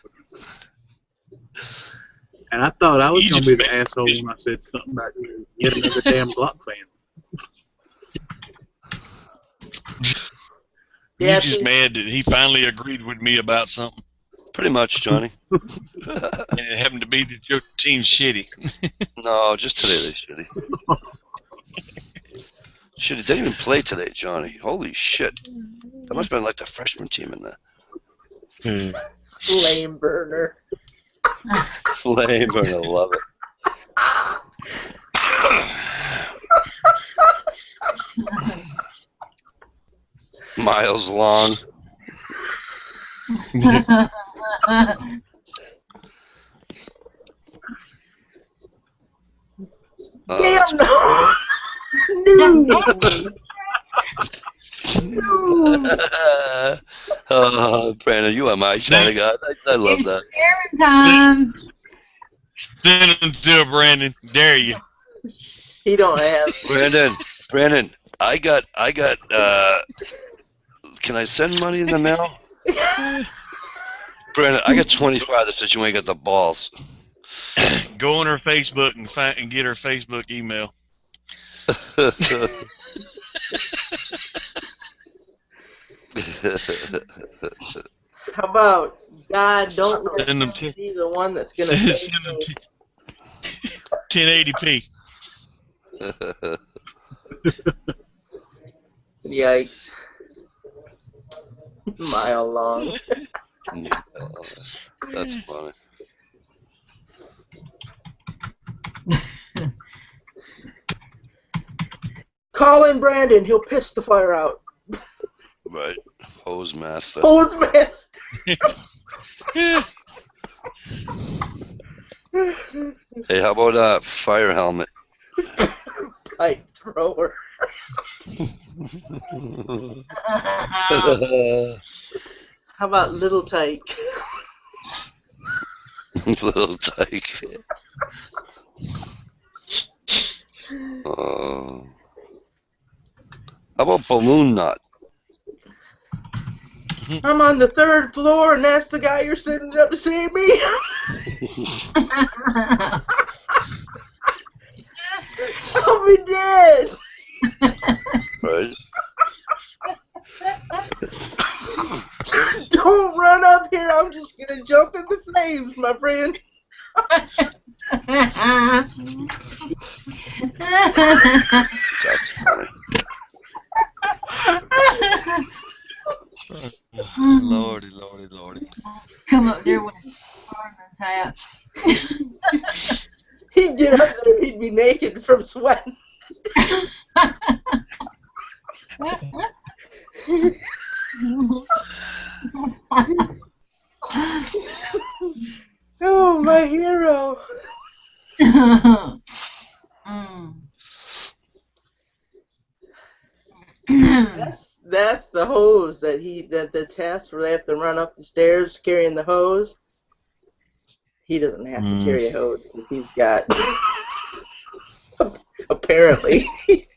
And I thought I was You going to just be the asshole when I said something about yet another damn Glock fan. You Yeah, just mad that he finally agreed with me about something. Pretty much, Johnny. And it happened to be that your team's shitty. No, just today they shitty. Shit, he didn't even play today, Johnny. Holy shit. That must have been like the freshman team in there. Flame burner. Flame burner, love it. Miles long. Damn no! No! Oh, Brandon, you are my kind of guy. I love It's that. sharing time. Send them to Brandon. Dare you? He don't have. Brandon, I got, can I send money in the mail? Brandon, I got 25 that says you ain't got the balls. Go on her Facebook and get her Facebook email. How about God? Don't let Send them him to- be the one that's gonna. Send them to 1080p. Yikes! Mile long. That's funny. Call in Brandon. He'll piss the fire out. Right. Hose master. Hose master. Hey, how about fire helmet? Pipe thrower. How about little tyke? Little tyke. How about balloon knot? I'm on the 3rd floor, and that's the guy you're sending up to see me. I'll be dead. Right. Don't run up here. I'm just gonna jump in the flames, my friend. That's funny. Lordy, lordy, lordy. Come up there with a fireman's hat. He'd get up there, he'd be naked from sweating. Oh, my hero. That's the hose that the test where they have to run up the stairs carrying the hose. He doesn't have to carry a hose because he's got apparently he's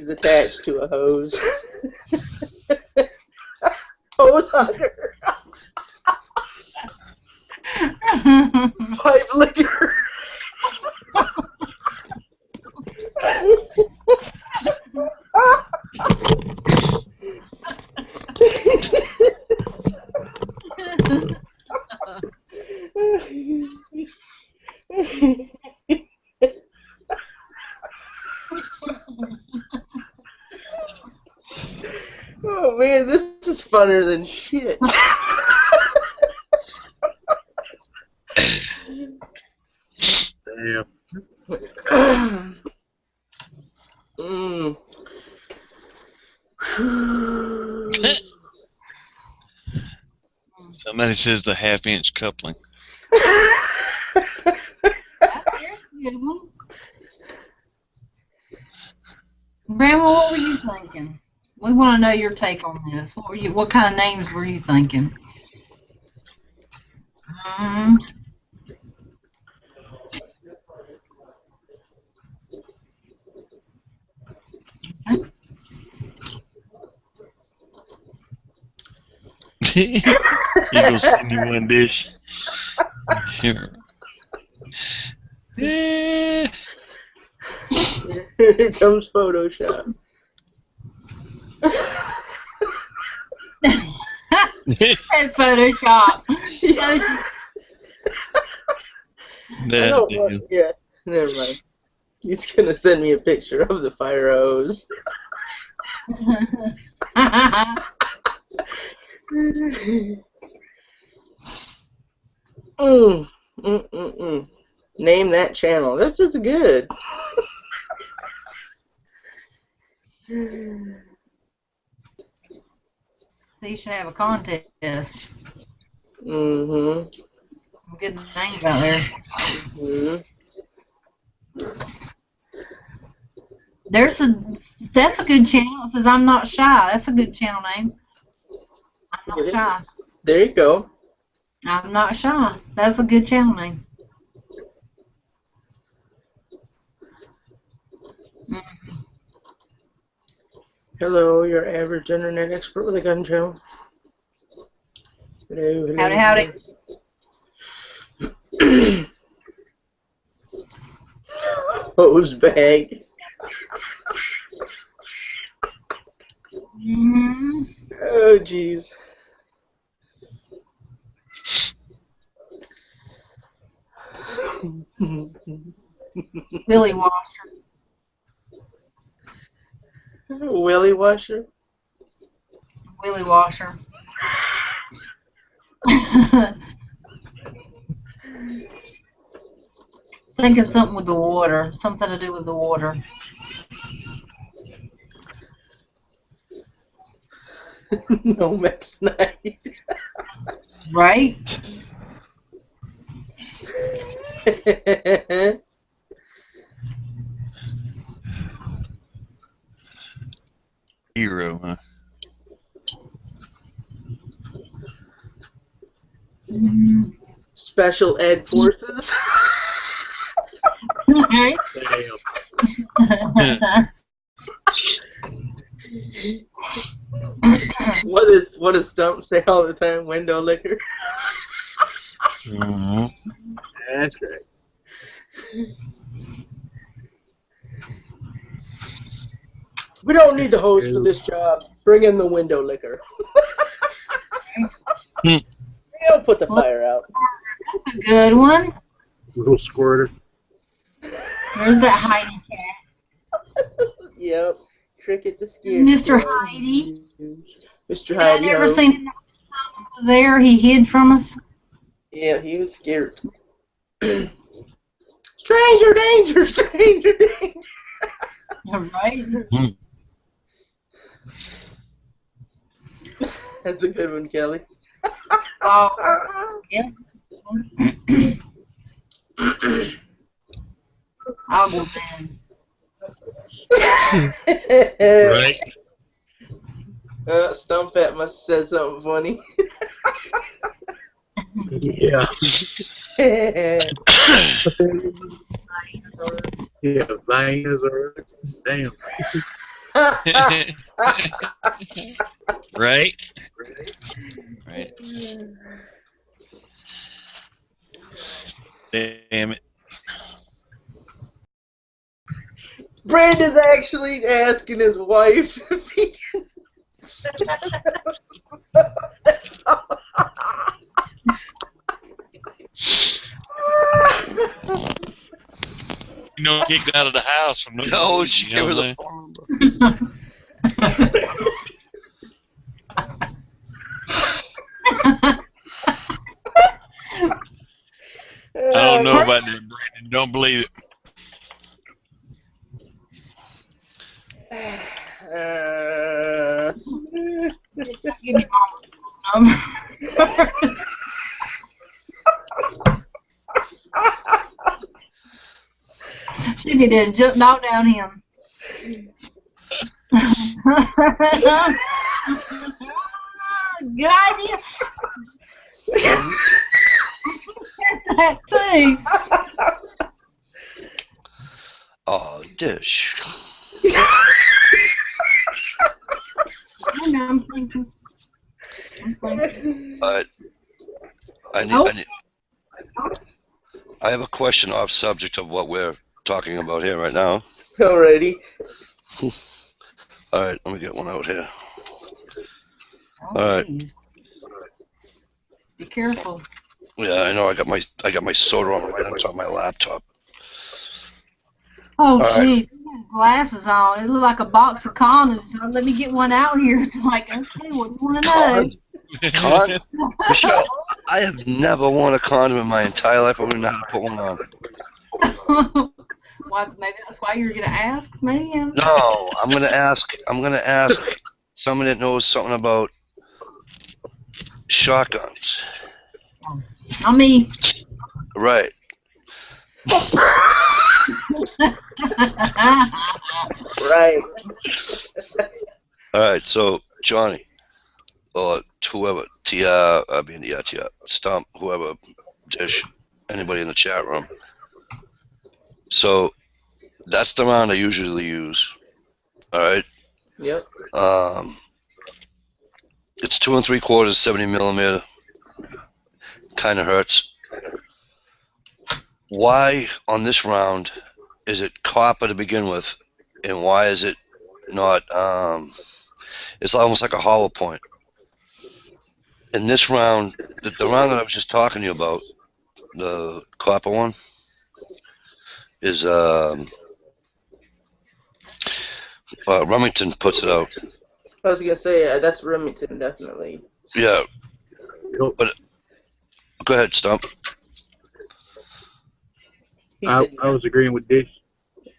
attached to a hose. Hose hugger. Pipe licker. Oh man, this is funner than shit. Damn. Somebody says the half-inch coupling. There's a good one. Grandma, what were you thinking? We want to know your take on this. What kind of names were you thinking? You gonna send me one dish? Sure. Yeah. Here comes Photoshop. And Photoshop. Yeah, never mind. He's gonna send me a picture of the fire hose. Name that channel. This is good. So you should have a contest. Mm-hmm. Some good names out there. Mm-hmm. That's a good channel. It says I'm not shy. That's a good channel name. I'm not shy. There you go. I'm not shy. That's a good channel name. Hello, your average internet expert with a gun channel. Hello, hello. Howdy. Hose bag. Oh, jeez. Willy washer. Willy washer. Willy washer. Thinking something with the water. Something to do with the water. No Max Night. Right? Hero, huh? Special Ed Forces. Right? What does Stump say all the time? Window liquor. Mm-hmm. That's right. We don't need the hose for this job. Bring in the window liquor. They'll put the fire out. That's a good one. Little squirter. There's that Heidi cat. Yep. Cricket the scared. Mr. Heidi. Mr. I Heidi. never seen him there. He hid from us. Yeah, he was scared. Stranger danger! Stranger danger! Right? That's a good one, Kelly. Oh, yeah. I'll go man. Right. Stump Pat must have said something funny. Yeah. Yeah, veins are damn. Right. Right. Damn it. Brandon's actually asking his wife if he can. You know, kicked out of the house from No, she you gave her know the what phone number. I don't know about that, Brandon. Don't believe it. Give me mama's number. She did jump knock down him. Good idea. That too. Oh, dish. I'm thinking. I have a question off subject of what we're talking about here right now. Alrighty. All right, let me get one out here. Oh, All right. geez. Be careful. Yeah, I know. I got my soda on right on top of my laptop. Oh, right. geez. He has glasses on. It looked like a box of condoms. So let me get one out here. It's like, okay, what do you want to know? Con? Michelle, I have never worn a condom in my entire life. I wouldn't know how to put one on. Well, maybe that's why you're gonna ask me. No, I'm gonna ask someone that knows something about shotguns. Not me. Right. Right. All right. So Johnny, or whoever, Stump, whoever, Dish, anybody in the chat room. So that's the round I usually use. All right. Yep. It's 2 3/4, 70 millimeter. Kind of hurts. Why on this round is it copper to begin with, and why is it not? It's almost like a hollow point. In this round, the round that I was just talking to you about, the copper one, is Remington puts it out. I was gonna say that's Remington, definitely. Yeah, but go ahead, Stump. I was agreeing with Dish.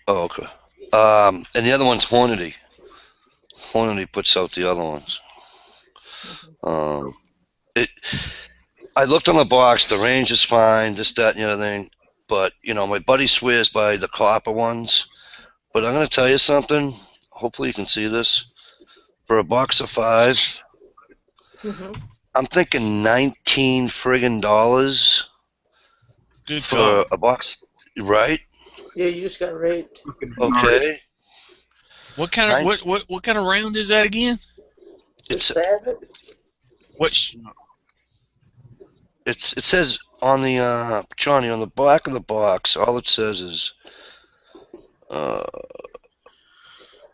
Oh, okay. And the other one's Hornady. Hornady puts out the other ones. I looked on the box. The range is fine. This, that, and the other thing. But my buddy swears by the copper ones. But I'm gonna tell you something. Hopefully, you can see this. For a box of 5, I'm thinking $19 friggin' Good for call. a box, right? Yeah, you just got raped. Okay. What kind of what kind of round is that again? It says on the Johnny, on the back of the box, all it says is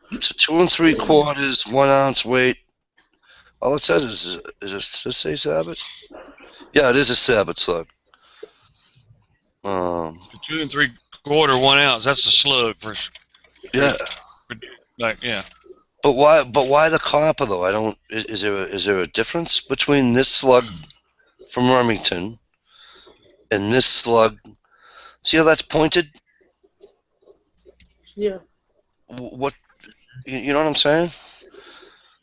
it's a 2 3/4, 1 ounce weight. All it says is does this say Sabbath? Yeah, it is a Sabbath slug. 2 3/4, 1 ounce. That's a slug for. Yeah. Yeah. But why the copper though? I don't. Is there a difference between this slug from Remington and this slug? See how that's pointed? Yeah. What you know what I'm saying?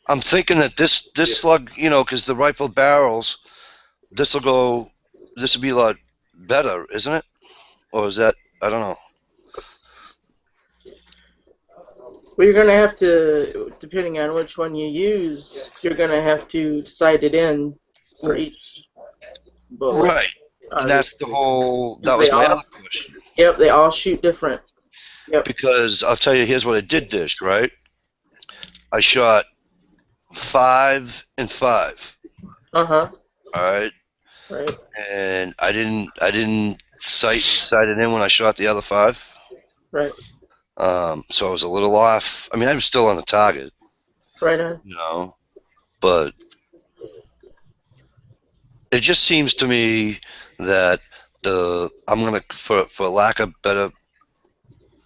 I'm thinking that this slug, because the rifle barrels, this will be a lot better, isn't it? Or is that, I don't know. Well, you're gonna have to, depending on which one you use, you're gonna have to sight it in for each bullet. Right. That was my other question. Yep, they all shoot different. Yep. Because I'll tell you, here's what I did dish, right? I shot 5 and 5. Uh-huh. All right. Right. And I didn't sight it in when I shot the other 5. Right. So I was a little off. I mean, I was still on the target. Right on. But it just seems to me that I'm gonna, for lack of better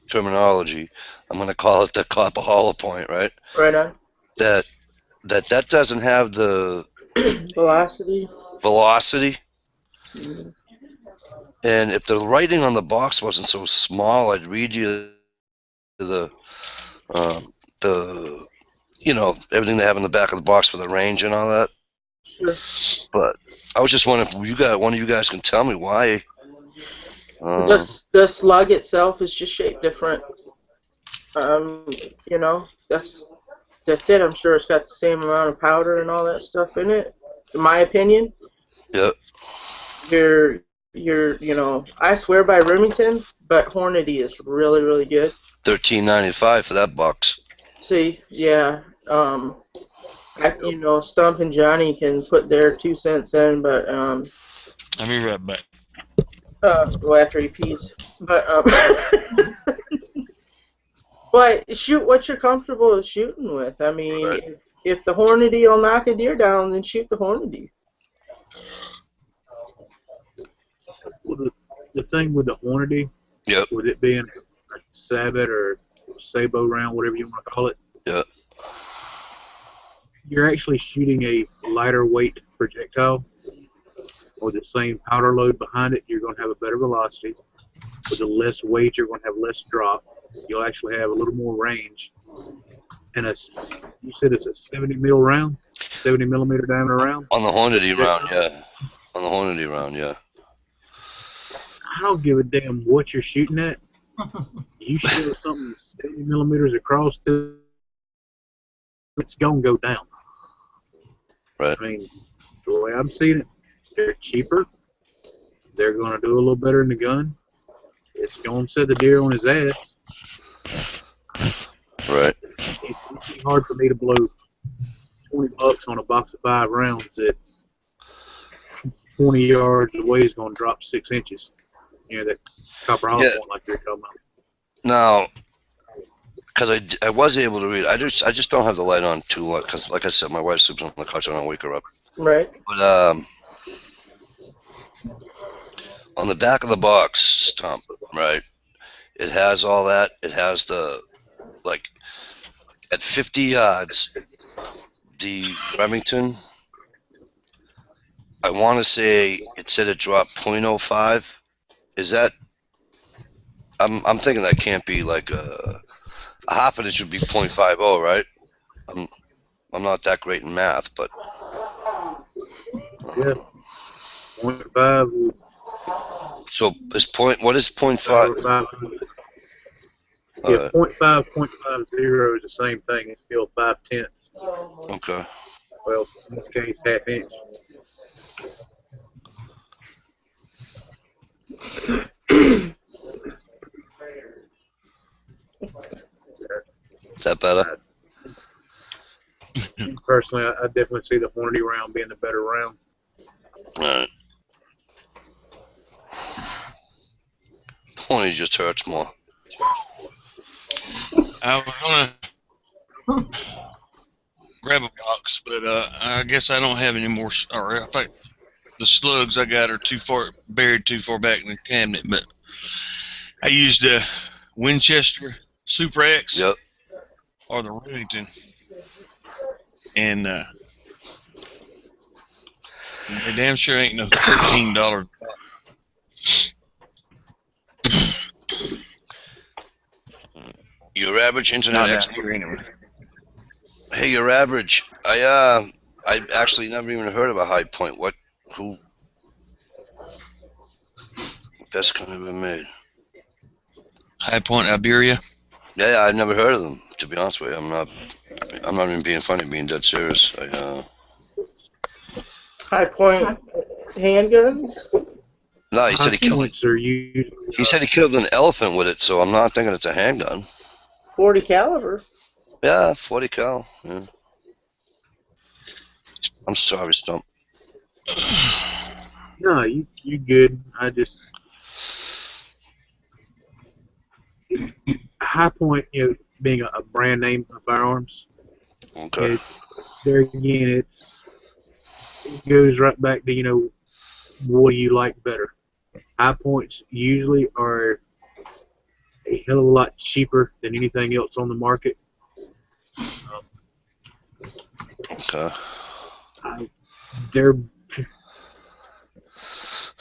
terminology, I'm gonna call it the copper hollow point, right? Right on. That doesn't have the velocity. Mm-hmm. And if the writing on the box wasn't so small, I'd read you the everything they have in the back of the box for the range and all that. Sure. But I was just wondering if one of you guys can tell me why. The slug itself is just shaped different. That's it. I'm sure it's got the same amount of powder and all that stuff in it. In my opinion. Yep. I swear by Remington, but Hornady is really, really good. $13.95 for that box. See, yeah. Stump and Johnny can put their 2 cents in, but I'll be right back. After he pees. But but shoot what you're comfortable shooting with. I mean, right. If the Hornady will knock a deer down, then shoot the Hornady. Well, the thing with the Hornady, Yep. with it being a Sabot or Sabo round, whatever you want to call it, Yep. you're actually shooting a lighter weight projectile with the same powder load behind it. You're going to have a better velocity. With the less weight, you're going to have less drop. You'll actually have a little more range. And you said it's a 70 mil round, 70 millimeter diameter round. On the Hornady round, yeah. On the Hornady round, yeah. I don't give a damn what you're shooting at. You shoot something 70 millimeters across, it's gonna go down. Right. I mean, the way I'm seeing it, they're cheaper. They're gonna do a little better in the gun. It's gonna set the deer on his ass. Right. It'd be hard for me to blow $20 on a box of 5 rounds that 20 yards away is gonna drop 6 inches. You know, that copper hollow point like you're talking about. Now, because I was able to read, I just don't have the light on too much, because like I said, my wife sleeps on the couch, I don't wake her up. Right. But on the back of the box stump, right, it has all that. It has the, like, at 50 yards, the Remington, I want to say it said it dropped .05. Is that, I'm thinking that can't be like a half of it should be .50, right? I'm not that great in math, but Yeah. 0.5. so what is .5? Yeah, 0.5, 0.50 is the same thing. It's still 5/10. Okay. Well, in this case, half inch. Is that better? Personally, I definitely see the Hornady round being the better round. Right. Horny just hurts more. I was gonna grab a box, but I guess I don't have any more. Or in fact, the slugs I got are buried too far back in the cabinet. But I used the Winchester Super X. Yep. Or the Remington, and they damn sure ain't no $13. Your average internet expert. Anyway. Hey, your average. I actually never even heard of a High Point. Who? Best gun ever made. High Point, Iberia. Yeah, I've never heard of them. To be honest with you, I'm not even being funny. Being dead serious. High point handguns. No, he said he killed. He said he killed an elephant with it, so I'm not thinking it's a handgun. 40 caliber. Yeah, 40 cal. Yeah. I'm sorry, Stump. No, you good. I just High Point, being a brand name of firearms. Okay. There again, it goes right back to what do you like better? High Points usually are a hell of a lot cheaper than anything else on the market. Okay. They're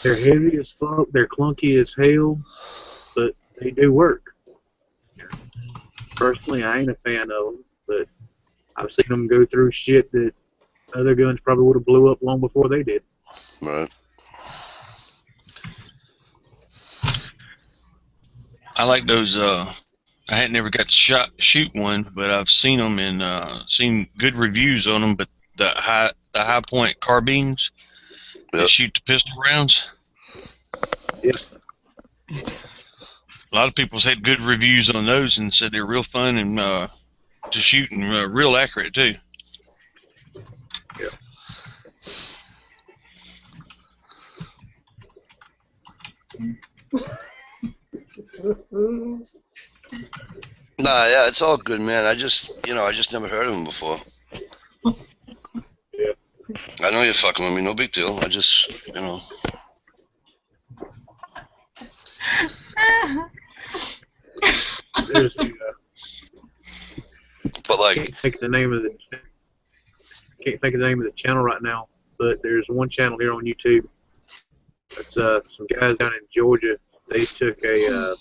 heavy as fuck. They're clunky as hell, but they do work. Personally, I ain't a fan of them, but I've seen them go through shit that other guns probably would have blew up long before they did. Right. I like those. I had never got to shoot one, but I've seen them and seen good reviews on them. But the high point carbines that shoot the pistol rounds. Yep. A lot of people's had good reviews on those and said they're real fun and to shoot and real accurate too. Yeah. Nah, yeah, it's all good, man. I just never heard of him before. I know you're fucking with me. No big deal. I just, There's the, But like, can't think of the name of the channel right now, but there's one channel here on YouTube. It's some guys down in Georgia. They took a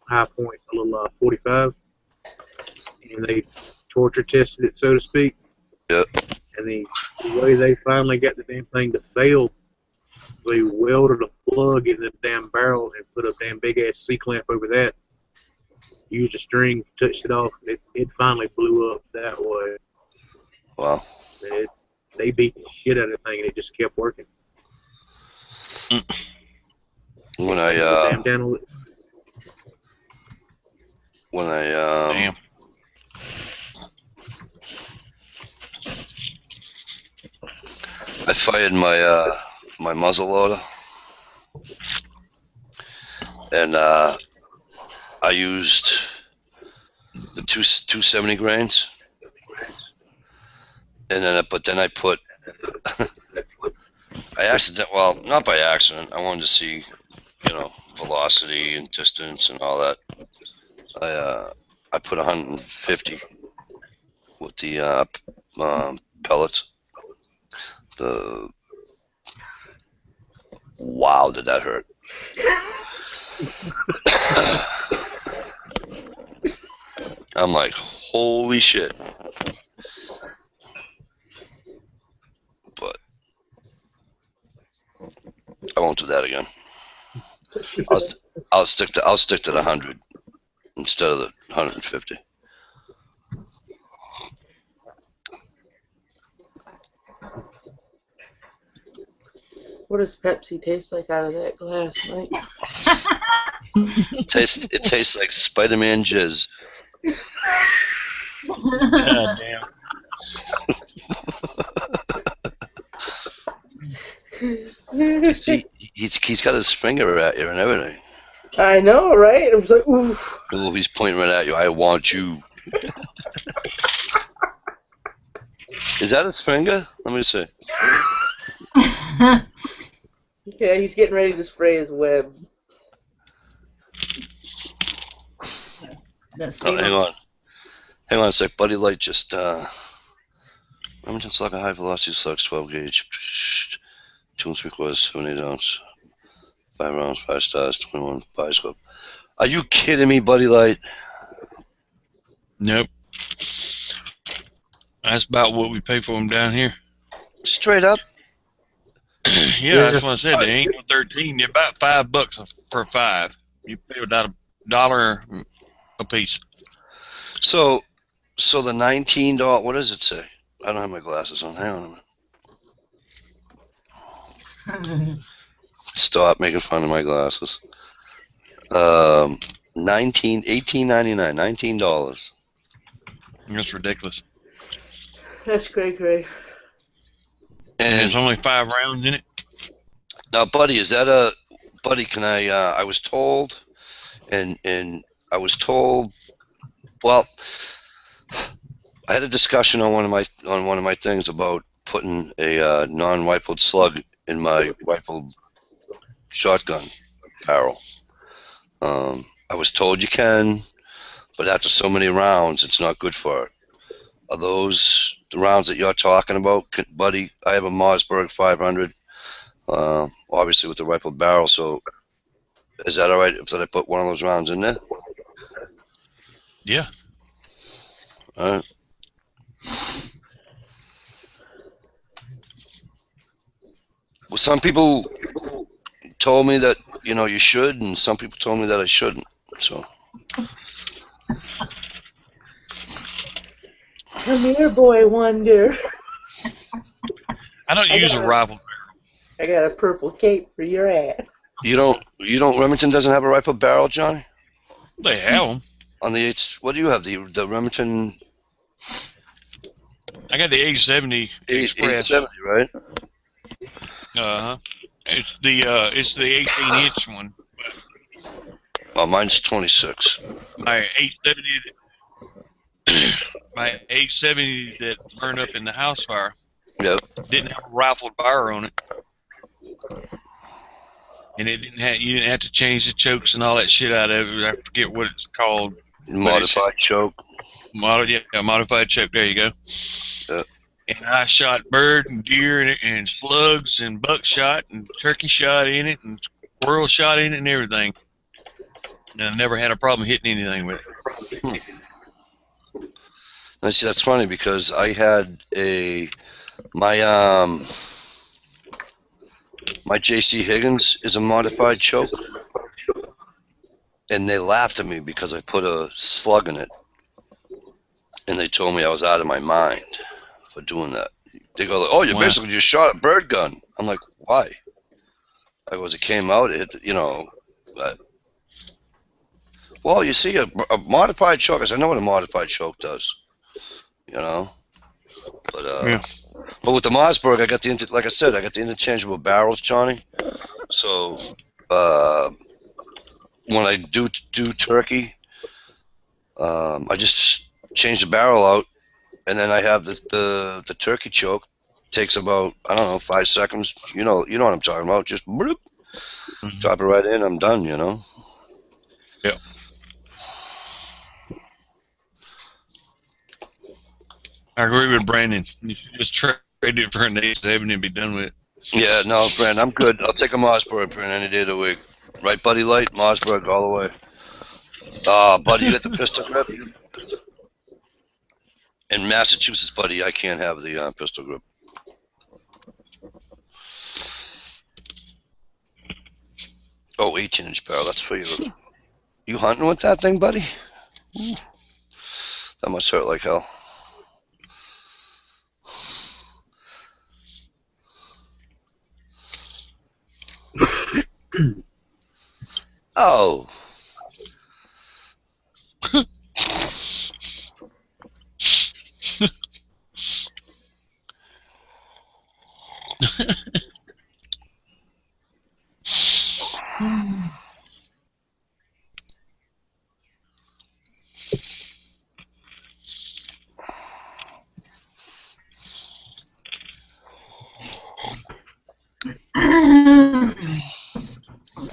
high point, a little 45, and they torture tested it, so to speak. Yep. And the way they finally got the damn thing to fail, they welded a plug in the damn barrel and put a damn big ass C-clamp over that. Used a string, touched it off, and it finally blew up that way. Wow. They beat the shit out of the thing, and it just kept working. When I Damn. I fired my muzzle loader, and I used the 270 grains, and then I put not by accident. I wanted to see, velocity and distance and all that. I put 150 with the pellets. Wow, did that hurt? I'm like, holy shit. But I won't do that again. I'll stick to the 100 instead of the 150. What does Pepsi taste like out of that glass, Mike? It tastes like Spider-Man jizz. God damn. See, he's got his finger at you and everything. I know, right? I was like, oof. Oh, he's pointing right at you. I want you. Is that his finger? Let me see. Yeah, he's getting ready to spray his web. Hang on a sec. Buddy Light just, Remington Slug, a high velocity slugs, 12 gauge, 2 3/4, 78 ounce, 5 rounds, 5 stars, 21 bioscope. Are you kidding me, Buddy Light? Nope. That's about what we pay for them down here. Straight up? Yeah, that's what I said. They ain't no 13. They're about $5 per 5. You pay about $1 a piece. So the $19. What does it say? I don't have my glasses on. Hang on a minute. Stop making fun of my glasses. $18.99. $19. That's ridiculous. That's cray. And And there's only 5 rounds in it. now, Buddy, Buddy? Can I? I was told, and I was told. Well, I had a discussion on one of my things about putting a non-rifled slug in my rifled shotgun barrel. I was told you can, but after so many rounds, it's not good for it. Are those the rounds that you're talking about, Buddy? I have a Mossberg 500, obviously with the rifled barrel. So, is that all right if I put one of those rounds in there? Yeah. All right. Well, some people told me that you should, and some people told me that I shouldn't. So. Come here, boy wonder. I don't use a rifle. I got a purple cape for your ass. You don't. Remington doesn't have a rifle barrel, Johnny. They have them. On the what do you have? The Remington. I got the 870 Express. 870, right? It's the 18-inch one. Oh, mine's 26. My 870 that burned up in the house fire. Yep. Didn't have a rifled bar on it, and it didn't have. You didn't have to change the chokes and all that shit out of it. I forget what it's called. Modified choke. Modified choke. There you go. Yep. And I shot bird and deer and slugs and buckshot and turkey shot in it and squirrel shot in it and everything. And I never had a problem hitting anything with it. And see, that's funny because I had my JC Higgins is a modified choke, and they laughed at me because I put a slug in it, and they told me I was out of my mind for doing that. They go, "Oh, you basically just shot a bird gun." I'm like, "Why?" I goes, "It came out, it but." Well, you see, a modified choke. I said, "I know what a modified choke does, But but with the Mossberg, I got like I said, I got the interchangeable barrels, Johnny. So when I do turkey, I just change the barrel out, and then I have the turkey choke. Takes about, I don't know, 5 seconds. You know what I'm talking about. Just bloop, drop it right in. I'm done. Yep. I agree with Brandon. You should just trade it for an A7 and be done with it. Yeah, no, Brandon, I'm good. I'll take a Mossberg, Brandon, any day of the week. Right, Buddy Light, Mossberg, all the way. Buddy, you got the pistol grip? In Massachusetts, buddy, I can't have the pistol grip. Oh, 18-inch barrel, that's for you. You hunting with that thing, buddy? Ooh. That must hurt like hell. Oh.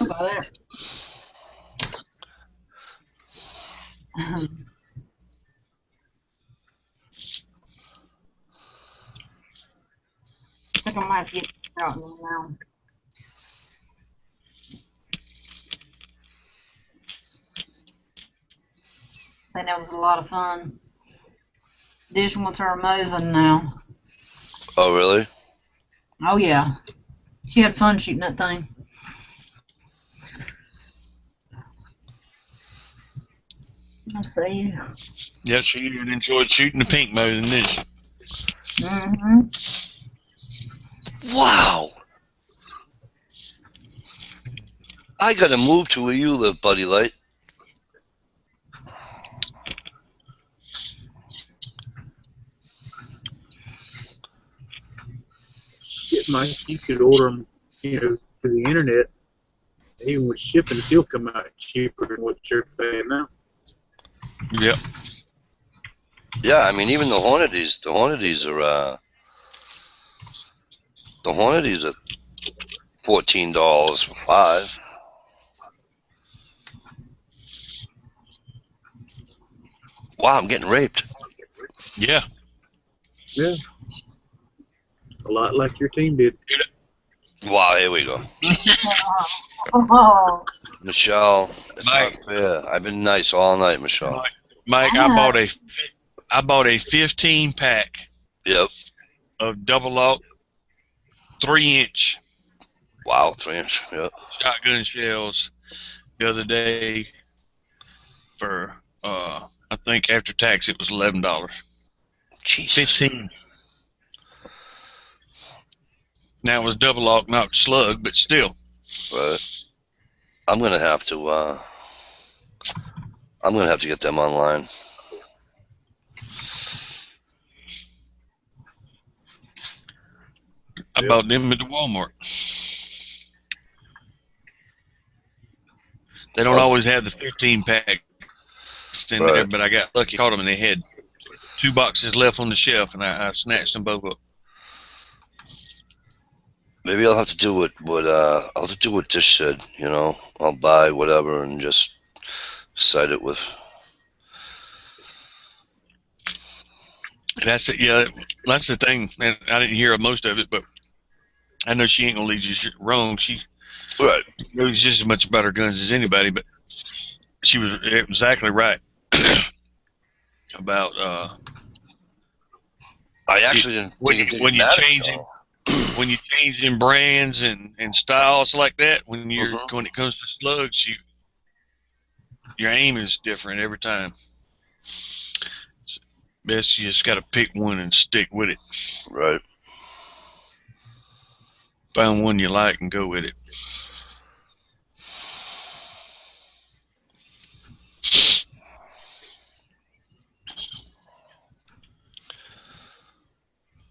About it. I think I might have to get this out now. I think that was a lot of fun. Dishing with her Mosin now. Oh, really? Oh, yeah. She had fun shooting that thing. Let's see. Yeah, she even enjoyed shooting the pink more than this. Mm-hmm. Wow. I gotta move to where you live, Buddy Light. Shit, Mike, you could order them, through the internet. Even with shipping, still come out cheaper than what you're paying now. Yep. Yeah, I mean, even the Hornadies are $14 for 5. Wow, I'm getting raped. Yeah. Yeah. A lot like your team did. Wow, here we go. Oh. Michelle, it's Mike. not fair. I've been nice all night, Michelle. Mike, I bought a 15 pack. Yep. Of double lock 3-inch. Wow, 3-inch. Yep. Shotgun shells the other day for I think after tax it was $11. Jesus. 15. Now it was double lock, not slug, but still. Right. I'm gonna have to get them online. I bought them at the Walmart. They don't always have the 15 pack in there, but I got lucky, caught them, and they had 2 boxes left on the shelf, and I snatched them both up. Maybe I'll have to do I'll have to do what Dish said. You know, I'll buy whatever and just site it with. That's it. Yeah, that's the thing. And I didn't hear most of it, but I know she ain't gonna lead you wrong. She Right. knows just as much about her guns as anybody, but she was exactly right about I actually didn't think it didn't matter. When you change in brands and styles like that, when you're Mhm. when it comes to slugs, your aim is different every time. Best you just got to pick one and stick with it. Right. Find one you like and go with it.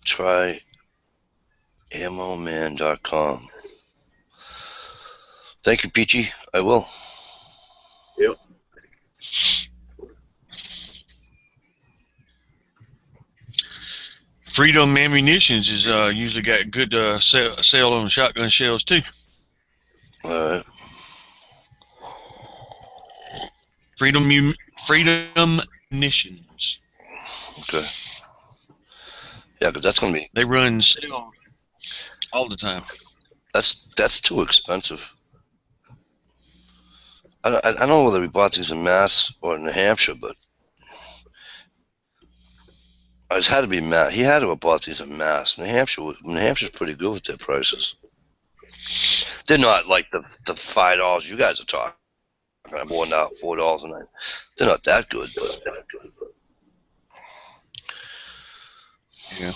Try ammoman.com. Thank you, Peachy. I will. Yep. Freedom Ammunitions is usually got good sale on shotgun shells too. All right. Freedom Munitions. Okay. Yeah, because that's gonna be. They run sales all the time. That's too expensive. I don't know whether we bought these in Mass or New Hampshire, but it had to be Mass. He had to have bought these in Mass. New Hampshire's pretty good with their prices. They're not like the $5 you guys are talking. I'm more now $4 a night. They're not that good, but yeah.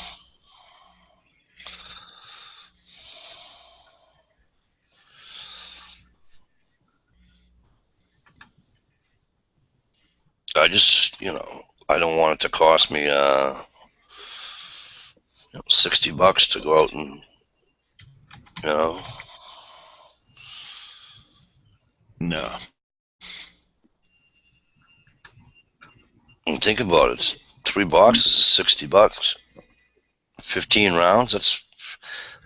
I just, I don't want it to cost me $60 to go out and, No. And think about it. It's 3 boxes is $60. 15 rounds.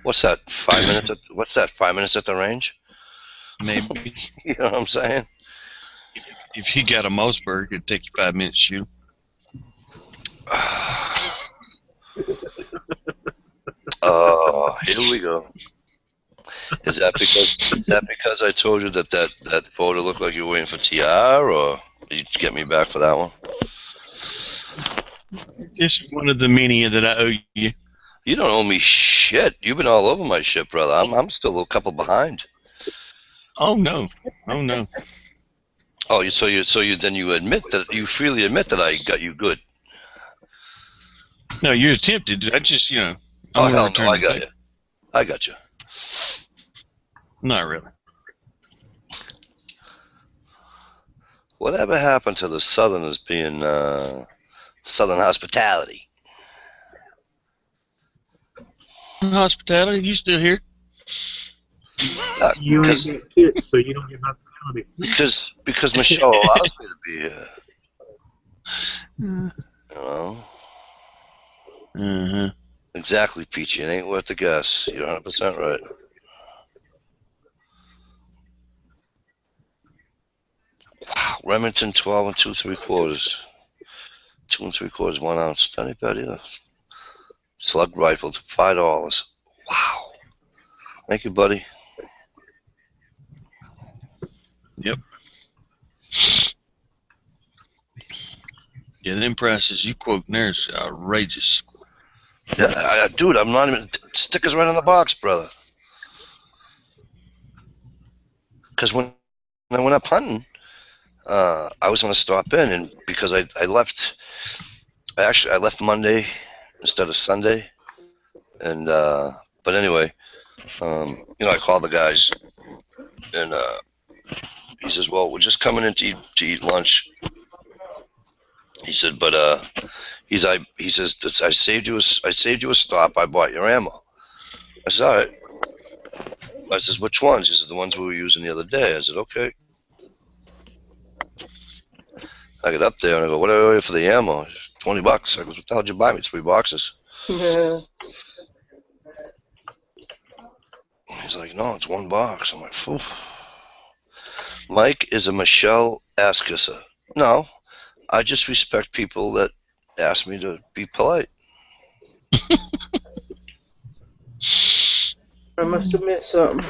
What's that? 5 minutes? What's that? 5 minutes at the range? Maybe. You know what I'm saying? If you got a Mossberg, it'd take you 5 minutes to shoot. Here we go. Is that because I told you that photo looked like you were waiting for TR, or did you get me back for that one? Just one of the many that I owe you. You don't owe me shit. You've been all over my shit, brother. I'm still a couple behind. Oh no. Oh no. Oh, so you freely admit that I got you good. No, you attempted. I just, Oh hell no, I got you. I got you. Not really. Whatever happened to the Southerners being Southern hospitality? Hospitality, you still here? You ain't got kids, so you don't get hospitality. Because Michelle allows me to be here. You know? Uh-huh. Exactly, Peachy. It ain't worth the guess. You're 100% right. Wow. Remington 12 and 2 3/4. 2 3/4, 1 ounce. Anybody else? Slug rifles, $5. Wow. Thank you, buddy. Yep. Yeah, them prices you quoting there is outrageous. Yeah, dude, I'm not even. Stickers right on the box, brother. Because when I went up hunting, I was going to stop in, and because I left Monday instead of Sunday, and but anyway, I called the guys, and he says, "Well, we're just coming in to eat lunch." He said, "But he says I saved you a stop. I bought your ammo." I said, "All right." I says, "Which ones?" He says, "The ones we were using the other day." I said, "Okay." I get up there and I go, "What do I owe you for the ammo?" $20. I goes, "What the hell did you buy me? 3 boxes?" He's like, no, it's one box. I'm like, phew. Mike is a Michelle Askisser. No, I just respect people that ask me to be polite. I must admit something.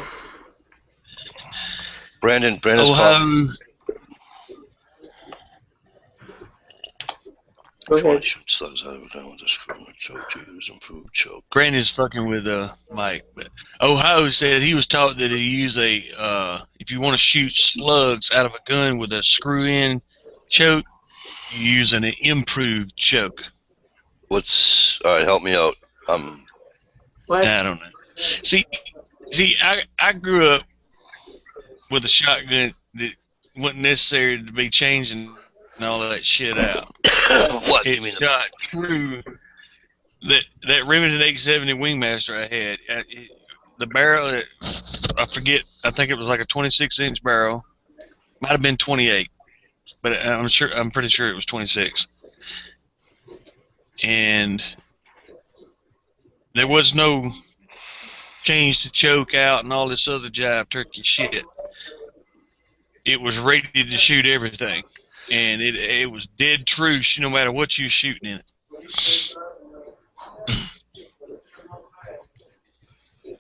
Brandon's probably. Ohio, Go If you want ahead. to shoot slugs out of a gun with a screw and a choke to use improved choke. Brandon's fucking with Mike, but Ohio said he was taught that he use a if you want to shoot slugs out of a gun with a screw-in choke, you use an improved choke. What's all right? Help me out. What? I don't know. See, I grew up with a shotgun that wasn't necessary to be changing all that shit out. What? It You mean shot true. That Remington 870 Wingmaster I had, the barrel, I forget, I think it was like a 26-inch barrel. Might have been 28, but I'm pretty sure it was 26. And there was no change to choke out and all this other jive turkey shit. It was ready to shoot everything, and it was dead true no matter what you were shooting in it.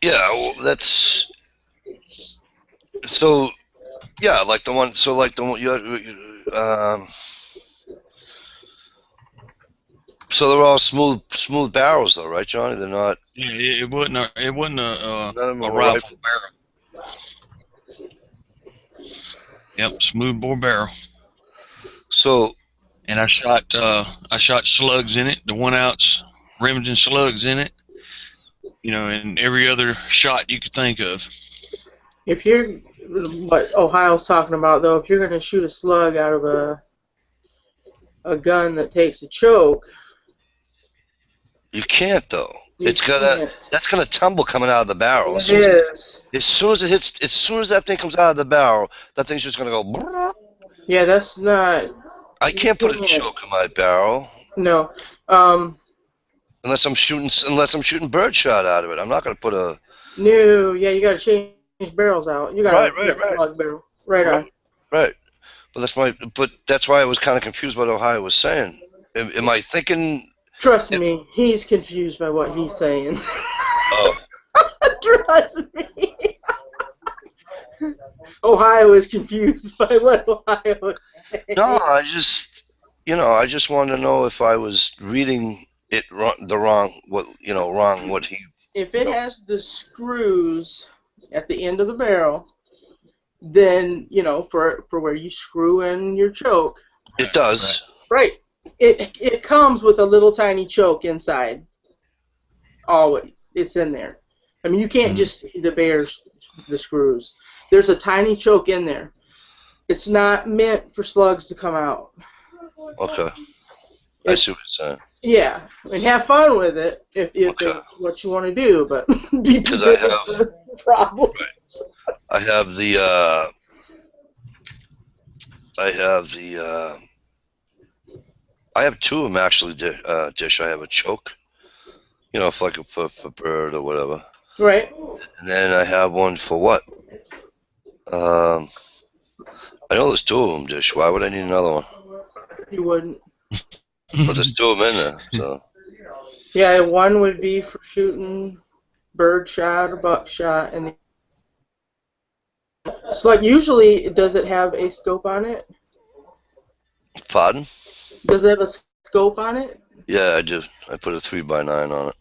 Yeah, well, that's so. Yeah, like the one. So like the one so they're all smooth barrels, though, right, Johnny? They're not. Yeah, it wasn't a None of them are rifle barrel. Yep, smooth bore barrel. So. And I shot slugs in it, the 1 ounce Remington slugs in it, and every other shot you could think of. If you're, what Ohio's talking about though, if you're going to shoot a slug out of a gun that takes a choke, You can't though. That's gonna tumble coming out of the barrel. It is. As soon as that thing comes out of the barrel, that thing's just gonna go. Brrr. Yeah, that's not. I can't put a choke in my barrel. No. Unless I'm shooting birdshot out of it. I'm not gonna put a. No. Yeah, you got to change barrels out. You got right. Slug barrel. Right on. Right. But that's why I was kind of confused what Ohio was saying. Am I thinking? Trust me, he's confused by what he's saying. Oh. Trust me. Ohio is confused by what Ohio is saying. No, I just wanted to know if I was reading it wrong. What he. If it has the screws at the end of the barrel, then for where you screw in your choke. It does. Right. It comes with a little tiny choke inside. Always, it's in there. I mean, you can't just see the screws. There's a tiny choke in there. It's not meant for slugs to come out. Okay. I see what you're saying. Yeah, and have fun with it if it's what you want to do, but be prepared for the problems. Right. I have two of them actually. Dish. I have a choke, for bird or whatever. Right. And then I have one for what? I know there's two of them. Dish. Why would I need another one? You wouldn't. But there's two of them in there. So. Yeah, one would be for shooting bird shot or buckshot, and slug. Usually, does it have a scope on it? Pardon? Does it have a scope on it? Yeah, I do. I put a 3x9 on it.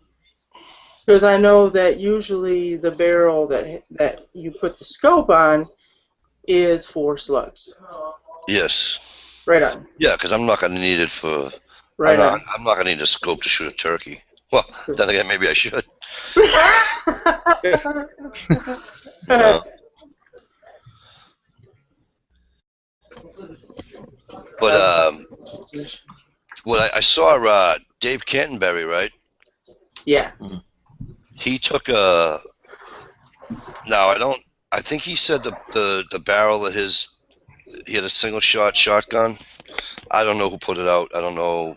Because I know that usually the barrel that you put the scope on is for slugs. Yes. Right on. Yeah, because I'm not going to need it for. Right on. I'm not going to need a scope to shoot a turkey. Well, then again, maybe I should. But what I saw Dave Canterbury, right? Yeah. He took a. No, I think he said the barrel of he had a single shot shotgun. I don't know who put it out. I don't know,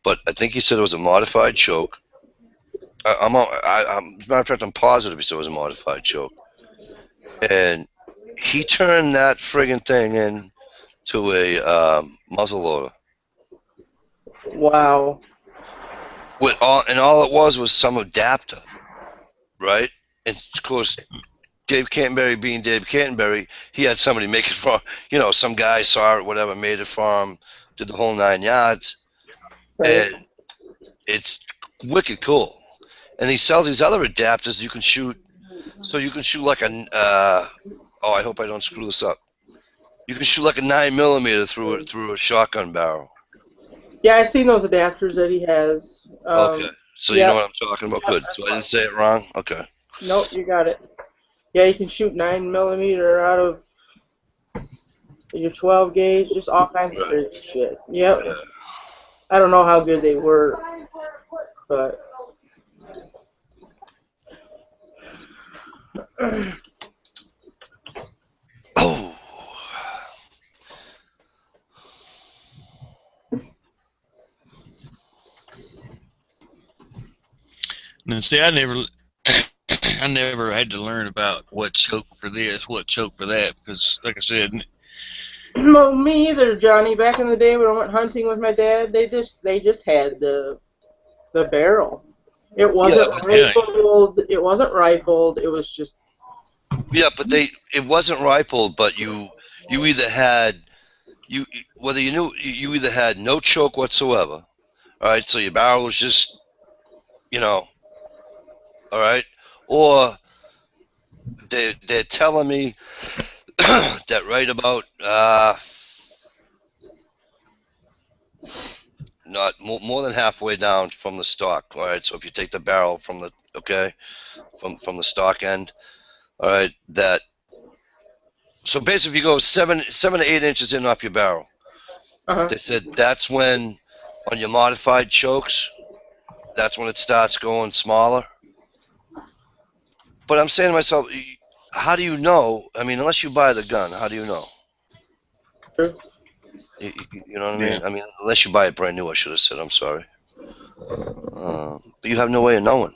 but I think he said it was a modified choke, As a matter of fact, I'm positive he said it was a modified choke. And he turned that friggin' thing into a muzzle loader. Wow. And all it was some adapter, right? And of course, Dave Canterbury being Dave Canterbury, he had somebody make it for him. Some guy saw it, whatever, made it for him, did the whole 9 yards. Right. And it's wicked cool. And he sells these other adapters you can shoot. So you can shoot like I hope I don't screw this up. You can shoot like a 9mm through a shotgun barrel. Yeah, I've seen those adapters that he has. Okay. So you know what I'm talking about? Yeah, Good. So I didn't say it wrong? Okay. Nope, you got it. Yeah, you can shoot 9mm out of your 12 gauge, just all kinds of crazy shit. Yep. Yeah. I don't know how good they were, but Oh. Now, see, I never had to learn about what choke for this, what choke for that, because, like I said, no, me either, Johnny. Back in the day when I went hunting with my dad, they just had the barrel. It wasn't rifled. It wasn't rifled. It was just. Yeah, but it wasn't rifled, but you either had you either had no choke whatsoever. All right, so your barrel was just all right, or they're telling me that right about not more than halfway down from the stock. All right, so if you take the barrel from the from the stock end, all right, so basically if you go 7 to 8 inches in off your barrel, they said that's when on your modified chokes, that's when it starts going smaller. But I'm saying to myself, how do you know? I mean, unless you buy the gun, how do you know? True. You know what I mean? I mean, unless you buy it brand new, I should have said. I'm sorry. But you have no way of knowing.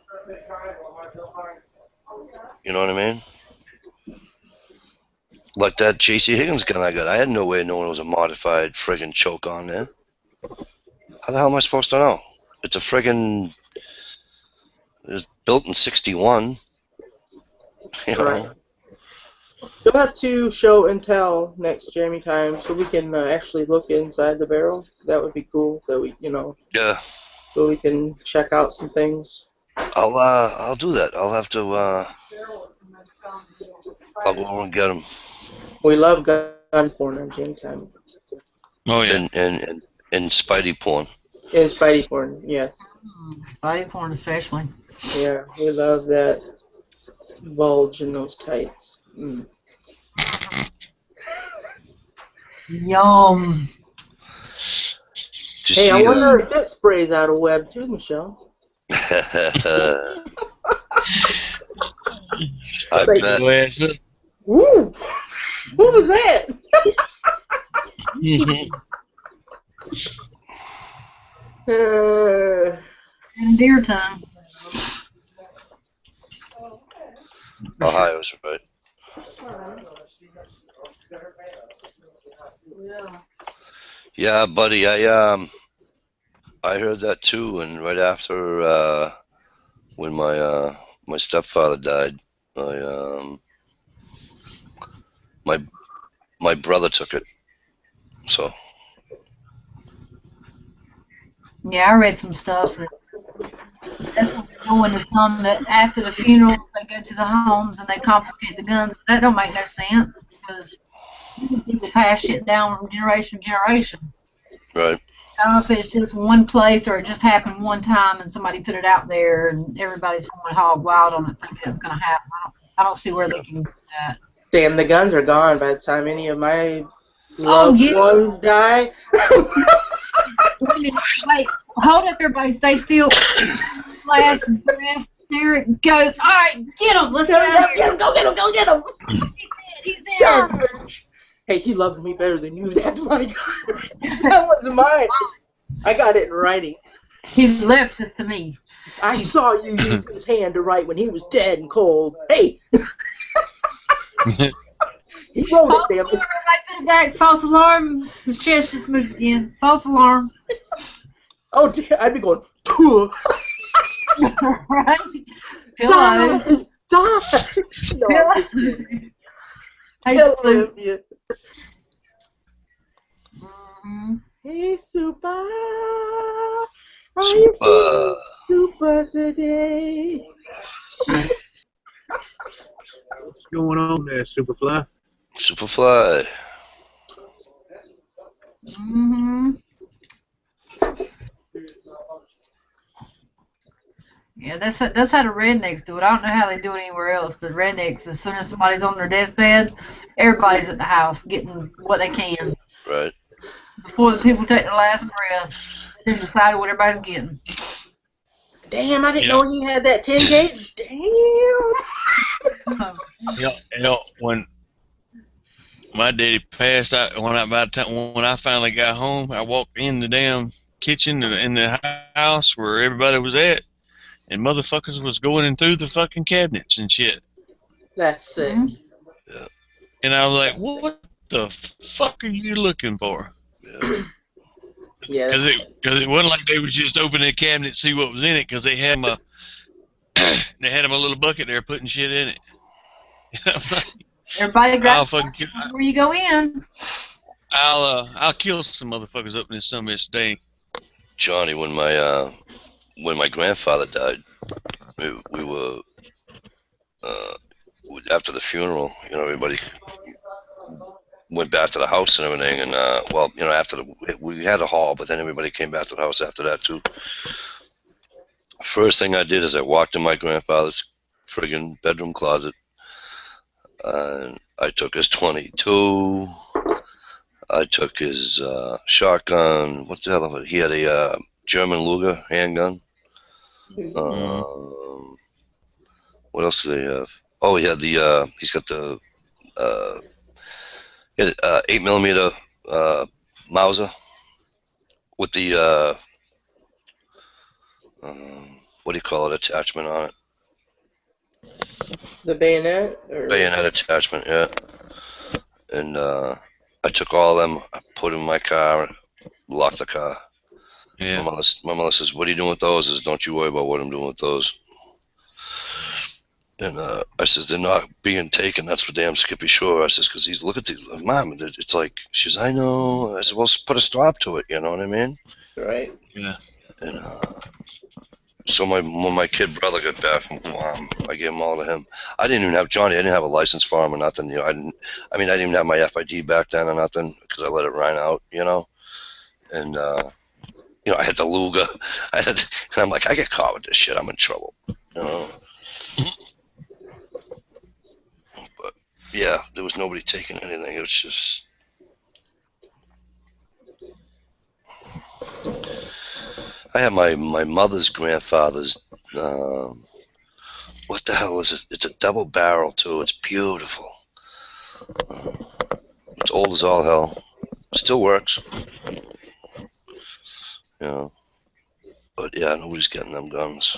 You know what I mean? Like that J.C. Higgins gun I got. I had no way of knowing it was a modified friggin' choke on there. How the hell am I supposed to know? It's a friggin'... It's built in 61. You know? Right. You'll have to show and tell next Jammy time so we can actually look inside the barrel. That would be cool. That we, Yeah. So we can check out some things. I'll do that. I'll have to, I'll go over and get them. We love gun porn on Jammy time. Oh, yeah. And Spidey porn. And Spidey porn, yes. Spidey porn especially. Yeah, we love that bulge in those tights. Mm. Yum. Hey, I wonder if that sprays out a web too, Michelle. I bet. Woo! What was that? Deer tongue. Ohio's right. Yeah, buddy. I heard that too, and right after when my stepfather died, my brother took it. So. Yeah, I read some stuff. That's what they're doing is some that after the funeral they go to the homes and they confiscate the guns. But that don't make no sense because people pass shit down from generation to generation. Right. I don't know if it's just one place or it just happened one time and somebody put it out there and everybody's going hog wild on it thinking it's going to happen. I don't see where they can do that. Damn, the guns are gone by the time any of my loved ones die. Wait, hold up, everybody, stay still. Last breath. There it goes. All right, get him. Let's get him. Go get him. Go get him. He's dead. Hey, he loved me better than you. That's my gun. That wasn't mine. I got it in writing. He left this to me. I saw you use his hand to write when he was dead and cold. Hey! He wrote False it, damn alarm, it. right to the back. False alarm. His chest just moved again. False alarm. Oh, dear, I'd be going, Tuh, Right? Pillow. die! Die! No, I'm just kidding. Hey, Kill Spook. Olivia. Mhm. Hey, Super. Are you feeling super today? What's going on there, Superfly? Superfly. Mhm. Yeah, that's how the rednecks do it. I don't know how they do it anywhere else, but rednecks, as soon as somebody's on their deathbed, everybody's at the house getting what they can Right. before the people take their last breath. Then decide what everybody's getting. Damn, I didn't Yeah. know he had that 10 gauge. Damn. When my daddy passed out, when I finally got home, I walked in the damn kitchen in the house where everybody was at, and motherfuckers was going in through the fucking cabinets and shit. That's sick. Mhm. And I was like, what the fuck are you looking for? Yeah. Yeah, Because it wasn't like they would just open the cabinet and see what was in it, because they had them a little bucket there putting shit in it. Everybody I'll grab fucking kill, before you go in. I'll kill some motherfuckers up in this some of this day. Johnny, when my grandfather died, we were after the funeral. You know, everybody went back to the house and everything, and after we had a hall, but then everybody came back to the house after that too. First thing I did is I walked in my grandfather's friggin' bedroom closet, and I took his .22. I took his shotgun. What the hell? He had a German Luger handgun. What else do they have? Oh, he had he's got the 8mm Mauser with the what do you call it? Attachment on it. the bayonet? Or... Bayonet attachment, yeah. And I took all of them, I put them in my car, locked the car. Yeah. My mother says, "What are you doing with those?" I says, "Don't you worry about what I'm doing with those." And I says, "They're not being taken. That's for damn Skippy Shore." I says, "Because look at these, Mom. It's like," she says, "I know." I said, "Well, put a stop to it." You know what I mean? Right. Yeah. And so when my kid brother got back from Guam, I gave them all to him. I didn't even have Johnny. I didn't have a license for him or nothing. You know, I didn't even have my FID back then or nothing because I let it run out. You know, and I had the Luger. And I'm like, I get caught with this shit, I'm in trouble. You know. But yeah, there was nobody taking anything. It was just. I had my mother's grandfather's. What the hell is it? It's a double barrel too. It's beautiful. It's old as all hell. Still works. You know. But yeah, nobody's getting them guns.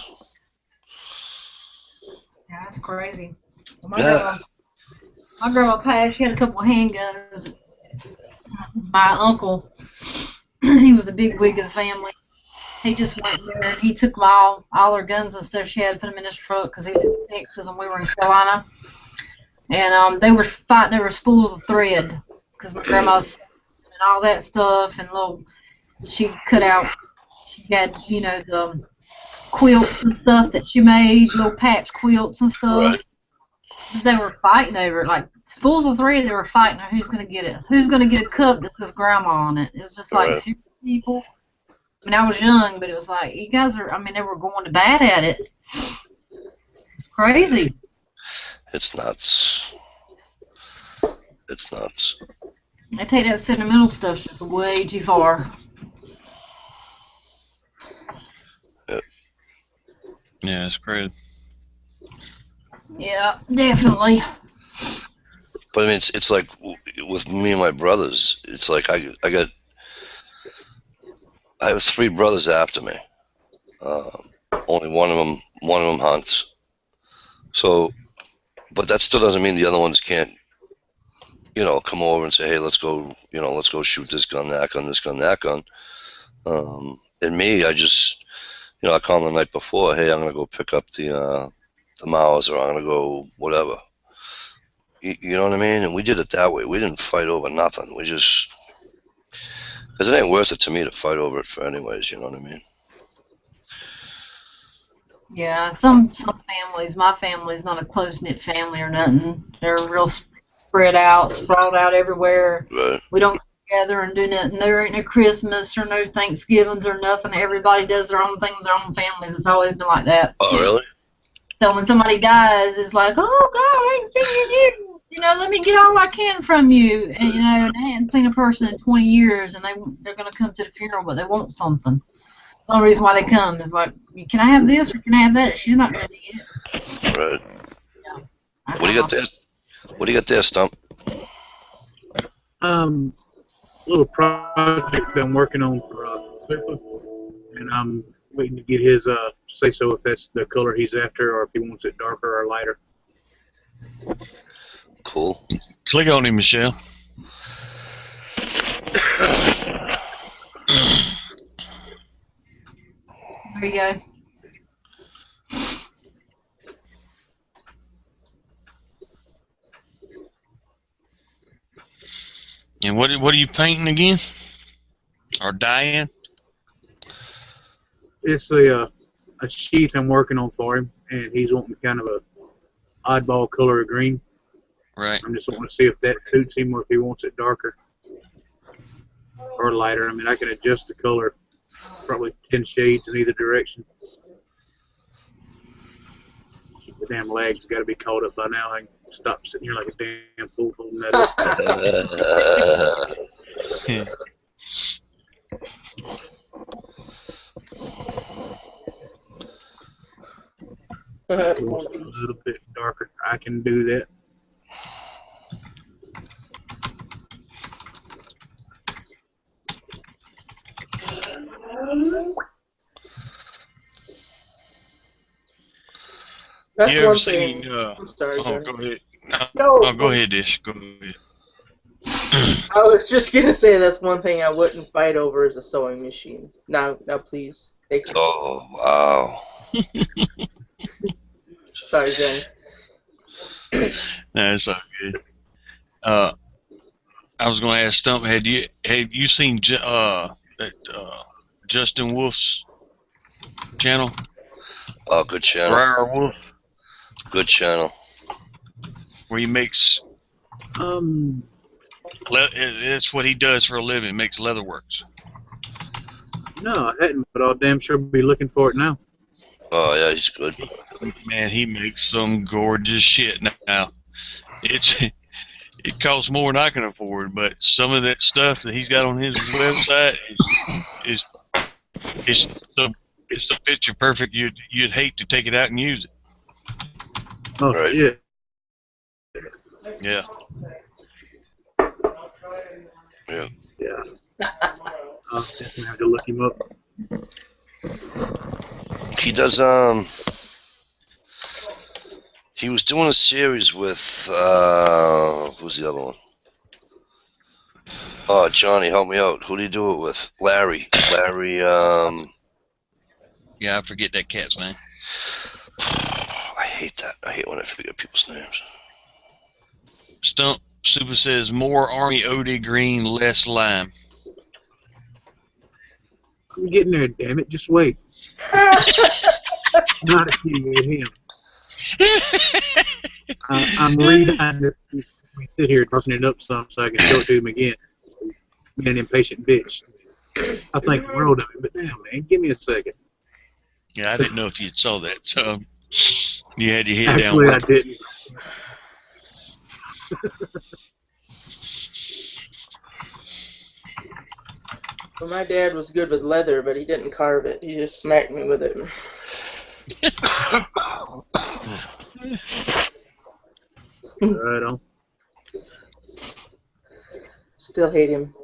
Yeah, that's crazy. Well, Yeah. my grandma passed. She had a couple of handguns. My uncle, he was the big wig of the family. He just went there and he took all her guns and stuff she had, put them in his truck because he lived in Texas and we were in Carolina. And they were fighting over spools of thread because my grandma's and all that stuff and she cut out. She had the quilts and stuff that she made, little patch quilts and stuff. Right. They were fighting over it, like spools of thread. They were fighting over who's gonna get it, who's gonna get a cup that says grandma on it. It was just like Right. seriously, people. I mean, I was young, but it was like you guys are. I mean, they were going to bat at it. Crazy. It's nuts. It's nuts. They take that sentimental stuff just way too far. Yeah, it's crazy. Yeah, definitely. But I mean, it's like with me and my brothers. It's like I have 3 brothers after me. Only one of them hunts. So, but that still doesn't mean the other ones can't, come over and say, hey, let's go shoot this gun, that gun, this gun, that gun. And me, I just, I call them the night before, hey, I'm gonna go pick up the mouse, or I'm gonna go whatever. You know what I mean? And we did it that way. We didn't fight over nothing. We just, because it ain't worth it to me to fight over it for anyways. You know what I mean? Yeah, some families, my family's not a close-knit family or nothing. They're real spread out, sprawled out everywhere. Right. We don't get together and do nothing. There ain't no Christmas or no Thanksgivings or nothing. Everybody does their own thing with their own families. It's always been like that. Oh, really? So when somebody dies, it's like, oh, God, I ain't seen you in years. Let me get all I can from you. And, and I hadn't seen a person in 20 years, and they're going to come to the funeral, but they want something. The only reason why they come is like, can I have this or can I have that? She's not going to need it. Right. Yeah. What do you got there? What do you got there, Stump? Little project I'm working on for Super, and I'm waiting to get his say so if that's the color he's after or if he wants it darker or lighter. Cool. Click on him, Michelle. There you go. And what are you painting again? Or dyeing? It's a sheath I'm working on for him, and he's wanting kind of a oddball color of green. Right. I'm just wanting to see if that suits him or if he wants it darker or lighter. I mean, I can adjust the color probably 10 shades in either direction. The damn lag's got to be caught up by now. I can stop sitting here like a damn fool holding that up. A little bit darker. I can do that. That's You ever one seen? thing. I'm sorry, Johnny. Go ahead. No. Go ahead, Dish. Go ahead. I was just gonna say that's one thing I wouldn't fight over is a sewing machine. Now, please. Take it. Oh, wow. Sorry, Johnny. No, it's all good. I was going to ask Stump, have you seen Justin Wolf's channel? Oh, good channel. Briar Wolf, Good channel. where he makes it's what he does for a living. Makes leatherworks. No, I hadn't, but I'll damn sure be looking for it now. Oh, yeah, he's good. Man, he makes some gorgeous shit now. It costs more than I can afford, but some of that stuff that he's got on his website is the picture perfect. You'd hate to take it out and use it. Oh, Right. shit. Yeah. Yeah. Yeah. I'll definitely have to look him up. He does, he was doing a series with, who's the other one? Oh, Johnny, help me out. Who do you do it with? Larry, Yeah, I forget that cat's name. I hate that. I hate when I forget people's names. Stump Super says more Army OD green, less lime. I'm getting there, damn it. Just wait. Not if you get him. I'm reading it. We sit here talking it up some so I can show it to him again. Being an impatient bitch. I think the world of it, but damn, man, give me a second. Yeah, I didn't know if you saw that, so you had your head Actually, down. I didn't. Well, my dad was good with leather, but he didn't carve it. He just smacked me with it. Right on. Still hate him.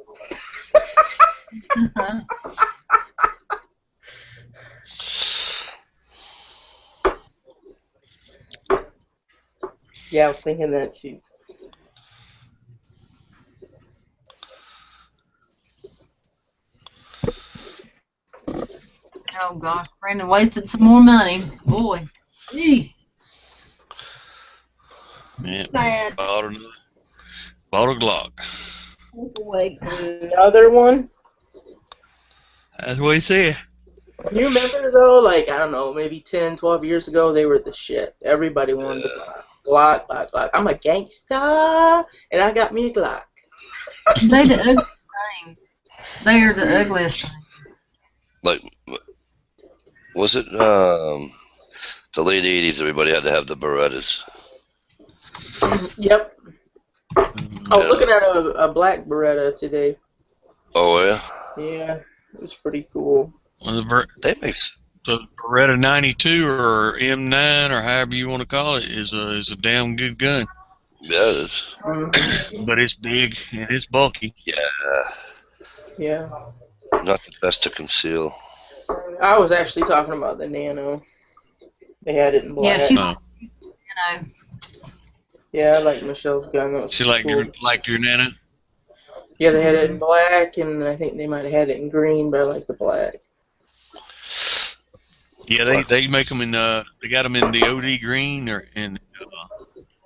Yeah, I was thinking that too. Oh gosh, Brandon wasted some more money. Boy. Jeez. Yeah. Sad. Bought a Glock. Boy. Another one? That's what he said. You remember though, like, I don't know, maybe 10, 12 years ago, they were the shit. Everybody wanted the Glock, Glock, Glock. I'm a gangsta, and I got me a Glock. They the ugliest thing. They are the ugliest thing. Like, was it the late 80s? Everybody had to have the Berettas. Yep. I was looking at a black Beretta today. Oh, yeah? Yeah, it was pretty cool. Well, That makes... the Beretta 92 or M9 or however you want to call it is a damn good gun. Yeah, it is. But it's big and it's bulky. Yeah. Not the best to conceal. I was actually talking about the Nano. They had it in black. Yeah, she, Oh. you know. Yeah, I like Michelle's gun. That was She liked cool. your Nana? Yeah, they had it in black, and I think they might have had it in green, but I like the black. Yeah, they make them in they got them in the OD green or in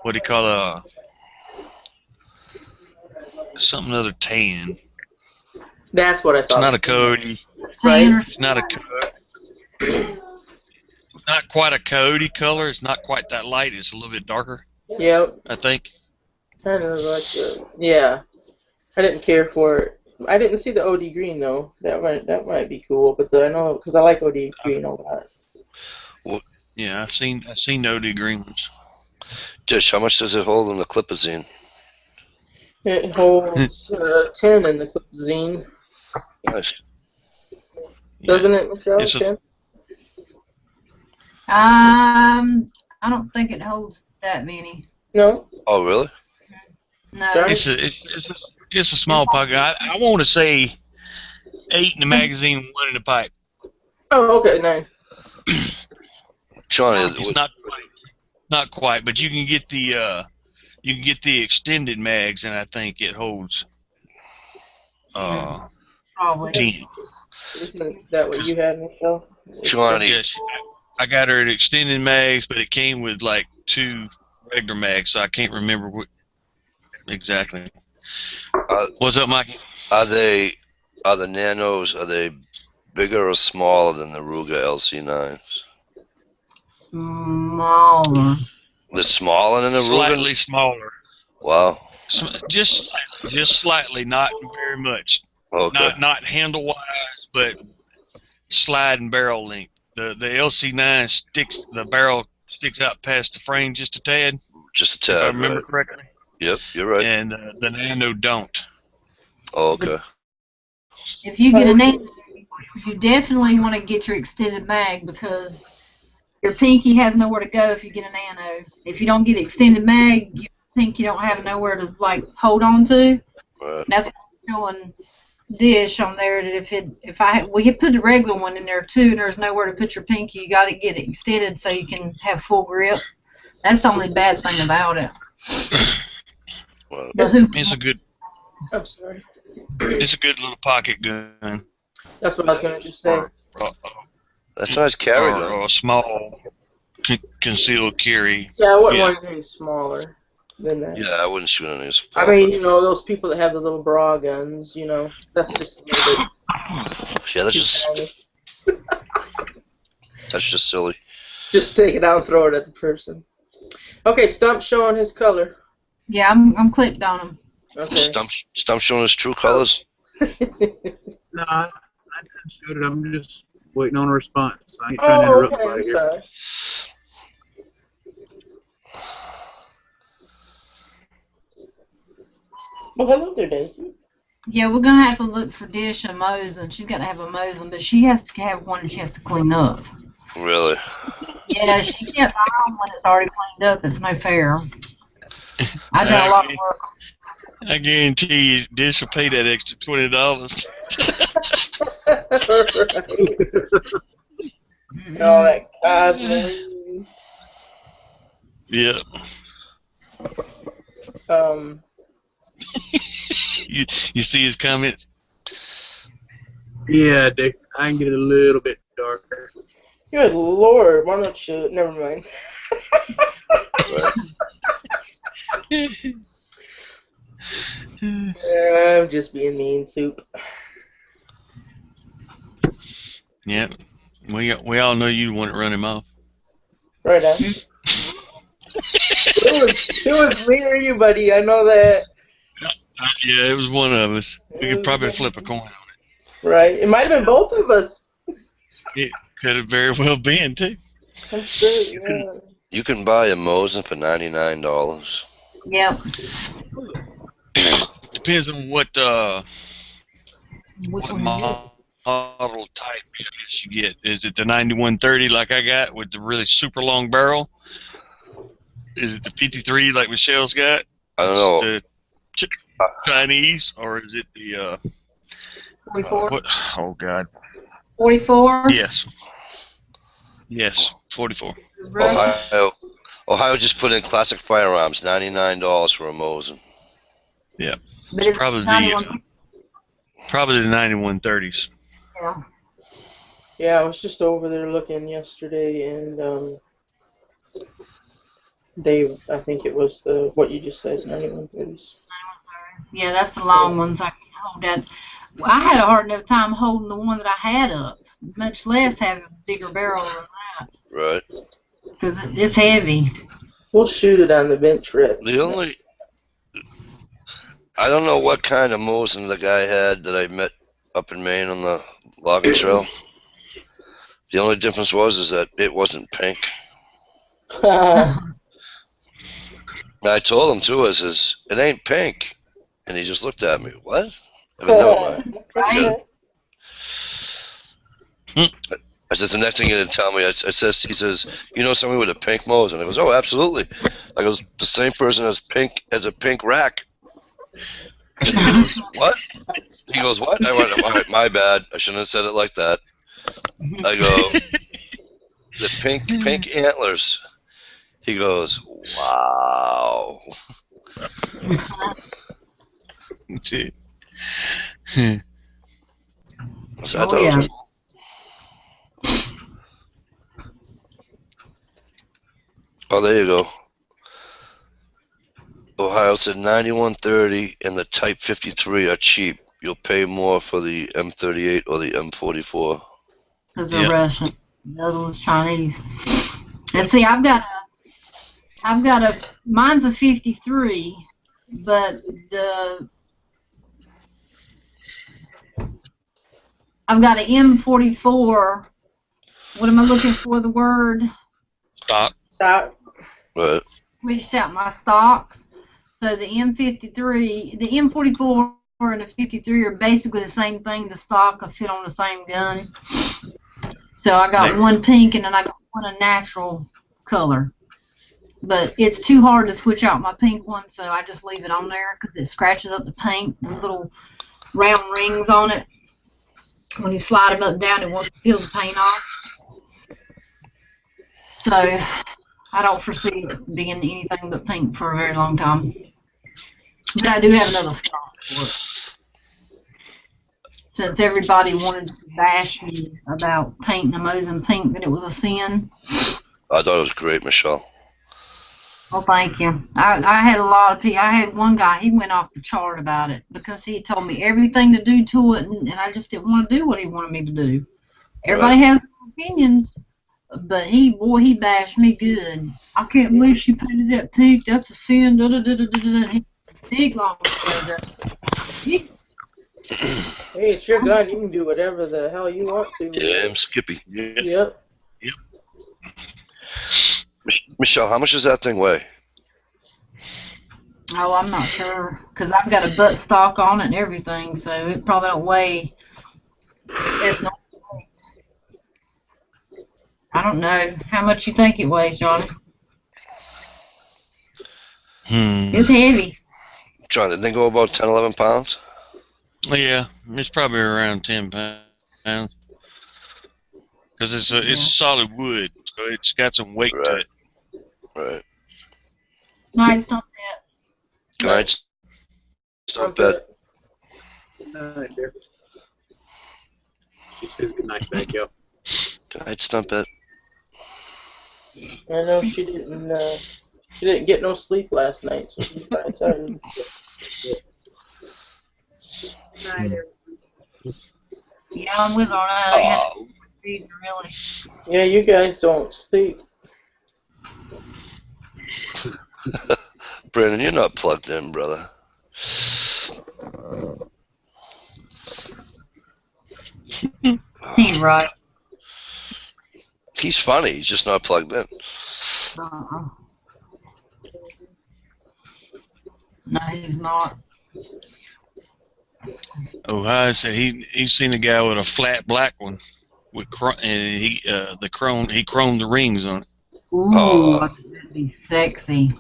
what do you call something other tan. That's what I It's thought. not a Cody. Right? It's not a Cody. It's not quite a Cody color. It's not quite that light. It's a little bit darker. Yep. I think. Kind of like the, yeah. I didn't care for it. I didn't see the OD green though. That might be cool, but I know because I like OD green a lot. Yeah, I've seen OD green ones. Dish, how much does it hold in the Clipazine? It holds 10 in the zine. Nice. Doesn't it, Michelle? It's 10? I don't think it holds that many. No. Oh, really? No. It's a small pocket. I want to say 8 in the magazine, 1 in the pipe. Oh, okay, 9. Johnny, It's not quite, but you can get the extended mags, and I think it holds Probably. 10. Isn't that what you had, Michelle? Johnny, Yes, I got her at extended mags, but it came with like 2 regular mags, so I can't remember what exactly. What's up, Mikey? are the Nanos, are they bigger or smaller than the Ruger LC9s? Smaller. They're smaller than the Ruger? Slightly smaller. Wow. Just slightly, not very much. Okay. Not handle wise, but slide and barrel length. The LC9 the barrel sticks out past the frame just a tad. Just a tad, if I remember right? correctly. Yep, you're right. And the Nano don't. Oh, okay. If you get a Nano, you definitely want to get your extended mag because your pinky has nowhere to go if you get a Nano. If you don't get extended mag, your pinky don't have nowhere to like hold on to. Right. That's what I'm showing Dish on there. That we had put the regular one in there too, and there's nowhere to put your pinky. You got to get it extended so you can have full grip. That's the only bad thing about it. Well, It's a good. I'm sorry. It's a good little pocket gun. That's what I was going to just say. that's a nice carry Or gun. a small concealed carry. Yeah, I wouldn't want anything smaller than that. Yeah, I wouldn't shoot any I mean, those people that have the little bra guns, that's just a little bit yeah, too that's just silly. Just take it out and throw it at the person. Okay, Stump's showing his color. Yeah, I'm clicked on him. Okay. Stump showing his true colors. No, I didn't shoot it. I'm just waiting on a response. I ain't trying to interrupt okay, anybody I'm here. sorry. Well, hello there, Daisy. Yeah, we're gonna have to look for Dish and Mosin. She's gotta have a Mosin, but she has to have one that she has to clean up. Really? Yeah, she can't buy one it's already cleaned up. It's no fair. I done a lot of work. I guarantee you, Dish will pay that extra $20. All that cosmetic. Yeah. You see his comments? Yeah, Dick. I can get it a little bit darker. Good Lord, why don't you? Never mind. I'm just being mean, Soup. Yeah, we all know you want to run him off. Right on. It was me or you, buddy. I know that. Yeah, it was one of us. We could probably flip a coin on Right. It might have been both of us. it. It could have very well been too. I'm sure. You can buy a Mosin for $99. Yep. Depends on what Which what one you get? model type I guess you get. Is it the 9130 like I got with the really super long barrel? Is it the 53 like Michelle's got? I don't know. The Chinese, or is it the 44. what? Oh God. 44. Yes. Yes. 44. Ohio just put in classic firearms, $99 for a Mosin. Yeah. But it's Probably 91. probably the 9130s. Yeah. Yeah, I was just over there looking yesterday, and I think it was what you just said, 9130s. Yeah, that's the long ones. I can hold that. Well, I had a hard enough time holding the one that I had up, much less having a bigger barrel than that. Right. Because it's heavy. We'll shoot it on the bench, Rip. I don't know what kind of Mosin the guy had that I met up in Maine on the logging trail. The only difference is that it wasn't pink. I told him too, I says, it ain't pink. And he just looked at me, what? I mean, never mind. Right? I says, the next thing he didn't tell me, he says, you know somebody with a pink Mosin? I goes, oh, absolutely. I goes, the same person has a pink rack. He goes, what? He goes, what? I went, all right, my bad. I shouldn't have said it like that. I go, the pink antlers. He goes, wow. So I thought it was cool. Oh, there you go. Ohio said 9130 and the Type 53 are cheap. You'll pay more for the M38 or the M44. Because they're Russian. The other one's Chinese. And see, I've got mine's a 53, but I've got an M44. What am I looking for? The word? Stock. Right. Switched out my stocks. So the M53, the M44 and the 53 are basically the same thing. The stock will fit on the same gun. So I got one pink and then I got one a natural color. But it's too hard to switch out my pink one, so I just leave it on there because it scratches up the paint. The little round rings on it. When you slide them up and down, it wants to peel the paint off. So I don't foresee it being anything but pink for a very long time. But I do have another stock for it. Since everybody wanted to bash me about painting a Mosin pink, that it was a sin. I thought it was great, Michelle. Well, thank you. I had a lot of people. I had one guy, he went off the chart about it because he told me everything to do to it, and I just didn't want to do what he wanted me to do. Everybody has their opinions, but he bashed me good. I can't believe she painted that pink. That's a sin. Big long Hey, it's your gun. You can do whatever the hell you want to. Yeah, I'm Skippy. Yep. Michelle, how much does that thing weigh? Oh, I'm not sure because I've got a butt stock on it and everything, so it probably don't weigh. It's not. I don't know how much you think it weighs, Johnny. It's heavy. John, did they go about 10, 11 pounds? Yeah, it's probably around 10 pounds. Because it's solid wood, so it's got some weight to it. Right. No, it's not that. Good night, Stumpet. Good night, dear. She says good night back, yo. Good night, Stumpet. I know she didn't get no sleep last night, so she's probably tired. Yeah, I'm with her. I ain't had to read really. Yeah, you guys don't sleep. Brandon, you're not plugged in, brother. He right. He's funny. He's just not plugged in. No, he's not. Ohio said he's seen a guy with a flat black one with and he chromed the rings on it. Ooh, that'd be sexy.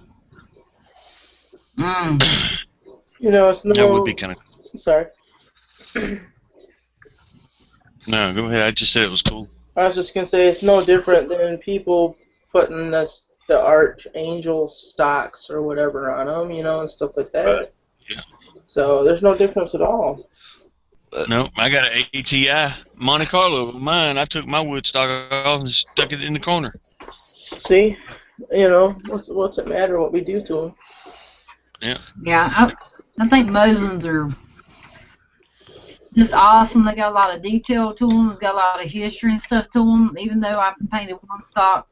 You know, it's no. That would be kind of. Sorry. No, go ahead. I just said it was cool. I was just gonna say it's no different than people putting the archangel stocks or whatever on them, you know, and stuff like that. Right. Yeah. So there's no difference at all. No, I got an ATI Monte Carlo with mine. I took my wood stock off and stuck it in the corner. See, you know, what's it matter what we do to them? Yeah. Yeah, I think Mosins are just awesome. They got a lot of detail to them. It's got a lot of history and stuff to them. Even though I painted one stock,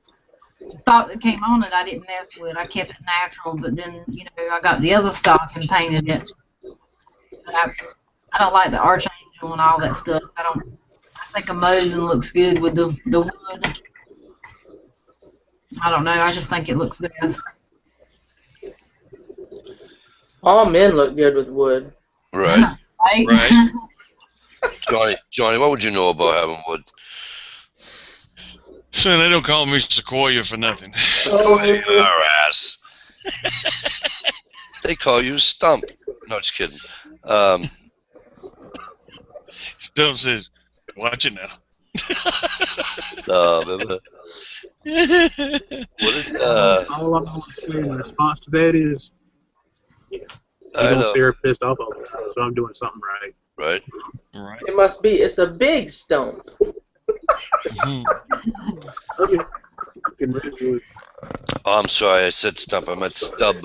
the stock that came on it, I didn't mess with. I kept it natural. But then, you know, I got the other stock and painted it. But I don't like the archangel and all that stuff. I think a Mosin looks good with the wood. I don't know. I just think it looks best. All men look good with wood. Right. Right. Johnny, what would you know about having wood? Son, they don't call me Sequoia for nothing. Sequoia, our ass. They call you Stump. No, just kidding. Stump says, watch it now. Remember? What is, all I want to say in response to that is, you I don't know. see her pissed off all the time, so I'm doing something right. Right. Right. It must be. It's a big stump. Okay. Fucking redwood. Oh, I'm sorry. I said Stump. I meant Stub.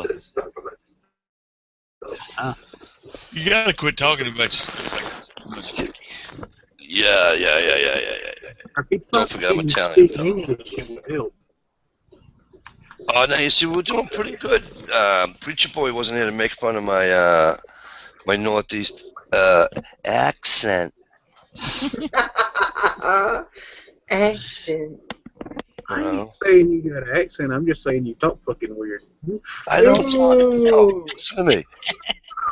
You gotta quit talking about yourself like this. Yeah. I keep Don't forget I'm fucking Italian, speaking English, it would help. Oh, no, you see, we're doing pretty good. Preacher Boy wasn't here to make fun of my my Northeast accent. Accent. I ain't saying you got an accent, I'm just saying you talk fucking weird. I don't talk. No, listen to me.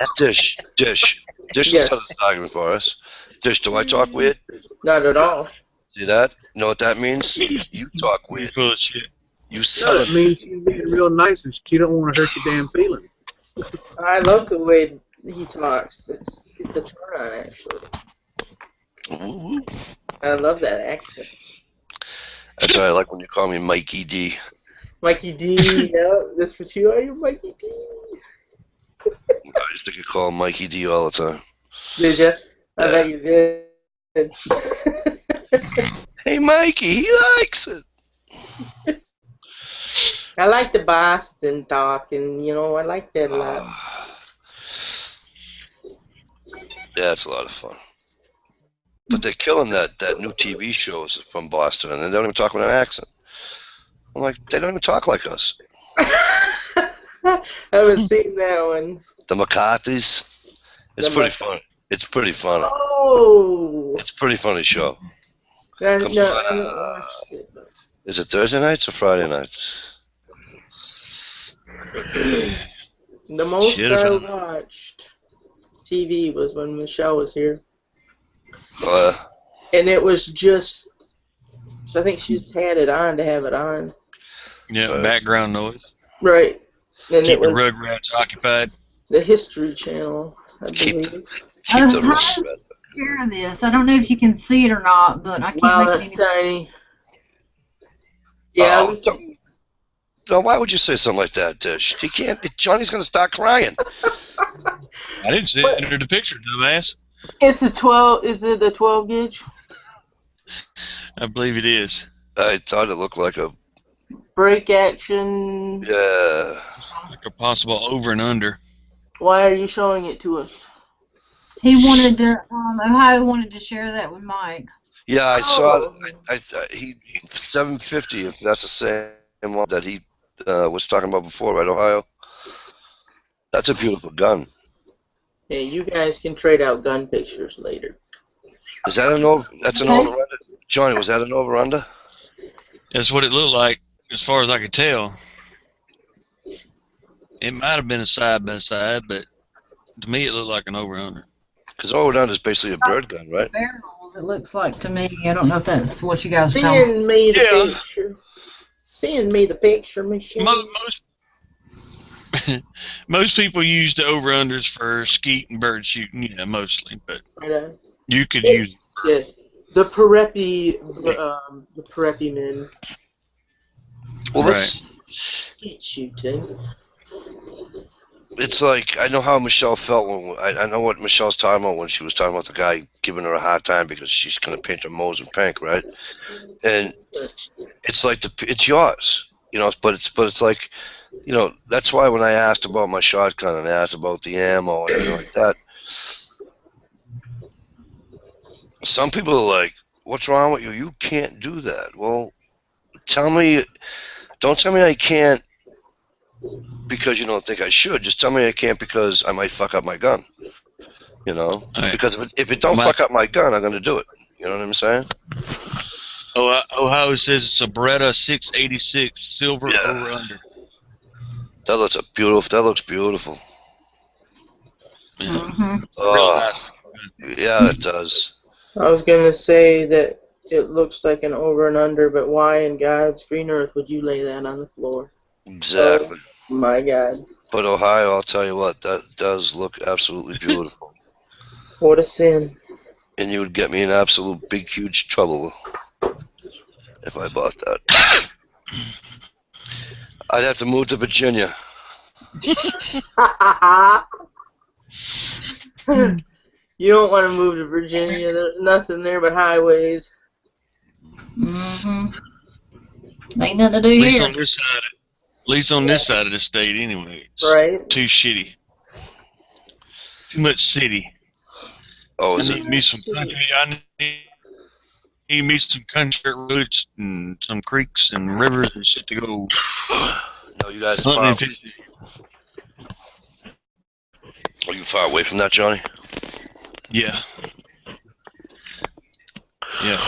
That's Dish. Dish Yes. will settle this argument for us. Dish, do I talk weird? Not at all. See that? You know what that means? You talk You're weird. full of shit. You No, southern. it means she's being real nice and she don't want to hurt your damn feelings. I love the way he talks. It's a turn on, actually. Woo-woo. I love that accent. That's why I like when you call me Mikey D. Mikey D, yeah, that's what you are, you Mikey D. I used to get called Mikey D all the time. Did you? I Yeah. bet you did. Hey, Mikey, he likes it. I like the Boston talk, and you know, I like that a lot. Yeah, it's a lot of fun. But they're killing that new TV shows from Boston, and they don't even talk with an accent. I'm like, they don't even talk like us. I haven't seen that one. The McCarthys. It's The pretty funny. It's pretty funny. Oh! It's a pretty funny show. I Comes haven't on, watched it. Is it Thursday nights or Friday nights? The most Should've I done. watched TV was when Michelle was here. Uh, And it was just, so I think she just had it on to have it on. Yeah, background noise. Right. And Keep it the was rugrats occupied. the History Channel, I keep believe. keep the I'm trying to hear this. I don't know if you can see it or not, but I can't Wow, make that's any. tiny. Yeah, Oh, why would you say something like that? He can't. Johnny's gonna start crying. I didn't send her the picture, dumbass. It's a 12. Is it a 12 gauge? I believe it is. I thought it looked like a. Break action. Yeah. Like a possible over and under. Why are you showing it to us? He wanted to. Ohio wanted to share that with Mike. Yeah, I saw. Oh. He 750. If that's the same one that he was talking about before, right, Ohio? That's a beautiful gun. Hey, you guys can trade out gun pictures later. Is that an over? That's an over under. Johnny, was that an over under? That's what it looked like, as far as I could tell. It might have been a side by side, but to me it looked like an over under. Because over under is basically a bird gun, right? Barrels, it looks like to me. I don't know if that's what you guys are calling. Send me the picture. Send me the picture, Michelle. Most people use the over unders for skeet and bird shooting, mostly. But you could use. Yeah, the Perepi men. Well, let's. Skeet shooting. It's like, I know how Michelle felt when, I know what Michelle's talking about when she was talking about the guy giving her a hard time because she's going to paint her Mosin pink, right? And it's like, it's yours, but it's like, that's why when I asked about my shotgun and asked about the ammo and everything like that, some people are like, what's wrong with you? You can't do that. Well, don't tell me I can't because you don't think I should. Just tell me I can't because I might fuck up my gun. Right. Because if it don't fuck up my gun, I'm going to do it. You know what I'm saying? Ohio says it's a Beretta 686 silver over under. That looks beautiful. Yeah. Mm-hmm. Real nice. Yeah, it does. I was gonna say that it looks like an over and under, but why in God's green earth would you lay that on the floor? Exactly. Oh, my God. But Ohio, I'll tell you what, that does look absolutely beautiful. What a sin. And you would get me in absolute big, huge trouble if I bought that. I'd have to move to Virginia. You don't want to move to Virginia. There's nothing there but highways. Mm-hmm. Ain't nothing to do At least here. on this side of the state, anyway. It's Right. too shitty. Too much city. Oh, is I it? need me some country. I need me some country roads and some creeks and rivers and shit to go No, you guys hunting far. and fishing. Are you far away from that, Johnny? Yeah. Yeah.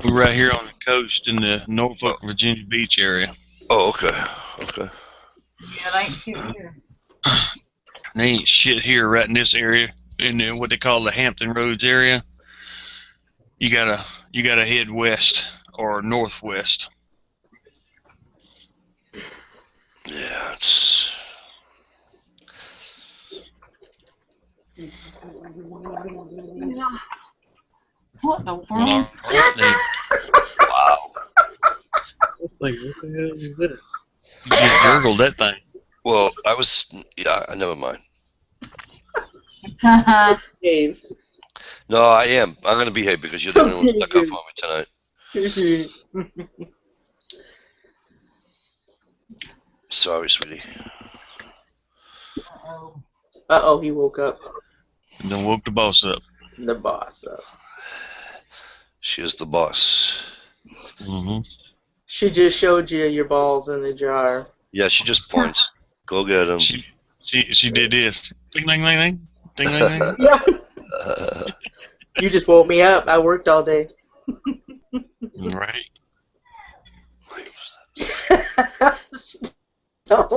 We're right here on the coast in the Norfolk, Virginia Beach area. Oh, okay. Okay. Yeah, it ain't cute here. There ain't shit here right in this area, in what they call the Hampton Roads area. You gotta head west or northwest. Yeah, it's. What the world? All right, then. Wow. What the hell is that? You just gurgled that thing. Well, never mind. Dave. No, I am. I'm going to behave because you're the only one who stuck up for me tonight. Sorry, sweetie. Uh-oh, he woke up. And then woke the boss up. The boss up. She is the boss. Mm-hmm. She just showed you your balls in the jar. Yeah, she just points. Go get him. She did this. Ding, ding, ding, ding. Ding, ding, ding. Yeah. You just woke me up. I worked all day. Right. Stop.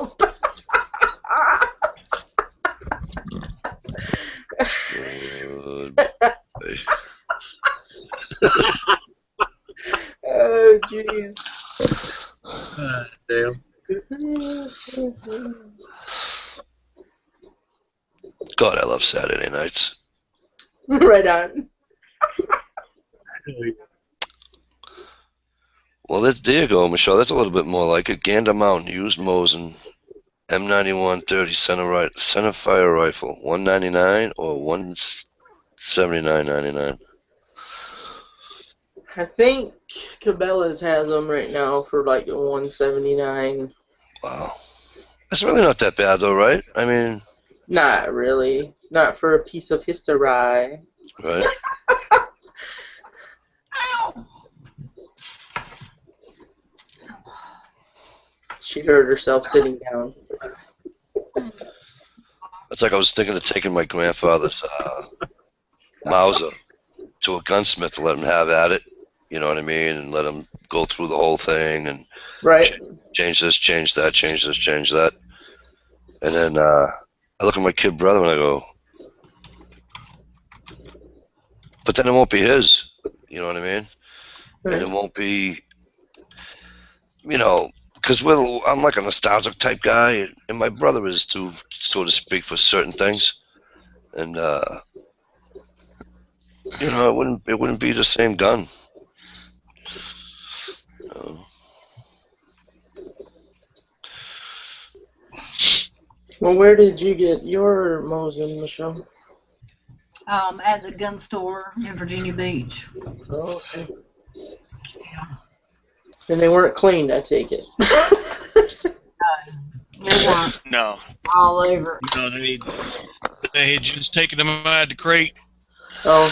Oh, jeez. Damn. God, I love Saturday nights. Right on. Well, there you go, Michelle. That's a little bit more like it. Gander Mountain, used Mosin, M91 30 center fire rifle, $199 or $179.99. I think Cabela's has them right now for like $179. Wow, that's really not that bad, though, right? I mean, Not really. Not for a piece of history. right? Ow! She hurt herself sitting down. It's like I was thinking of taking my grandfather's Mauser to a gunsmith to let him have at it. You know what I mean? And let him go through the whole thing and Right. change this, change that, change this, change that. And then I look at my kid brother and I go, but then it won't be his. You know what I mean? And it won't be, you know, because I'm like a nostalgic type guy, and my brother is too, so to speak, for certain things. And you know, it wouldn't be the same gun. Well, where did you get your Mosin, Michelle? At the gun store in Virginia Beach. Oh, okay. And they weren't cleaned, I take it. They weren't No, all over. no, they had just taken them out of the crate Oh,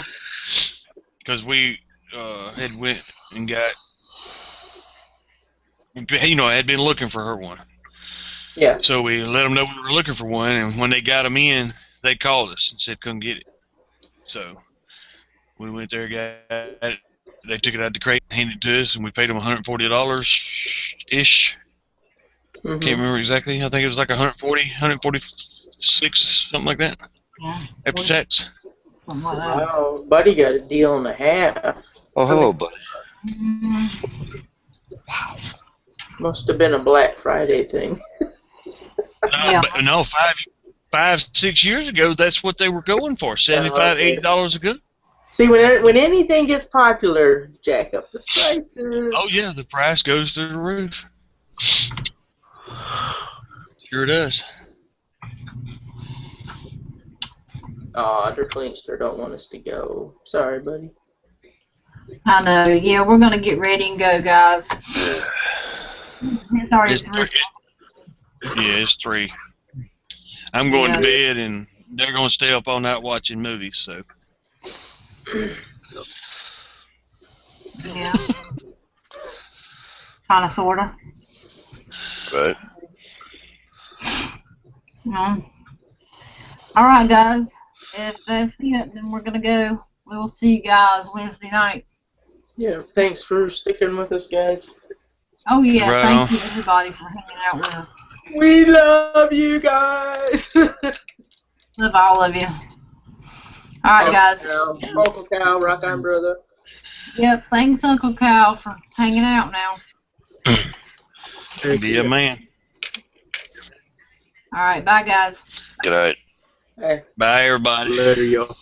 because we had went and got, you know, I had been looking for her one. yeah. So we let them know we were looking for one, and when they got them in, they called us and said couldn't get it. So we went there, got it. They took it out of the crate, handed it to us, and we paid them $140-ish. Mm-hmm. Can't remember exactly. I think it was like 146, something like that, Yeah. after tax. Something like that. Wow, Buddy got a deal and a half. Oh, hello, buddy. Must have been a Black Friday thing. Yeah. But no, 6 years ago, that's what they were going for, $75, okay. $80 a gun. See, when anything gets popular, jack up the prices. Oh yeah, the price goes through the roof. Sure does. Aw, der Klinkster don't want us to go. Sorry, buddy. I know. Yeah, we're gonna get ready and go, guys. It's already 3. Yeah, it's 3. I'm going Yeah. to bed, and they're going to stay up all night watching movies. So. Yeah. Kinda, sorta. Right. Yeah. All right, guys. If that's it, then we're gonna go. We will see you guys Wednesday night. Yeah, thanks for sticking with us, guys. Oh yeah, Right thank on. you everybody for hanging out with us. We love you guys. Love all of you. All right, guys. Uncle Cal, rock on, brother. Yep. Thanks, Uncle Cal, for hanging out now. Be a man. All right, bye, guys. Good night. Hey. Bye, everybody. Later, y'all.